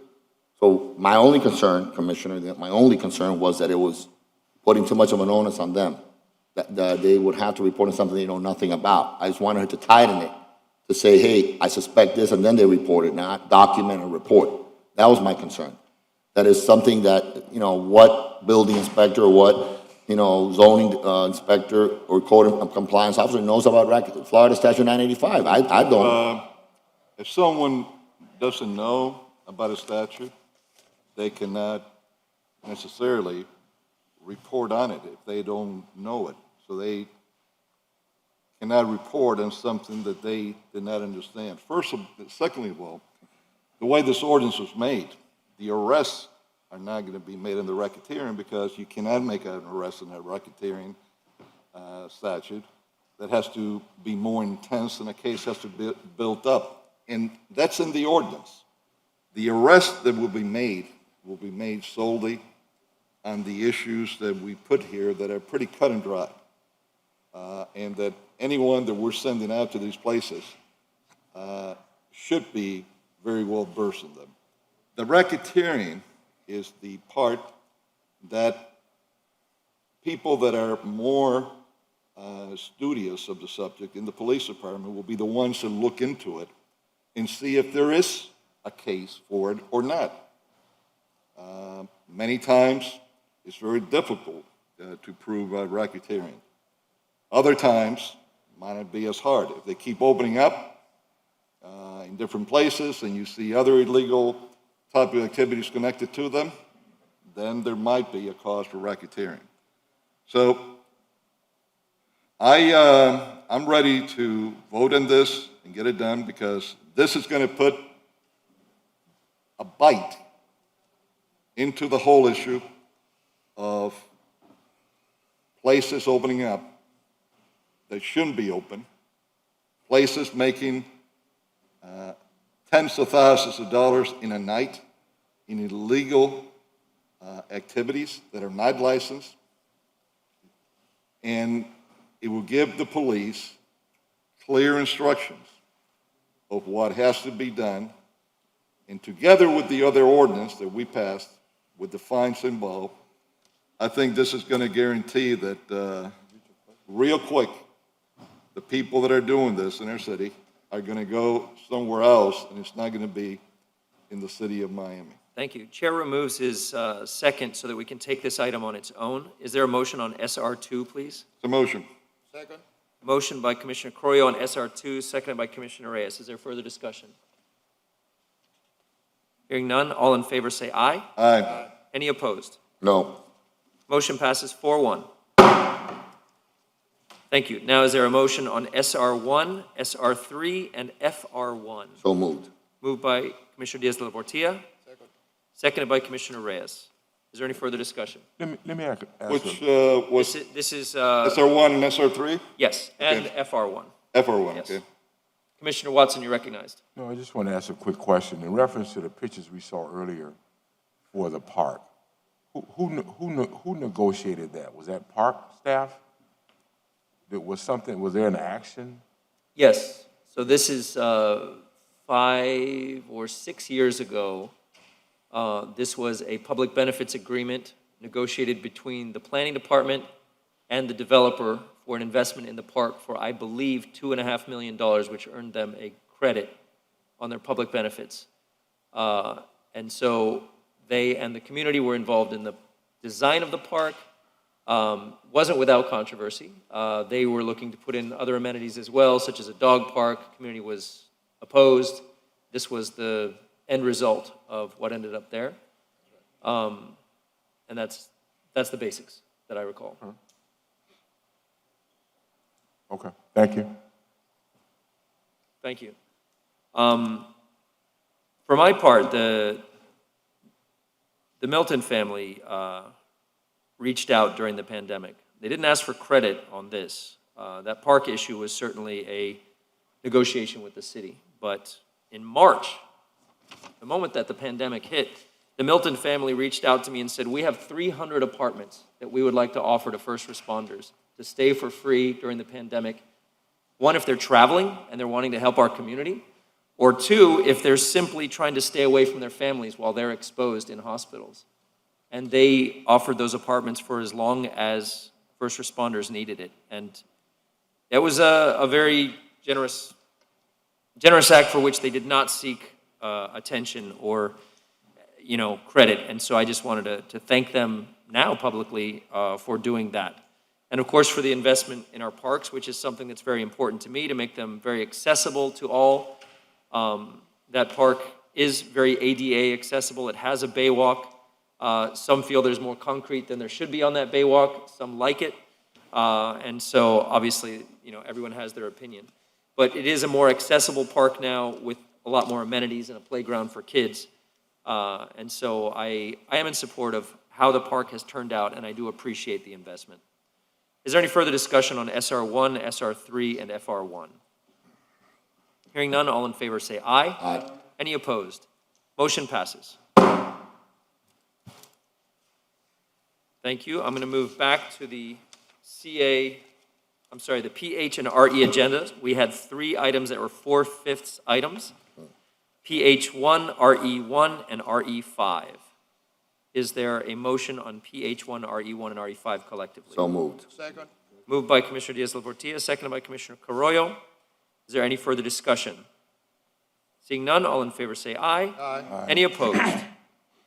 So my only concern, Commissioner, my only concern was that it was putting too much of an onus on them, that they would have to report on something they know nothing about. I just wanted her to tighten it, to say, hey, I suspect this, and then they report it, not document and report. That was my concern. That is something that, what building inspector or what, zoning inspector or code of compliance officer knows about Florida Statute 985. I don't. If someone doesn't know about a statute, they cannot necessarily report on it if they don't know it. So they cannot report on something that they did not understand. Secondly of all, the way this ordinance was made, the arrests are not going to be made in the racketeering, because you cannot make an arrest in a racketeering statute. That has to be more intense, and a case has to be built up. And that's in the ordinance. The arrest that will be made solely on the issues that we put here that are pretty cut and dry. And that anyone that we're sending out to these places should be very well versed in them. The racketeering is the part that people that are more studious of the subject in the police department will be the ones to look into it and see if there is a case for it or not. Many times, it's very difficult to prove racketeering. Other times, it might not be as hard. If they keep opening up in different places and you see other illegal type of activities connected to them, then there might be a cause for racketeering. So I'm ready to vote on this and get it done, because this is going to put a bite into the whole issue of places opening up that shouldn't be open, places making tens of thousands of dollars in a night in illegal activities that are not licensed, and it will give the police clear instructions of what has to be done, and together with the other ordinance that we passed with the fines involved, I think this is going to guarantee that real quick, the people that are doing this in our city are going to go somewhere else, and it's not going to be in the city of Miami. Thank you. Chair removes his second so that we can take this item on its own. Is there a motion on SR2, please? The motion. Second. Motion by Commissioner Croyo on SR2, seconded by Commissioner Reyes. Is there further discussion? Hearing none, all in favor say aye. Aye. Any opposed? No. Motion passes 4-1. Thank you. Now, is there a motion on SR1, SR3, and FR1? So moved. Moved by Commissioner Diaz-de-la-Portilla. Seconded by Commissioner Reyes. Is there any further discussion? Let me ask Which a- This is SR1 and SR3? yes, and Okay. FR1. FR1, Yes. okay. Commissioner Watson, you're recognized. No, I just want to ask a quick question. In reference to the pictures we saw earlier for the park, who negotiated that? Was that park staff? Was there an action? Yes. So this is 5 or 6 years ago. This was a public benefits agreement negotiated between the planning department and the developer for an investment in the park for, I believe, $2.5 million, which earned them a credit on their public benefits. And so they and the community were involved in the design of the park. Wasn't without controversy. They were looking to put in other amenities as well, such as a dog park. Community was opposed. This was the end result of what ended up there. And that's the basics that I recall. Okay, thank you. Thank you. For my part, the Milton family reached out during the pandemic. They didn't ask for credit on this. That park issue was certainly a negotiation with the city. But in March, the moment that the pandemic hit, the Milton family reached out to me and said, we have 300 apartments that we would like to offer to first responders to stay for free during the pandemic. One, if they're traveling and they're wanting to help our community, or two, if they're simply trying to stay away from their families while they're exposed in hospitals. And they offered those apartments for as long as first responders needed it. And it was a very generous act for which they did not seek attention or credit. And so I just wanted to thank them now publicly for doing that. And of course, for the investment in our parks, which is something that's very important to me, to make them very accessible to all. That park is very ADA accessible. It has a bay walk. Some feel there's more concrete than there should be on that bay walk. Some like it. And so obviously, everyone has their opinion. But it is a more accessible park now with a lot more amenities and a playground for kids. And so I am in support of how the park has turned out, and I do appreciate the investment. Is there any further discussion on SR1, SR3, and FR1? Hearing none, all in favor say aye. Aye. Any opposed? Motion passes. Thank you. I'm going to move back to the the PH and RE agenda. We had 3 items that were 4/5 items. PH1, RE1, and RE5. Is there a motion on PH1, RE1, and RE5 collectively? So moved. Second. Moved by Commissioner Diaz-Portilla, seconded by Commissioner Carollo. Is there any further discussion? Seeing none, all in favor say aye. Aye. Any opposed?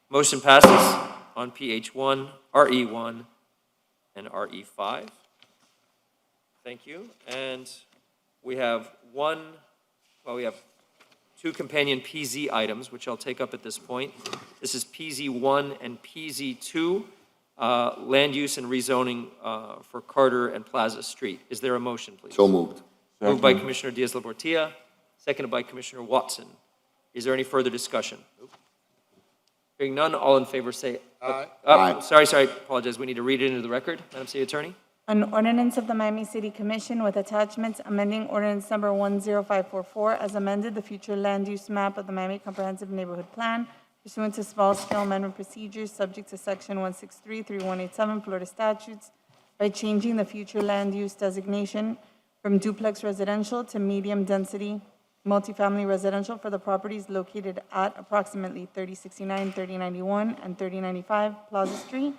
Motion passes on PH1, RE1, and RE5. Thank you. And we have 2 companion PZ items, which I'll take up at this point. This is PZ1 and PZ2, land use and rezoning for Carter and Plaza Street. Is there a motion, please? So moved. Moved by Commissioner Diaz-Portilla, seconded by Commissioner Watson. Is there any further discussion? Hearing none, all in favor say Aye. Aye. Sorry, apologize. We need to read it into the record, Madam City Attorney. An ordinance of the Miami City Commission with attachments amending ordinance number 10544 as amended the future land use map of the Miami Comprehensive Neighborhood Plan pursuant to small-scale amendment procedures subject to section 163-3187 Florida statutes by changing the future land use designation from duplex residential to medium-density multifamily residential for the properties located at approximately 3069, 3091, and 3095 Plaza Street,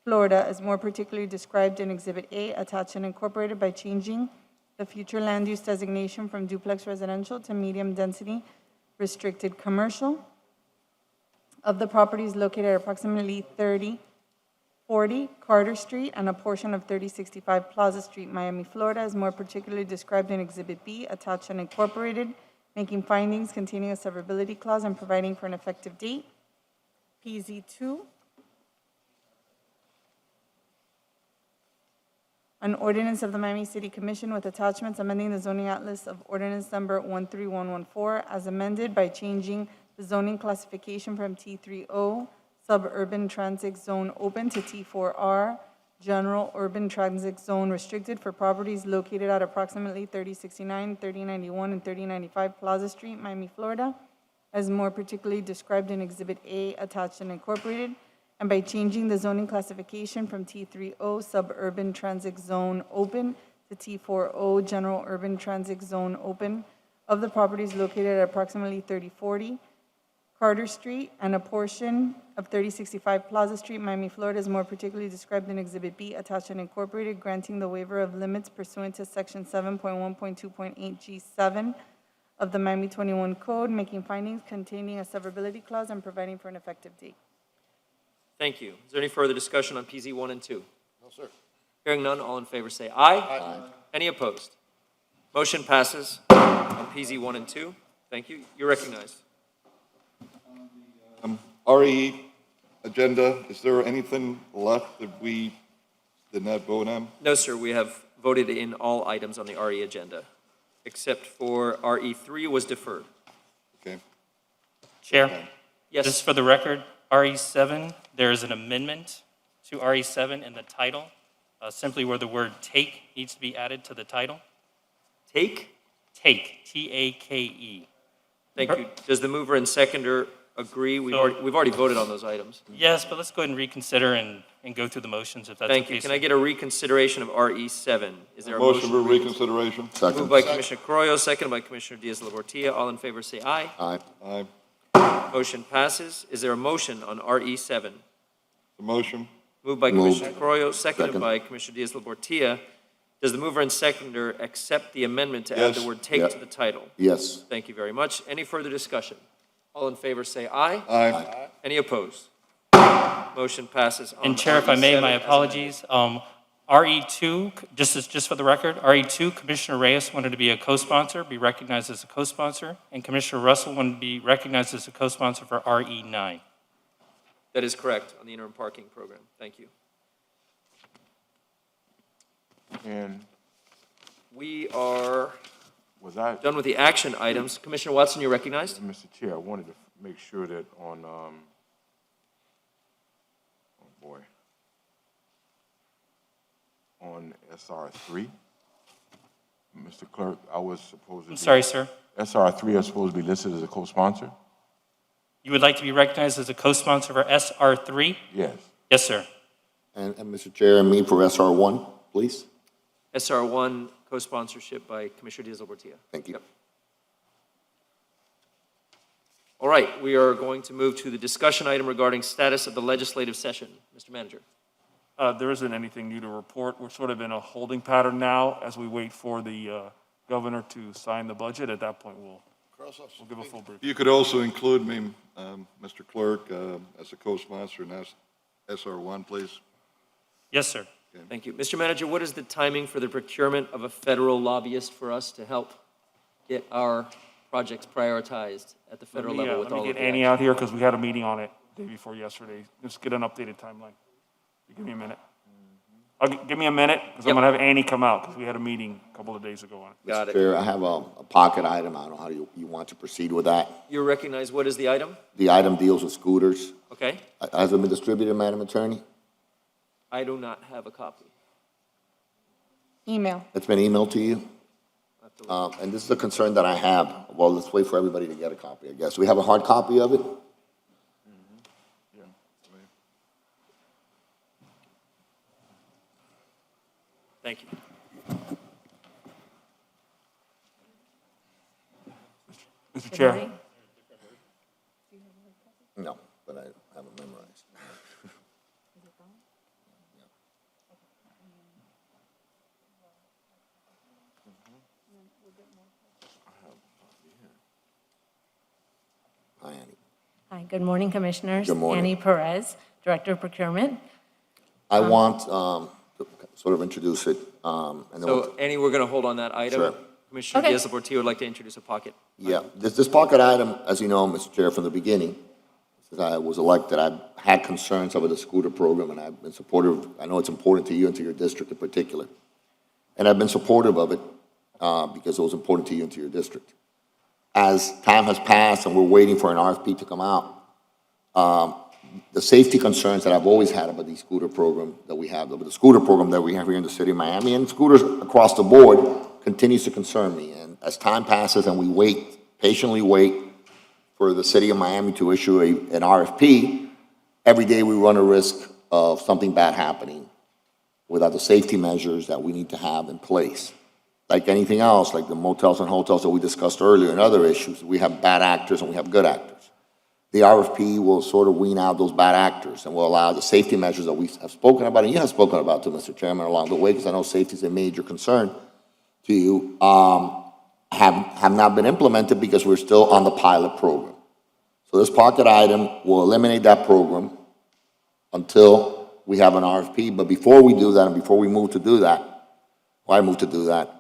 Florida, as more particularly described in Exhibit A, attached and incorporated by changing the future land use designation from duplex residential to medium-density restricted commercial of the properties located at approximately 3040 Carter Street and a portion of 3065 Plaza Street, Miami, Florida, as more particularly described in Exhibit B, attached and incorporated, making findings containing a severability clause and providing for an effective date. PZ2. An ordinance of the Miami City Commission with attachments amending the zoning atlas of ordinance number 13114 as amended by changing the zoning classification from T30 suburban transit zone open to T4R General Urban Transit Zone restricted for properties located at approximately 3069, 3091, and 3095 Plaza Street, Miami, Florida, as more particularly described in Exhibit A attached and incorporated, and by changing the zoning classification from T30 Suburban Transit Zone Open to T40 General Urban Transit Zone Open of the properties located at approximately 3040 Carter Street and a portion of 3065 Plaza Street, Miami, Florida, is more particularly described in Exhibit B attached and incorporated, granting the waiver of limits pursuant to Section 7.1.2.8 G7 of the Miami 21 Code, making findings containing a severability clause and providing for an effective date. Thank you. Is there any further discussion on PZ 1 and 2? No, sir. Hearing none, all in favor say aye. Aye. Any opposed? Motion passes on PZ 1 and 2. Thank you. You're recognized. RE agenda, is there anything left that we did not vote on? No, sir, we have voted in all items on the RE agenda, except for RE3 was deferred. Okay. Chair? Yes. Just for the record, RE7, there is an amendment to RE7 in the title, simply where the word take needs to be added to the title. Take? Take, T-A-K-E. Thank you. Does the mover and seconder agree? We've already voted on those items. Yes, but let's go ahead and reconsider and go through the motions if that's okay. Thank you. Can I get a reconsideration of RE7? Is there a Motion for reconsideration? Second. Moved by Commissioner Carrillo, seconded by Commissioner Diaz-Labortia. All in favor say aye. Aye. Aye. Motion passes. Is there a motion on RE7? The motion? Moved by Moved. Commissioner Carrillo, seconded Second. by Commissioner Diaz-Labortia. Does the mover and seconder accept the amendment to add the Yes. word take Yep. to the title? Yes. Thank you very much. Any further discussion? All in favor say aye. Aye. Any opposed? Motion passes on And Chair, if I may, RE7 my as apologies. RE2, just for the record, RE2, Commissioner Reyes wanted to be a co-sponsor, be recognized as a co-sponsor, and Commissioner Russell wanted to be recognized as a co-sponsor for RE9. That is correct on the interim parking program. Thank you. And We are was I, done with the action items. Commissioner Watson, you're recognized. Mr. Chair, I wanted to make sure that on, oh boy, on SR3, Mr. Clerk, I was supposed to. I'm sorry, sir. SR3 is supposed to be listed as a co-sponsor? You would like to be recognized as a co-sponsor for SR3? Yes. Yes, sir. And Mr. Chair, and me for SR1, please. SR1, co-sponsorship by Commissioner Diaz-Labortia. Thank you. Yep. All right, we are going to move to the discussion item regarding status of the legislative session. Mr. Manager. There isn't anything new to report. We're sort of in a holding pattern now as we wait for the governor to sign the budget. At that point, we'll give a full brief. You could also include me, Mr. Clerk, as a co-sponsor in SR1, please. Yes, sir. Thank you. Mr. Manager, what is the timing for the procurement of a federal lobbyist for us to help get our projects prioritized at the federal level with all of the Let me get Annie out here because we had a meeting on it the day before yesterday. Just get an updated timeline. Give me a minute. Give me a minute because I'm going to have Annie come out because we had a meeting a couple of days ago on it. Got it. Chair, I have a pocket item. I don't know how you want to proceed with that. You recognize what is the item? The item deals with scooters. Okay. Has it been distributed, Madam Attorney? I do not have a copy. Email. It's been emailed to you? And this is a concern that I have. Well, let's wait for everybody to get a copy, I guess. We have a hard copy of it? Thank you. Mr. Chair. No, but I haven't memorized. Hi, Annie. Hi, good morning, Commissioners. Good morning. Annie Perez, Director of Procurement. I want to sort of introduce it. And then So, Annie, we're going to hold on that item. Sure. Commissioner Okay. Diaz-Labortia would like to introduce a pocket. Yeah, this pocket item, as you know, Mr. Chair, from the beginning, since I was elected, I've had concerns over the scooter program, and I've been supportive. I know it's important to you and to your district in particular. And I've been supportive of it because it was important to you and to your district. As time has passed and we're waiting for an RFP to come out, the safety concerns that I've always had about the scooter program that we have, about the scooter program that we have here in the city of Miami, and scooters across the board, continues to concern me. And as time passes and we patiently wait for the city of Miami to issue an RFP, every day we run a risk of something bad happening without the safety measures that we need to have in place. Like anything else, like the motels and hotels that we discussed earlier and other issues, we have bad actors and we have good actors. The RFP will sort of wean out those bad actors and will allow the safety measures that we have spoken about, and you have spoken about too, Mr. Chairman, along the way, because I know safety is a major concern to you, have not been implemented because we're still on the pilot program. So this pocket item will eliminate that program until we have an RFP. But before we do that and before we move to do that,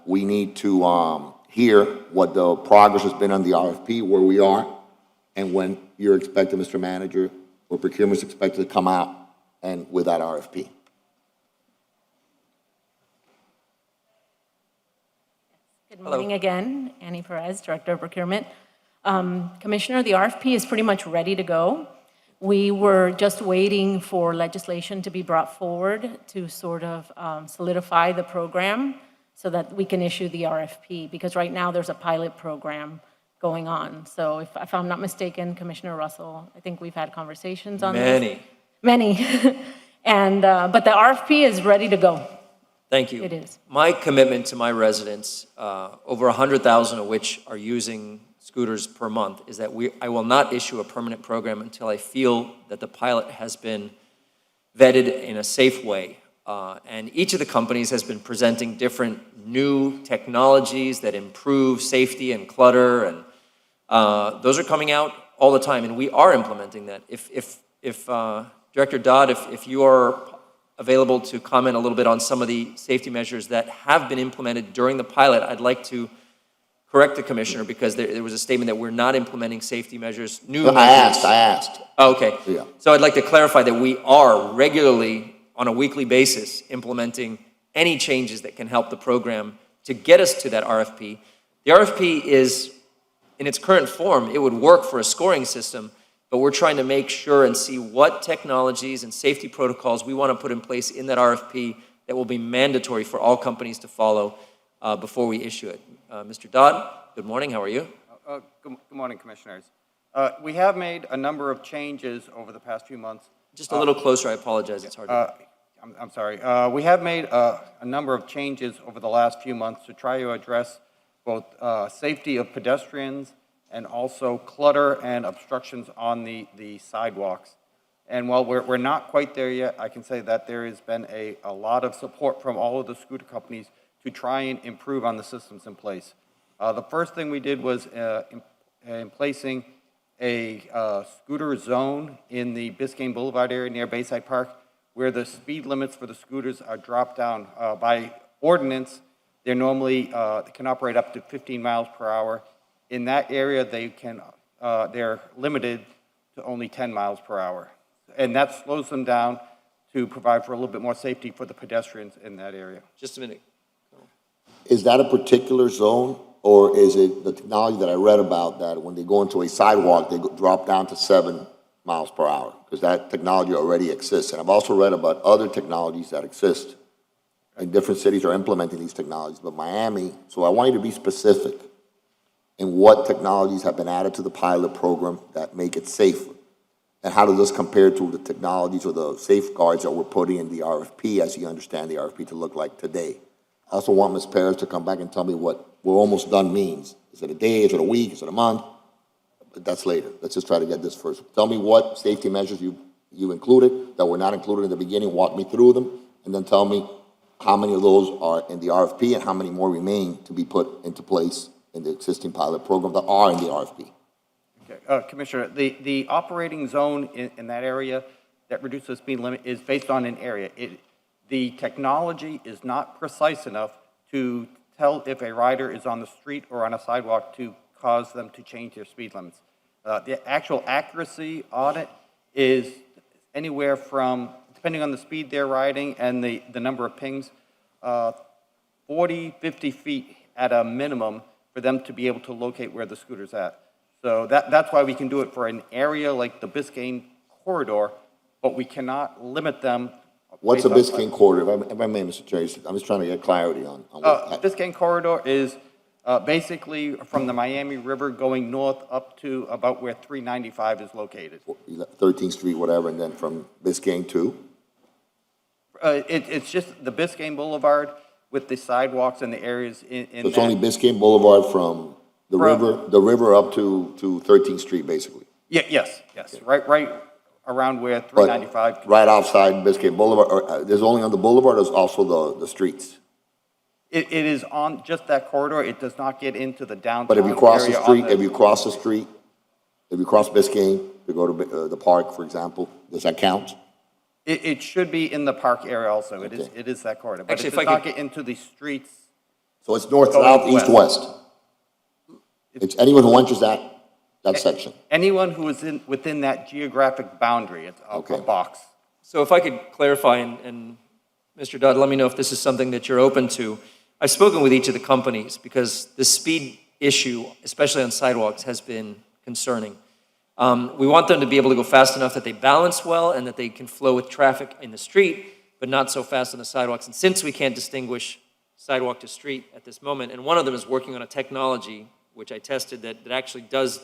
we need to hear what the progress has been on the RFP, where we are, and when you're expected, Mr. Manager, or procurement's expected to come out and with that RFP. Good morning again. Annie Perez, Director of Procurement. Commissioner, the RFP is pretty much ready to go. We were just waiting for legislation to be brought forward to sort of solidify the program so that we can issue the RFP, because right now there's a pilot program going on. So if I'm not mistaken, Commissioner Russell, I think we've had conversations on this. Many. And, but the RFP is ready to go. Thank you. It is. My commitment to my residents, over 100,000 of which are using scooters per month, is that I will not issue a permanent program until I feel that the pilot has been vetted in a safe way. And each of the companies has been presenting different new technologies that improve safety and clutter, and those are coming out all the time, and we are implementing that. If Director Dodd, if you are available to comment a little bit on some of the safety measures that have been implemented during the pilot, I'd like to correct the Commissioner, because there was a statement that we're not implementing safety measures, new measures. I asked. Oh, okay. Yeah. So I'd like to clarify that we are regularly, on a weekly basis, implementing any changes that can help the program to get us to that RFP. The RFP is, in its current form, it would work for a scoring system, but we're trying to make sure and see what technologies and safety protocols we want to put in place in that RFP that will be mandatory for all companies to follow before we issue it. Mr. Dodd, good morning. How are you? Good morning, Commissioners. We have made a number of changes over the past few months. Just a little closer. I apologize. It's hard to... I'm sorry. We have made a number of changes over the last few months to try to address both safety of pedestrians and also clutter and obstructions on the sidewalks. And while we're not quite there yet, I can say that there has been a lot of support from all of the scooter companies to try and improve on the systems in place. The first thing we did was in placing a scooter zone in the Biscayne Boulevard area near Bayside Park, where the speed limits for the scooters are dropped down. By ordinance, they're normally, they can operate up to 15 miles per hour. In that area, they're limited to only 10 miles per hour. And that slows them down to provide for a little bit more safety for the pedestrians in that area. Just a minute. Is that a particular zone, or is it the technology that I read about that when they go into a sidewalk, they drop down to 7 miles per hour? Because that technology already exists. And I've also read about other technologies that exist. And different cities are implementing these technologies, but Miami, so I want you to be specific in what technologies have been added to the pilot program that make it safer. And how does this compare to the technologies or the safeguards that we're putting in the RFP, as you understand the RFP to look like today? I also want Ms. Perez to come back and tell me what we're almost done means. Is it a day, is it a week, is it a month? But that's later. Let's just try to get this first. Tell me what safety measures you included that were not included in the beginning, walk me through them, and then tell me how many of those are in the RFP and how many more remain to be put into place in the existing pilot program that are in the RFP. Okay. Commissioner, the operating zone in that area that reduces the speed limit is based on an area. The technology is not precise enough to tell if a rider is on the street or on a sidewalk to cause them to change their speed limits. The actual accuracy on it is anywhere from, depending on the speed they're riding and the number of pings, 40, 50 feet at a minimum for them to be able to locate where the scooter's at. So that's why we can do it for an area like the Biscayne corridor but we cannot limit them. What's a based on- Biscayne corridor? If I may, Mr. Chair, I'm just trying to get clarity on what. Biscayne corridor is basically from the Miami River going north up to about where 395 is located. 13th Street, whatever, and then from Biscayne to? It's just the Biscayne Boulevard with the sidewalks and the areas in So it's that. only Biscayne Boulevard from the river up to 13th Street, basically? Yes, right around where 395. Right outside Biscayne Boulevard, or there's only on the boulevard, there's also the streets? It is on just that corridor. It does not get into the downtown But if you cross the area on street, if you cross the street, if you cross Biscayne to go to the park, for example, does that count? It should be in the park area also. It is that corridor. But Actually, it if does I not could- get into the streets. So it's north, Going south, east, west. west? It's anyone who enters that section? Anyone who is within that geographic boundary, it's a box. So if I could clarify, and Mr. Dodd, let me know if this is something that you're open to. I've spoken with each of the companies because the speed issue, especially on sidewalks, has been concerning. We want them to be able to go fast enough that they balance well and that they can flow with traffic in the street, but not so fast on the sidewalks. And since we can't distinguish sidewalk to street at this moment, and one of them is working on a technology, which I tested, that actually does,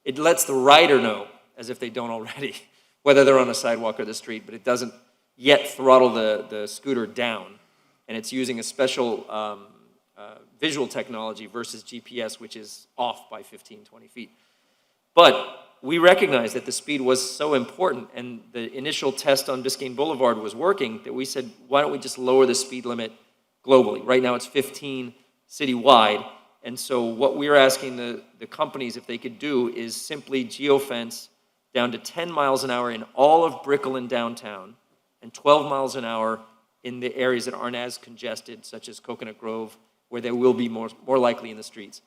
it lets the rider know, as if they don't already, whether they're on a sidewalk or the street, but it doesn't yet throttle the scooter down. And it's using a special visual technology versus GPS, which is off by 15, 20 feet. But we recognize that the speed was so important, and the initial test on Biscayne Boulevard was working, that we said, why don't we just lower the speed limit globally? Right now it's 15 citywide, and so what we're asking the companies if they could do is simply geofence down to 10 miles an hour in all of Brickell and downtown, and 12 miles an hour in the areas that aren't as congested, such as Coconut Grove, where they will be more likely in the streets.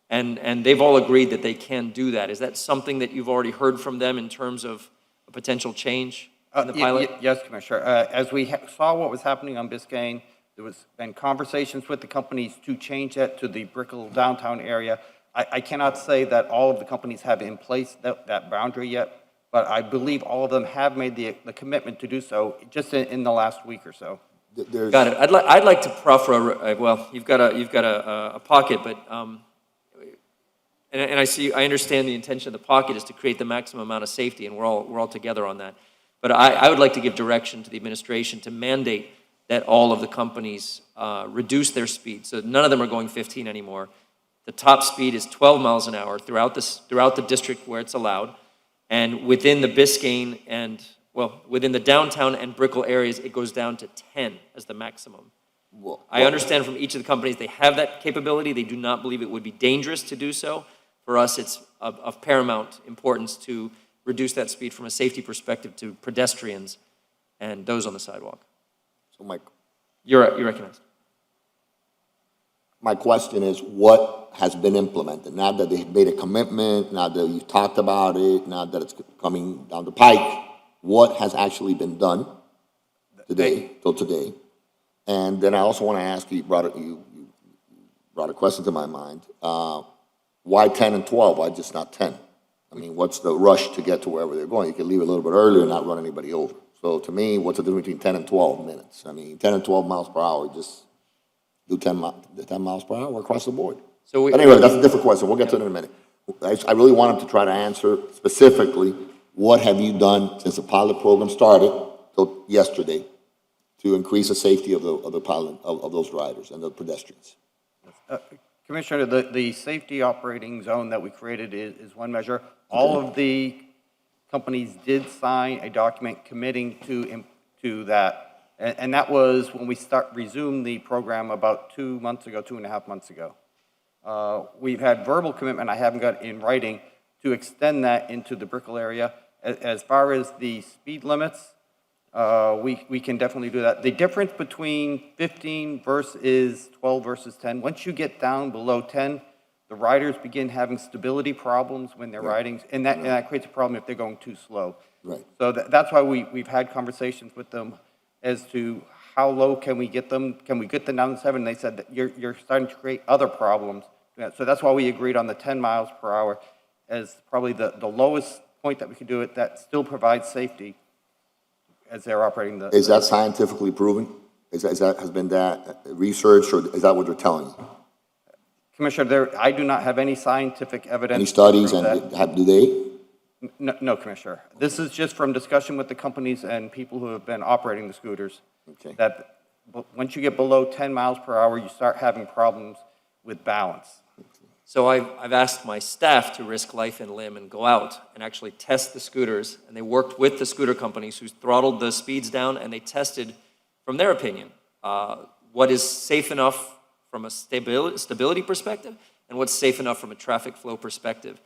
And they've all agreed that they can do that. Is that something that you've already heard from them in terms of a potential change in the pilot? Yes, Commissioner. As we saw what was happening on Biscayne, there was been conversations with the companies to change that to the Brickell downtown area. I cannot say that all of the companies have in place that boundary yet, but I believe all of them have made the commitment to do so just in the last week or so. Got it. I'd like to proffer. Well, you've got a pocket, but and I understand the intention of the pocket is to create the maximum amount of safety, and we're all together on that. But I would like to give direction to the administration to mandate that all of the companies reduce their speed, so none of them are going 15 anymore. The top speed is 12 miles an hour throughout the district where it's allowed, and within the Biscayne and within the downtown and Brickell areas, it goes down to 10 as the maximum. I understand from each of the companies they have that capability. They do not believe it would be dangerous to do so. For us, it's of paramount importance to reduce that speed from a safety perspective to pedestrians and those on the sidewalk. So Mike, you're recognized. My question is, what has been implemented? Now that they've made a commitment, now that you've talked about it, now that it's coming down the pike, what has actually been done till today? And then I also want to ask you, you brought a question to my mind. Why 10 and 12? Why just not 10? I mean, what's the rush to get to wherever they're going? You can leave a little bit earlier and not run anybody over. So to me, what's the difference between 10 and 12 minutes? I mean, 10 and 12 miles per hour, just do 10 miles per hour across the board. But anyway, that's a different question. We'll get to it in a minute. I really want him to try to answer specifically, what have you done since the pilot program started till yesterday to increase the safety of the pilot, of those riders and the pedestrians? Commissioner, the safety operating zone that we created is one measure. All of the companies did sign a document committing to that. And that was when we resumed the program about 2.5 months ago. We've had verbal commitment, I haven't got in writing, to extend that into the Brickell area. As far as the speed limits, we can definitely do that. The difference between 15 versus 12 versus 10, once you get down below 10, the riders begin having stability problems when they're riding, and that creates a problem if they're going too slow. Right. So that's why we've had conversations with them as to how low can we get them? Can we get them down to 7? And they said that you're starting to create other problems. So that's why we agreed on the 10 miles per hour as probably the lowest point that we could do it that still provides safety. as they're operating the. Is that scientifically proven? Has been that researched, or is that what they're telling you? Commissioner, I do not have any scientific evidence. Any studies, to prove and that. do they? No, Commissioner. This is just from discussion with the companies and people who have been operating the scooters. Okay. That once you get below 10 miles per hour, you start having problems with balance. So I've asked my staff to risk life and limb and go out and actually test the scooters, and they worked with the scooter companies who throttled the speeds down, and they tested, from their opinion, what is safe enough from a stability perspective and what's safe enough from a traffic flow perspective.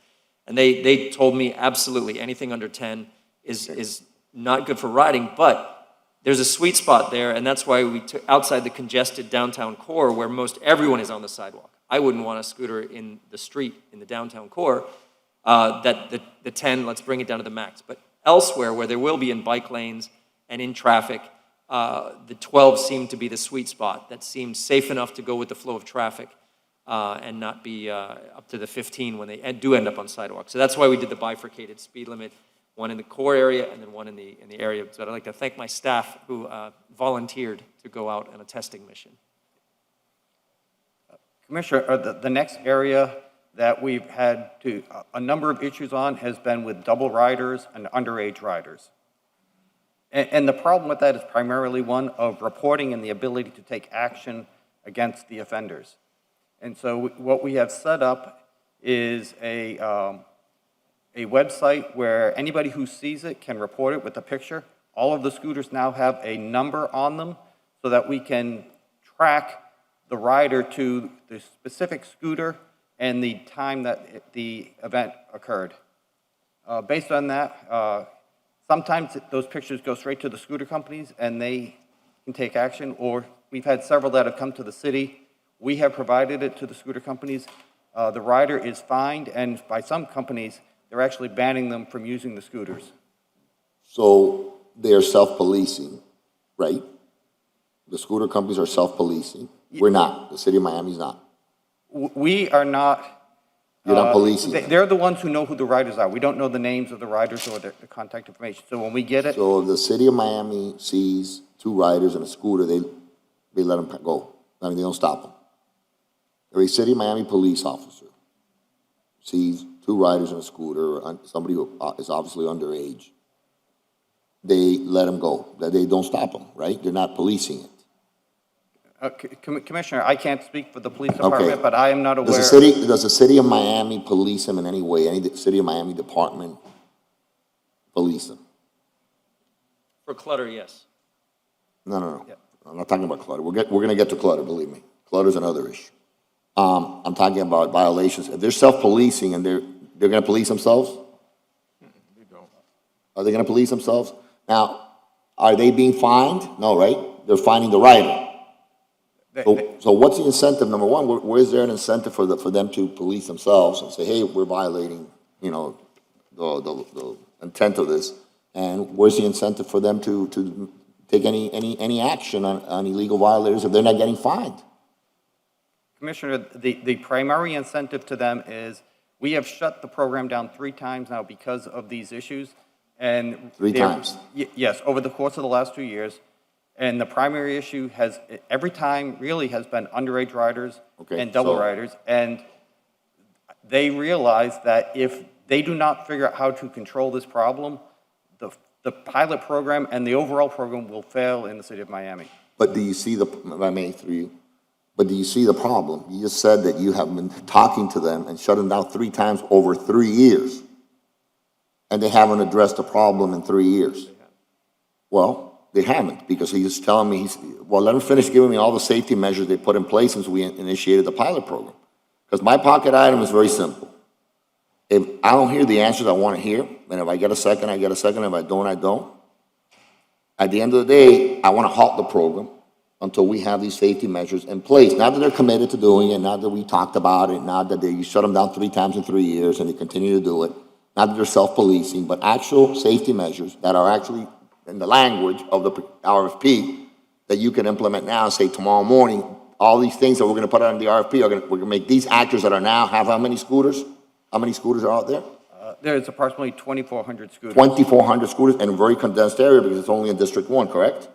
And they told me absolutely anything under 10 is not good for riding, but there's a sweet spot there, and that's why we took outside the congested downtown core where most everyone is on the sidewalk. I wouldn't want a scooter in the street in the downtown core. The 10, let's bring it down to the max. But elsewhere where there will be in bike lanes and in traffic, the 12 seemed to be the sweet spot that seemed safe enough to go with the flow of traffic and not be up to the 15 when they do end up on sidewalks. So that's why we did the bifurcated speed limit, one in the core area and then one in the area. So I'd like to thank my staff who volunteered to go out on a testing mission. Commissioner, the next area that we've had a number of issues on has been with double riders and underage riders. And the problem with that is primarily one of reporting and the ability to take action against the offenders. And so what we have set up is a website where anybody who sees it can report it with a picture. All of the scooters now have a number on them so that we can track the rider to the specific scooter and the time that the event occurred. Based on that, sometimes those pictures go straight to the scooter companies and they can take action, or we've had several that have come to the city. We have provided it to the scooter companies. The rider is fined, and by some companies, they're actually banning them from using the scooters. So they're self-policing, right? The scooter companies are self-policing. We're not. The city of Miami's not. We are not. You're not policing. They're the ones who know who the riders are. We don't know the names of the riders or the contact information. So when we get it. So if the city of Miami sees two riders and a scooter, they let them go. I mean, they don't stop them. If a city of Miami police officer sees two riders and a scooter, or somebody who is obviously underage, they let them go. They don't stop them, right? They're not policing it. Commissioner, I can't speak for the police department, but I am not aware. Does the city of Miami police them in any way? Any city of Miami department police them? For clutter, yes. No. Yeah. I'm not talking about clutter. We're going to get to clutter, believe me. Clutter's another issue. I'm talking about violations. If they're self-policing and they're going to police themselves? They don't. Are they going to police themselves? Now, are they being fined? No, right? They're fining the rider. So what's the incentive, number one? Where is there an incentive for them to police themselves and say, hey, we're violating, the intent of this? And where's the incentive for them to take any action on illegal violators if they're not getting fined? Commissioner, the primary incentive to them is we have shut the program down 3 times now because of these issues. And 3 times? Yes, over the course of the last 2 years. And the primary issue every time really has been underage riders and double riders. And they realize that if they do not figure out how to control this problem, the pilot program and the overall program will fail in the city of Miami. But do you see But do you see the problem? You just said that you have been talking to them and shut them down 3 times over 3 years. And they haven't addressed the problem in 3 years. Well, they haven't, because he's telling me, let him finish giving me all the safety measures they put in place since we initiated the pilot program. Because my pocket item is very simple. If I don't hear the answers I want to hear, and if I get a second, I get a second. If I don't, I don't. At the end of the day, I want to halt the program until we have these safety measures in place. Not that they're committed to doing it, not that we talked about it, not that you shut them down 3 times in 3 years and they continue to do it, not that they're self-policing, but actual safety measures that are actually in the language of the RFP that you can implement now and say tomorrow morning, all these things that we're going to put out in the RFP, we're going to make these actors that are now have how many scooters? How many scooters are out there? There's approximately 2,400 scooters. 2,400 scooters in a very condensed area because it's only in District 1, correct?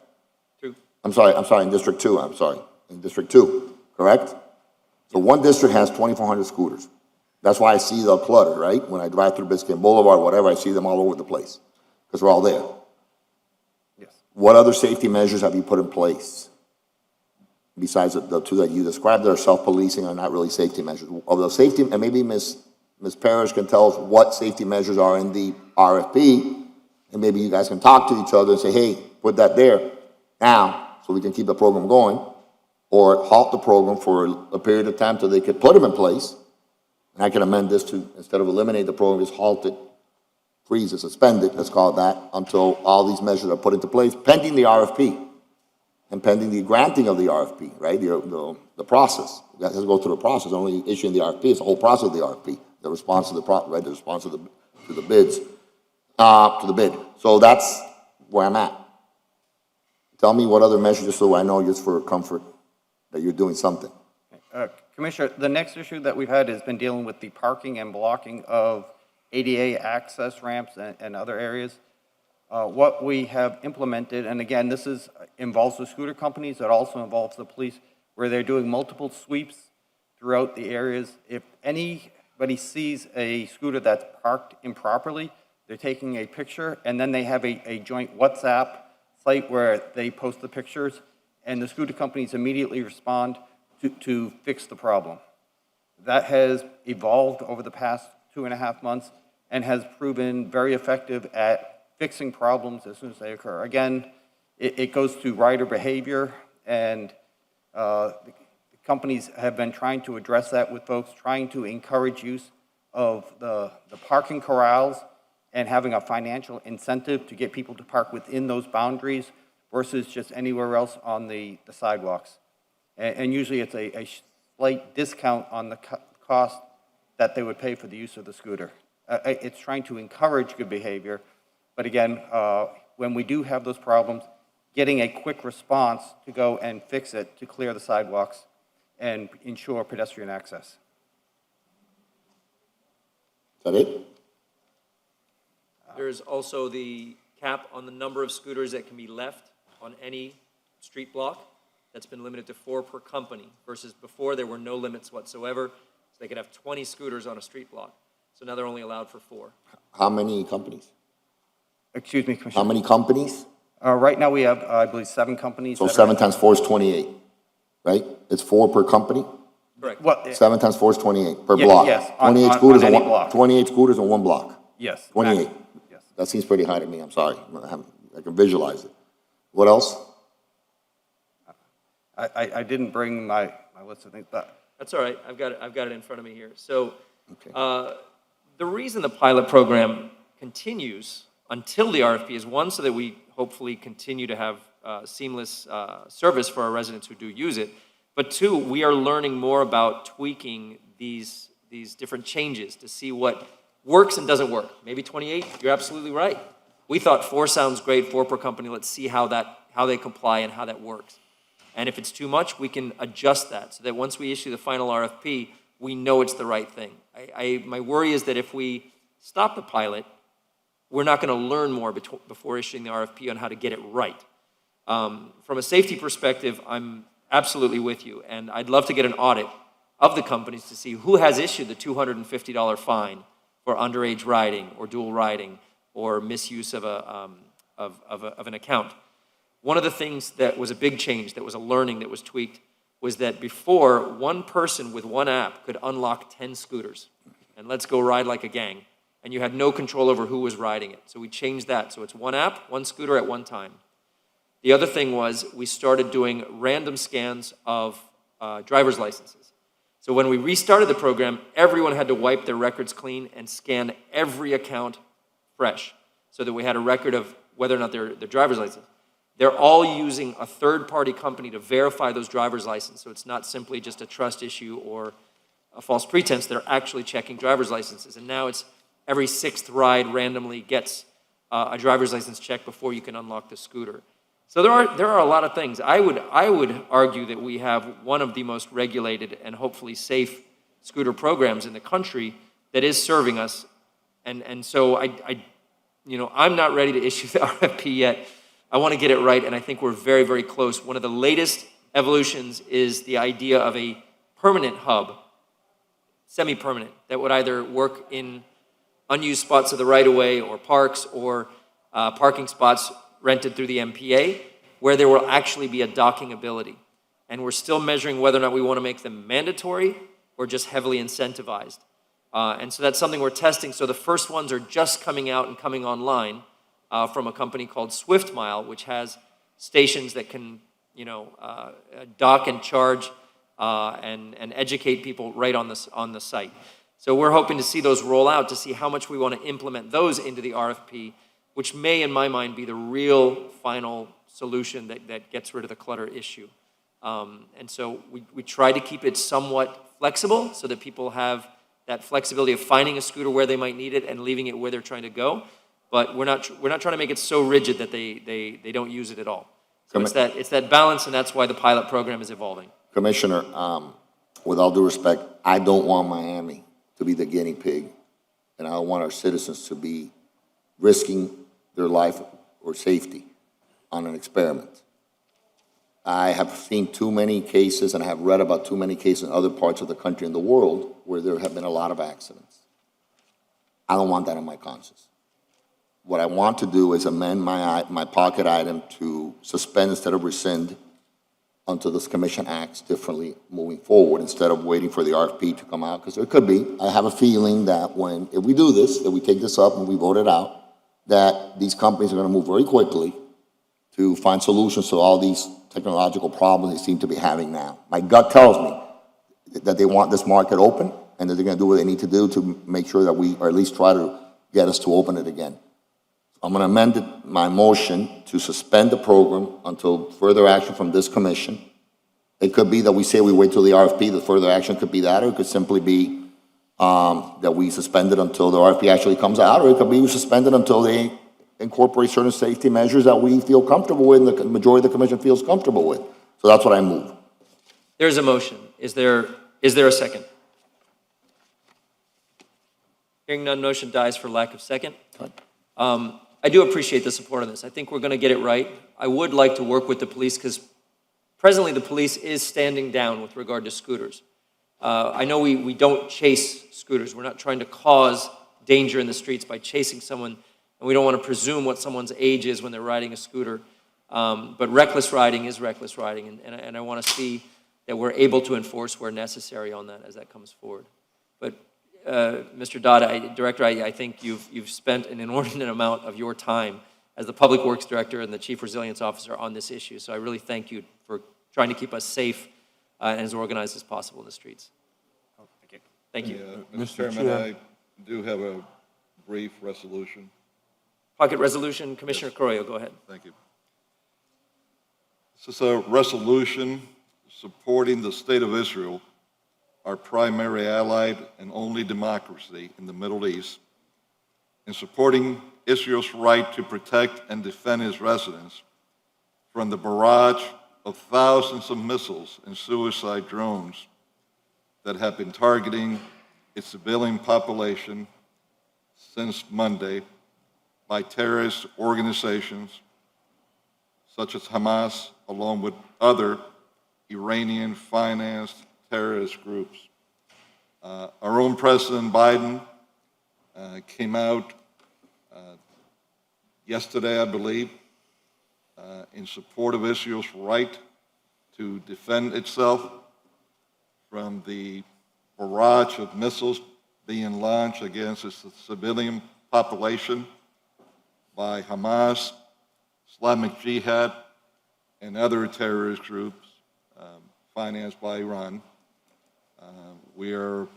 True. I'm sorry, in District 2, in District 2, correct? So one district has 2,400 scooters. That's why I see the clutter, right? When I drive through Biscayne Boulevard, whatever, I see them all over the place because they're all there. Yes. What other safety measures have you put in place? Besides the two that you described that are self-policing are not really safety measures. Of the safety, and maybe Ms. Parrish can tell us what safety measures are in the RFP, and maybe you guys can talk to each other and say, hey, put that there now so we can keep the program going, or halt the program for a period of time till they could put them in place. And I can amend this to, instead of eliminate the program, just halt it, freeze it, suspend it, let's call it that, until all these measures are put into place, pending the RFP and pending the granting of the RFP, right? The process. That has to go through the process. Only issuing the RFP is the whole process of the RFP, the response to the right, the response to the bids, to the bid. So that's where I'm at. Tell me what other measures, just so I know, just for comfort, that you're doing something. Commissioner, the next issue that we've had has been dealing with the parking and blocking of ADA access ramps and other areas. What we have implemented, and again, this involves the scooter companies, it also involves the police, where they're doing multiple sweeps throughout the areas. If anybody sees a scooter that's parked improperly, they're taking a picture, and then they have a joint WhatsApp site where they post the pictures, and the scooter companies immediately respond to fix the problem. That has evolved over the past 2.5 months and has proven very effective at fixing problems as soon as they occur. Again, it goes to rider behavior, and the companies have been trying to address that with folks, trying to encourage use of the parking corrals and having a financial incentive to get people to park within those boundaries versus just anywhere else on the sidewalks. And usually it's a slight discount on the cost that they would pay for the use of the scooter. It's trying to encourage good behavior, but again, when we do have those problems, getting a quick response to go and fix it, to clear the sidewalks and ensure pedestrian access. Is that it? There's also the cap on the number of scooters that can be left on any street block. That's been limited to 4 per company, versus before there were no limits whatsoever. So they could have 20 scooters on a street block. So now they're only allowed for 4. How many companies? Excuse me, Commissioner. How many companies? Right now we have, I believe, 7 companies. So that 7 times 4 is 28, right? It's 4 per company? Correct. Well, 7 times 4 is 28 per Yes, block. yes, 28 scooters on in any one, block. 28 scooters in one block. Yes. 28. Yes. That seems pretty high to me, I'm sorry. I can visualize it. What else? I didn't bring my list of things, but. That's all right. I've got it in front of me here. So the reason the pilot program continues until the RFP is, one, so that we hopefully continue to have seamless service for our residents who do use it. But 2, we are learning more about tweaking these different changes to see what works and doesn't work. Maybe 28, you're absolutely right. We thought 4 sounds great, 4 per company. Let's see how they comply and how that works. And if it's too much, we can adjust that so that once we issue the final RFP, we know it's the right thing. My worry is that if we stop the pilot, we're not going to learn more before issuing the RFP on how to get it right. From a safety perspective, I'm absolutely with you, and I'd love to get an audit of the companies to see who has issued the $250 fine for underage riding or dual riding or misuse of an account. One of the things that was a big change, that was a learning that was tweaked, was that before, one person with one app could unlock 10 scooters and let's go ride like a gang, and you had no control over who was riding it. So we changed that. So it's one app, one scooter at one time. The other thing was we started doing random scans of driver's licenses. So when we restarted the program, everyone had to wipe their records clean and scan every account fresh so that we had a record of whether or not their driver's license. They're all using a third-party company to verify those driver's licenses, so it's not simply just a trust issue or a false pretense. They're actually checking driver's licenses, and now it's every 6th ride randomly gets a driver's license check before you can unlock the scooter. So there are a lot of things. I would argue that we have one of the most regulated and hopefully safe scooter programs in the country that is serving us And so I'm not ready to issue the RFP yet. I want to get it right, and I think we're very, very close. One of the latest evolutions is the idea of a permanent hub, semi-permanent, that would either work in unused spots of the right-of-way or parks or parking spots rented through the MPA, where there will actually be a docking ability. And we're still measuring whether or not we want to make them mandatory or just heavily incentivized. And so that's something we're testing. So the first ones are just coming out and coming online from a company called SwiftMile, which has stations that can, dock and charge and educate people right on the site. So we're hoping to see those roll out to see how much we want to implement those into the RFP, which may, in my mind, be the real final solution that gets rid of the clutter issue. And so we try to keep it somewhat flexible so that people have that flexibility of finding a scooter where they might need it and leaving it where they're trying to go. But we're not trying to make it so rigid that they don't use it at all. So it's that balance, and that's why the pilot program is evolving. Commissioner, with all due respect, I don't want Miami to be the guinea pig, and I don't want our citizens to be risking their life or safety on an experiment. I have seen too many cases, and I have read about too many cases in other parts of the country and the world where there have been a lot of accidents. I don't want that on my conscience. What I want to do is amend my pocket item to suspend instead of rescind until this commission acts differently moving forward, instead of waiting for the RFP to come out, because there could be. I have a feeling that if we do this, that we take this up and we vote it out, that these companies are going to move very quickly to find solutions to all these technological problems they seem to be having now. My gut tells me that they want this market open and that they're going to do what they need to do to make sure that we, or at least try to get us to open it again. I'm going to amend my motion to suspend the program until further action from this commission. It could be that we say we wait till the RFP, the further action could be that, or it could simply be that we suspend it until the RFP actually comes out, or it could be we suspend it until they incorporate certain safety measures that we feel comfortable with and the majority of the commission feels comfortable with. So that's what I move. There's a motion. Is there a second? Hearing none, motion dies for lack of second. I do appreciate the support on this. I think we're going to get it right. I would like to work with the police because presently the police is standing down with regard to scooters. I know we don't chase scooters. We're not trying to cause danger in the streets by chasing someone, and we don't want to presume what someone's age is when they're riding a scooter. But reckless riding is reckless riding, and I want to see that we're able to enforce where necessary on that as that comes forward. But Mr. Dodd, Director, I think you've spent an inordinate amount of your time as the Public Works Director and the Chief Resilience Officer on this issue. So I really thank you for trying to keep us safe and as organized as possible in the streets. Thank you. Mr. Chairman, I do have a brief resolution. Pocket resolution, Commissioner Carrillo, go ahead. Thank you. This is a resolution supporting the State of Israel, our primary allied and only democracy in the Middle East, in supporting Israel's right to protect and defend its residents from the barrage of thousands of missiles and suicide drones that have been targeting its civilian population since Monday by terrorist organizations such as Hamas, along with other Iranian-financed terrorist groups. Our own President Biden came out yesterday, I believe, in support of Israel's right to defend itself from the barrage of missiles being launched against its civilian population by Hamas, Islamic Jihad, and other terrorist groups financed by Iran. We are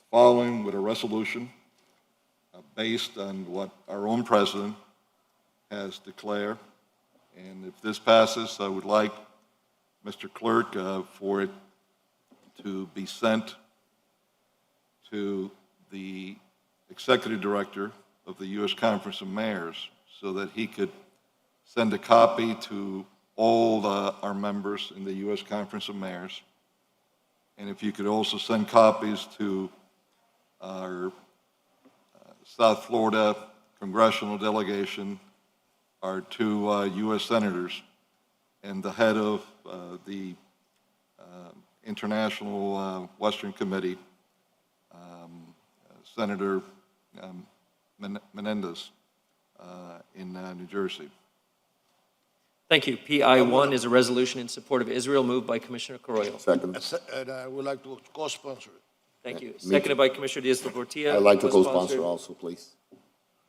following with a resolution based on what our own president has declared. And if this passes, I would like, Mr. Clerk, for it to be sent to the Executive Director of the U.S. Conference of Mayors so that he could send a copy to all our members in the U.S. Conference of Mayors. And if you could also send copies to our South Florida congressional delegation, our two U.S. senators, and the head of the International Western Committee, Senator Menendez in New Jersey. Thank you. PI1 is a resolution in support of Israel, moved by Commissioner Carollo. Second. And I would like to co-sponsor it. Thank you. Me Seconded too. by Commissioner Diaz-Portilla. I'd like to Co-sponsored. co-sponsor also, please.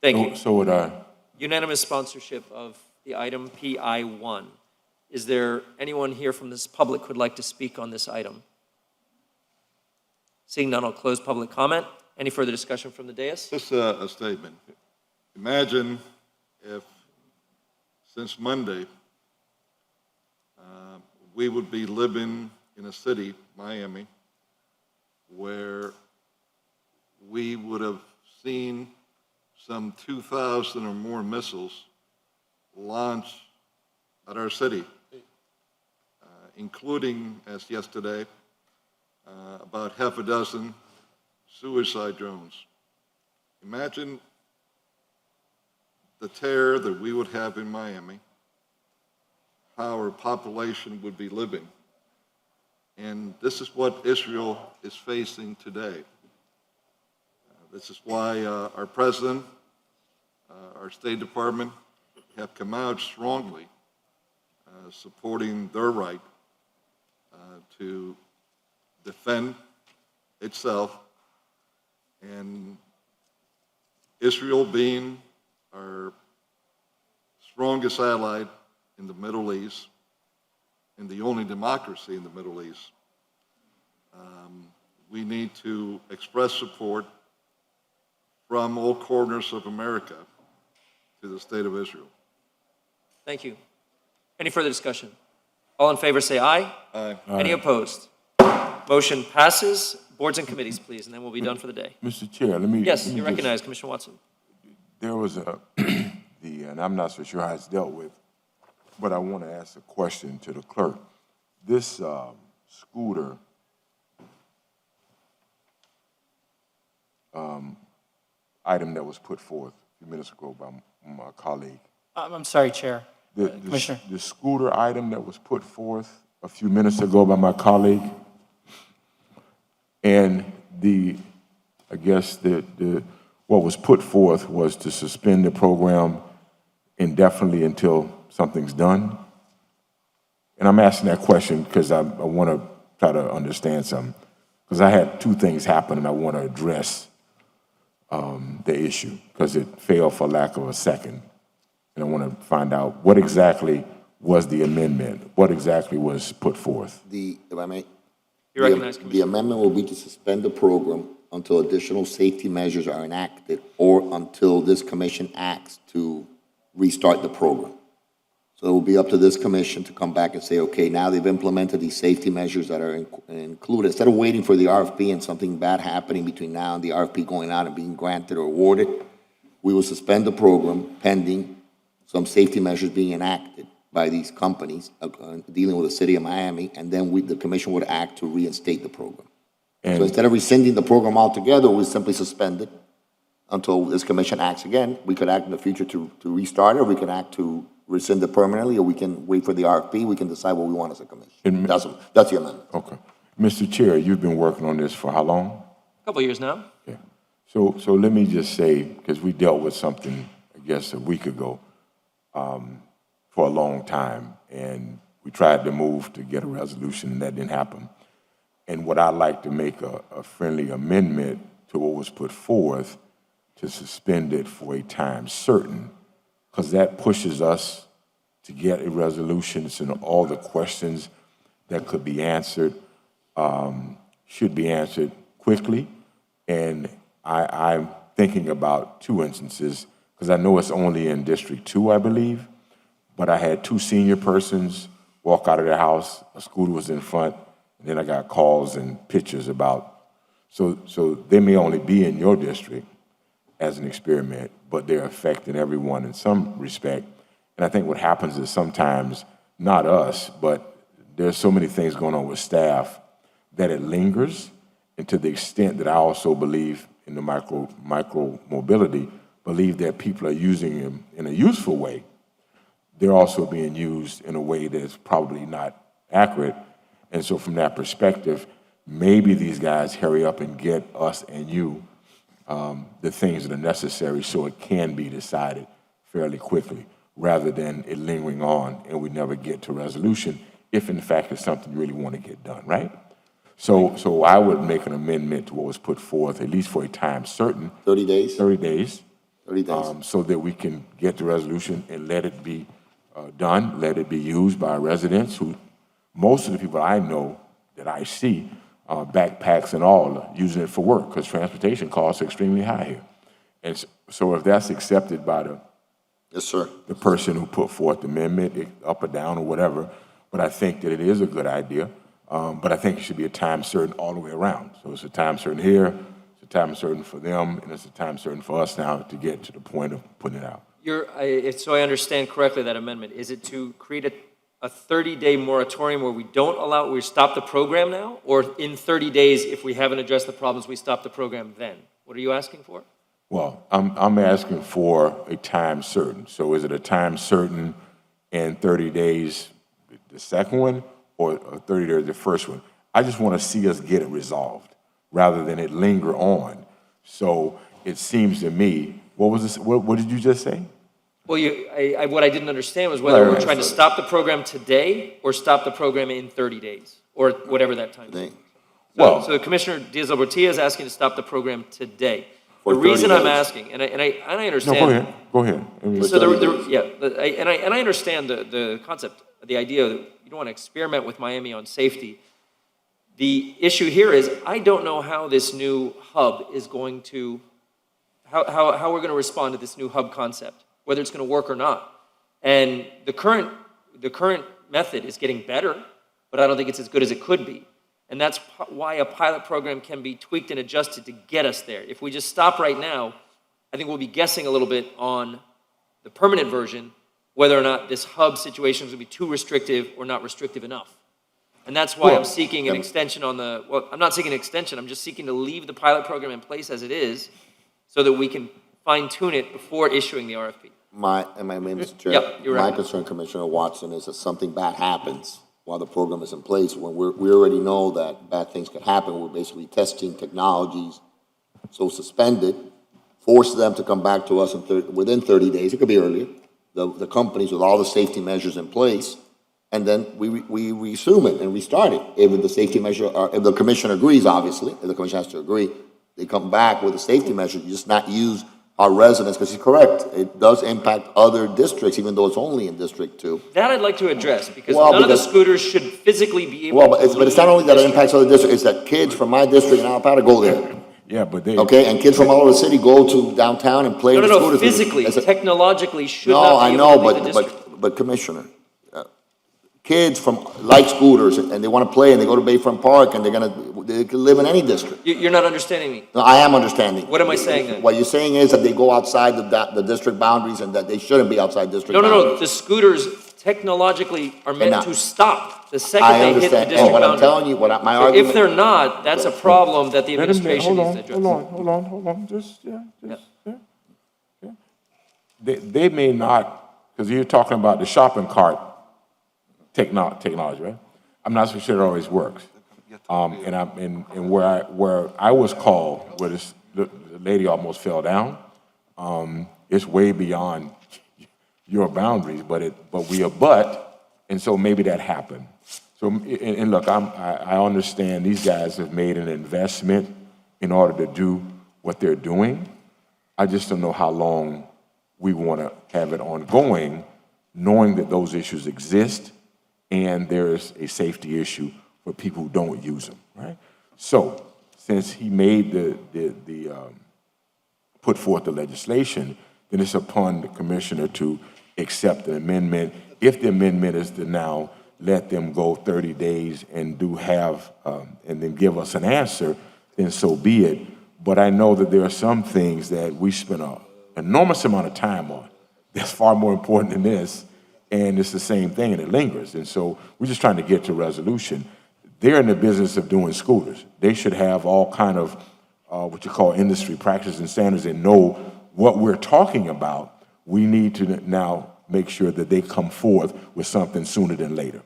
Thank you. So would I. Unanimous sponsorship of the item PI1. Is there anyone here from this public who would like to speak on this item? Seeing none, I'll close public comment. Any further discussion from the dais? Just a statement. Imagine if, since Monday, we would be living in a city, Miami, where we would have seen some 2,000 or more missiles launched at our city, including, as yesterday, about half a dozen suicide drones. Imagine the terror that we would have in Miami, how our population would be living. And this is what Israel is facing today. This is why our president, our State Department have come out strongly supporting their right to defend itself, and Israel being our strongest ally in the Middle East and the only democracy in the Middle East, we need to express support from all corners of America to the State of Israel. Thank you. Any further discussion? All in favor say aye. Aye. Any opposed? Motion passes. Boards and committees, please, and then we'll be done for the day. Mr. Chair, let me. Yes, let me you're just- recognized, Commissioner Watson. There was and I'm not so sure how it's dealt with, but I want to ask a question to the clerk. This scooter item that was put forth a few minutes ago by my colleague. I'm sorry, Chair. The scooter item that was put forth a few minutes ago by my colleague, and I guess what was put forth was to suspend the program indefinitely until something's done. And I'm asking that question because I want to try to understand something. Because I had two things happen and I want to address the issue because it failed for lack of a second. And I want to find out what exactly was the amendment? What exactly was put forth? If I may. You're recognized, The amendment will be to suspend the program until additional safety measures are enacted or until this commission acts to restart the program. So it will be up to this commission to come back and say, okay, now they've implemented these safety measures that are included. Instead of waiting for the RFP and something bad happening between now and the RFP going out and being granted or awarded, we will suspend the program pending some safety measures being enacted by these companies dealing with the city of Miami, and then the commission would act to reinstate the program. So instead of rescinding the program altogether, we simply suspend it until this commission acts again. We could act in the future to restart it, or we can act to rescind it permanently, or we can wait for the RFP. We can decide what we want as a commission. That's the amendment. Okay. Mr. Chair, you've been working on this for how long? A couple of years now. Yeah. So let me just say, because we dealt with something, I guess, a week ago, for a long time, and we tried to move to get a resolution, and that didn't happen. And what I'd like to make a friendly amendment to what was put forth to suspend it for a time certain, because that pushes us to get a resolution, so all the questions that could be answered should be answered quickly. And I'm thinking about two instances, because I know it's only in District 2, I believe, but I had two senior persons walk out of their house, a scooter was in front, and then I got calls and pictures about, so they may only be in your district as an experiment, but they're affecting everyone in some respect. And I think what happens is sometimes, not us, but there's so many things going on with staff that it lingers, and to the extent that I also believe in the micro mobility believe that people are using them in a useful way, they're also being used in a way that's probably not accurate. And so from that perspective, maybe these guys hurry up and get us and you the things that are necessary so it can be decided fairly quickly, rather than it lingering on and we never get to resolution, if in fact it's something you really want to get done, right? So I would make an amendment to what was put forth, at least for a time certain. 30 days? 30 days. 30 days. So that we can get the resolution and let it be done, let it be used by residents who, most of the people I know that I see, backpacks and all, using it for work, because transportation costs are extremely high here. And so if that's accepted by the Yes, sir. the person who put forth the amendment, up or down or whatever, but I think that it is a good idea. But I think it should be a time certain all the way around. So it's a time certain here, it's a time certain for them, and it's a time certain for us now to get to the point of putting it out. So I understand correctly that amendment, is it to create a 30-day moratorium where we don't allow, we stop the program now? Or in 30 days, if we haven't addressed the problems, we stop the program then? What are you asking for? Well, I'm asking for a time certain. So is it a time certain in 30 days, the second one, or 30 days, the first one? I just want to see us get it resolved rather than it linger on. So it seems to me, what was this? What did you just say? Well, what I didn't understand was whether we're trying to stop the program today or stop the program in 30 days or whatever that time is. So Commissioner Diaz-Albertilla is asking to stop the program today. The reason I'm asking, and I understand. No, go ahead. So I understand the concept, the idea that you don't want to experiment with Miami on safety. The issue here is I don't know how this new hub is going to, how we're going to respond to this new hub concept, whether it's going to work or not. And the current method is getting better, but I don't think it's as good as it could be. And that's why a pilot program can be tweaked and adjusted to get us there. If we just stop right now, I think we'll be guessing a little bit on the permanent version, whether or not this hub situation is going to be too restrictive or not restrictive enough. And that's why I'm seeking an extension on I'm not seeking an extension, I'm just seeking to leave the pilot program in place as it is so that we can fine tune it before issuing the RFP. Mr. Chair, Yep, you're right. my concern, Commissioner Watson, is that something bad happens while the program is in place. When we already know that bad things could happen, we're basically testing technologies. So suspended, force them to come back to us within 30 days. It could be earlier. The companies with all the safety measures in place, and then we resume it and restart it. If the safety measure, if the commission agrees, obviously, if the commission has to agree, they come back with a safety measure. You just not use our residents, because he's correct. It does impact other districts, even though it's only in District 2. That I'd like to address, because none of the scooters should physically be able to but it's not only that it impacts other districts, it's that kids from my district in Alpata go there. Yeah, but they... Okay, and kids from all over the city go to downtown and play in the scooters. Physically, technologically should not be able to leave the district. But Commissioner, kids from like scooters and they want to play and they go to Bayfront Park and they can live in any district. You're not understanding me. No, I am understanding. What am I saying then? What you're saying is that they go outside the district boundaries and that they shouldn't be outside district boundaries. No. The scooters technologically are meant to stop the second I they hit the understand. district And what I'm boundary. telling you, my argument... If they're not, that's a problem that the administration needs to address. Hold on. They may not, because you're talking about the shopping cart technology, right? I'm not so sure it always works. And where I was called, where the lady almost fell down, it's way beyond your boundaries, but we abut, and so maybe that happened. So, and look, I understand these guys have made an investment in order to do what they're doing. I just don't know how long we want to have it ongoing, knowing that those issues exist and there is a safety issue for people who don't use them, right? So, since he made put forth the legislation, then it's upon the commissioner to accept the amendment. If the amendment is to now let them go 30 days and and then give us an answer, then so be it. But I know that there are some things that we spend an enormous amount of time on that's far more important than this, and it's the same thing, and it lingers. And so we're just trying to get to resolution. They're in the business of doing scooters. They should have all kind of what you call industry practice and standards and know what we're talking about, we need to now make sure that they come forth with something sooner than later.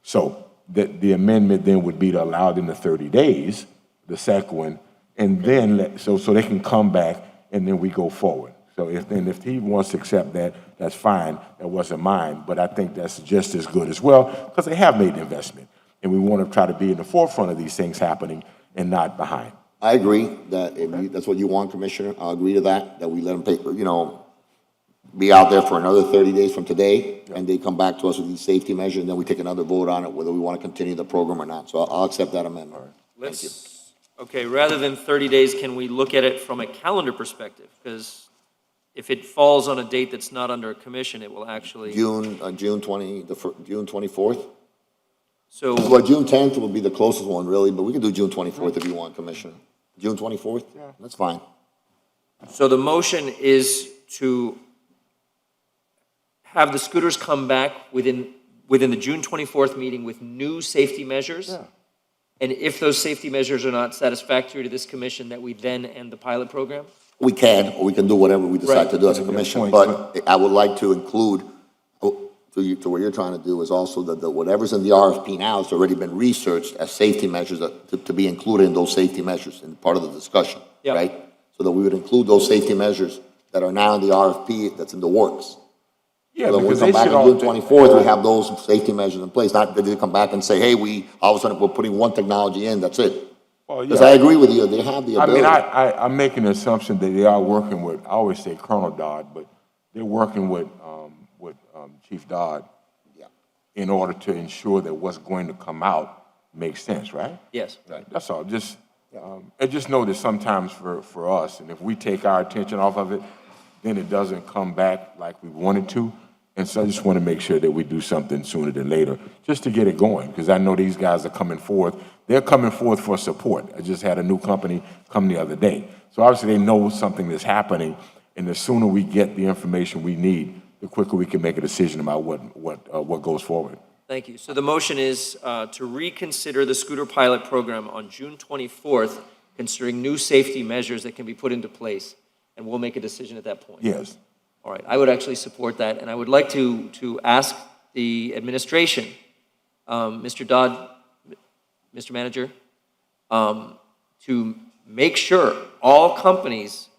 So the amendment then would be to allow them the 30 days, the second one, and then so they can come back and then we go forward. So if he wants to accept that, that's fine. That wasn't mine, but I think that's just as good as well because they have made the investment, and we want to try to be in the forefront of these things happening and not behind. I agree that if that's what you want, Commissioner. I'll agree to that we let them take, be out there for another 30 days from today, and they come back to us with these safety measures, and then we take another vote on it, whether we want to continue the program or not. So I'll accept that amendment. Thank you. Okay, rather than 30 days, can we look at it from a calendar perspective? Because if it falls on a date that's not under a commission, it will actually. June 24th? So. Well, June 10th will be the closest one, really, but we can do June 24th if you want, Commissioner. June 24th? Yeah. That's fine. So the motion is to have the scooters come back within the June 24th meeting with new safety measures? Yeah. And if those safety measures are not satisfactory to this commission, that we then end the pilot program? We can, or we can do whatever we decide Right. to do as a commission, but I would like to include, to what you're trying to do is also that whatever's in the RFP now has already been researched as safety measures to be included in those safety measures in part of the discussion, Yeah. right? So that we would include those safety measures that are now in the RFP that's in the works. Yeah, So when we because come they back should on all. June 24th, we have those safety measures in place, not that they come back and say, hey, all of a sudden, we're putting one technology in, that's it. Well, Because yeah. I agree with you, they have the I ability. mean, I'm making the assumption that they are working with, I always say Colonel Dodd, but they're working with Chief Dodd in order to ensure that what's going to come out makes sense, right? Yes. That's all. Just, I just know that sometimes for us, and if we take our attention off of it, then it doesn't come back like we wanted to. And so I just want to make sure that we do something sooner than later, just to get it going, because I know these guys are coming forth. They're coming forth for support. I just had a new company come the other day. So obviously they know something that's happening, and the sooner we get the information we need, the quicker we can make a decision about what goes forward. Thank you. So the motion is to reconsider the scooter pilot program on June 24th, considering new safety measures that can be put into place, and we'll make a decision at that point. Yes. All right, I would actually support that, and I would like to ask the administration, Mr. Dodd, Mr. Manager, to make sure all companies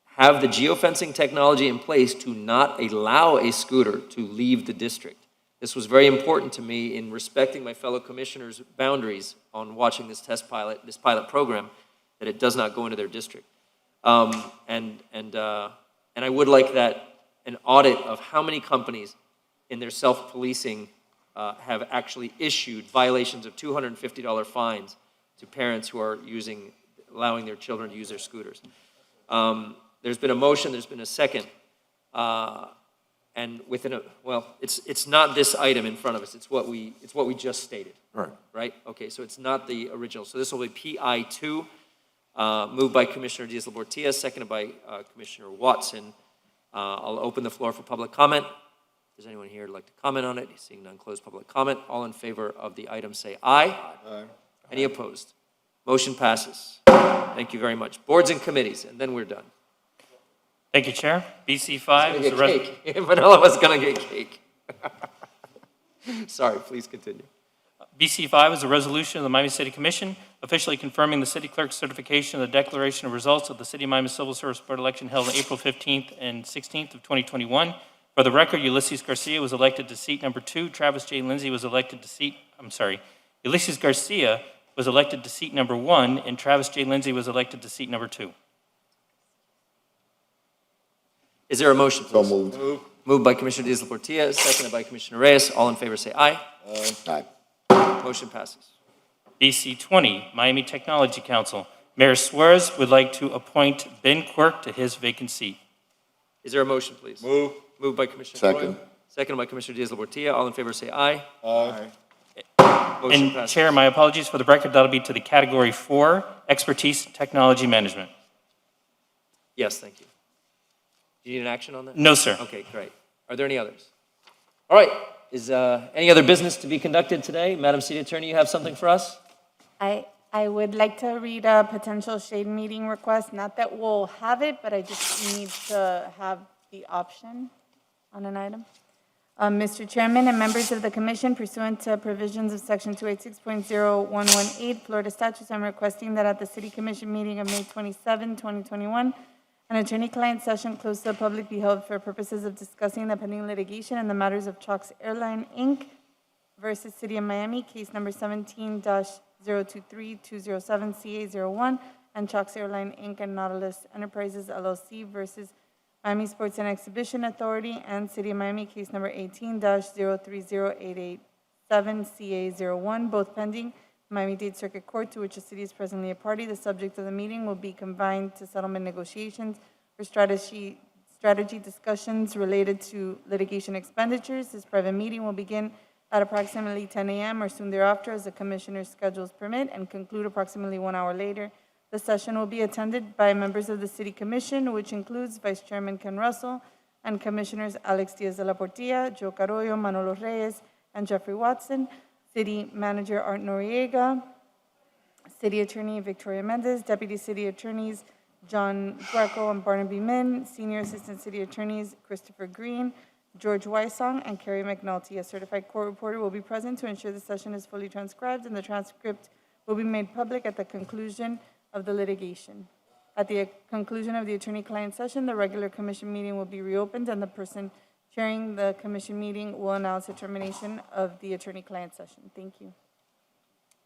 have the geofencing technology in place to not allow a scooter to leave the district. This was very important to me in respecting my fellow commissioners' boundaries on watching this pilot program, that it does not go into their district. And I would like an audit of how many companies in their self-policing have actually issued violations of $250 fines to parents who are allowing their children to use their scooters. There's been a motion, there's been a second, and it's not this item in front of us, it's what we just stated. Right. Right? Okay, so it's not the original. So this will be PI2. Moved by Commissioner Diaz-Labortia, seconded by Commissioner Watson. I'll open the floor for public comment. If there's anyone here who'd like to comment on it, seeing none, close public comment. All in favor of the item say aye. Aye. Any opposed? Motion passes. Thank you very much. Boards and committees, and then we're done. Thank you, Chair. BC 5 is a Cake. Vanilla was going to get cake. Sorry, please continue. BC 5 is a resolution of the Miami City Commission officially confirming the city clerk's certification of the declaration of results of the City of Miami Civil Service Board election held on April 15th and 16th of 2021. For the record, Ulysses Garcia was elected to seat number 2. Travis J. Lindsay was elected to Ulysses Garcia was elected to seat number 1, and Travis J. Lindsay was elected to seat number 2. Is there a motion, please? So moved. Moved by Commissioner Diaz-Labortia, seconded by Commissioner Reyes. All in favor say aye. Aye. Motion passes. BC 20, Miami Technology Council. Mayor Suarez would like to appoint Ben Quirk to his vacant seat. Is there a motion, please? Move. Moved by Commissioner Second. Roy, seconded by Commissioner Diaz-Labortia. All in favor say aye. Aye. Motion And passes. Chair, my apologies for the record, that'll be to the category 4, Expertise Technology Management. Yes, thank you. Do you need an action on that? No, sir. Okay, great. Are there any others? All right. Is any other business to be conducted today? Madam City Attorney, you have something for us? I I would like to read a potential shade meeting request. Not that we'll have it, but I just need to have the option on an item. Mr. Chairman and members of the commission, pursuant to provisions of Section 286.0118 Florida statutes, I'm requesting that at the City Commission meeting of May 27, 2021, an attorney-client session closed to the public be held for purposes of discussing the pending litigation and the matters of Chalks Airline, Inc. versus City of Miami, case number 17-023207CA01, and Chalks Airline, Inc. and Nautilus Enterprises, LLC versus Miami Sports and Exhibition Authority and City of Miami, case number 18-030887CA01, both pending Miami-Dade Circuit Court, to which the city is presently a party. The subject of the meeting will be confined to settlement negotiations or strategy discussions related to litigation expenditures. This private meeting will begin at approximately 10 a.m. or soon thereafter as the commissioner's schedules permit and conclude approximately 1 hour later. The session will be attended by members of the City Commission, which includes Vice Chairman Ken Russell and Commissioners Alex Diaz de la Portilla, Joe Carollo, Manolo Reyes, and Jeffrey Watson, City Manager Art Noriega, City Attorney Victoria Mendez, Deputy City Attorneys John Guarco and Barnaby Min, Senior Assistant City Attorneys Christopher Green, George Wysong, and Carrie McNulty. A certified court reporter will be present to ensure the session is fully transcribed, and the transcript will be made public at the conclusion of the litigation. At the conclusion of the attorney-client session, the regular commission meeting will be reopened, and the person chairing the commission meeting will announce the termination of the attorney-client session. Thank you.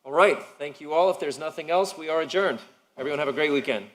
All right, thank you all. If there's nothing else, we are adjourned. Everyone have a great weekend.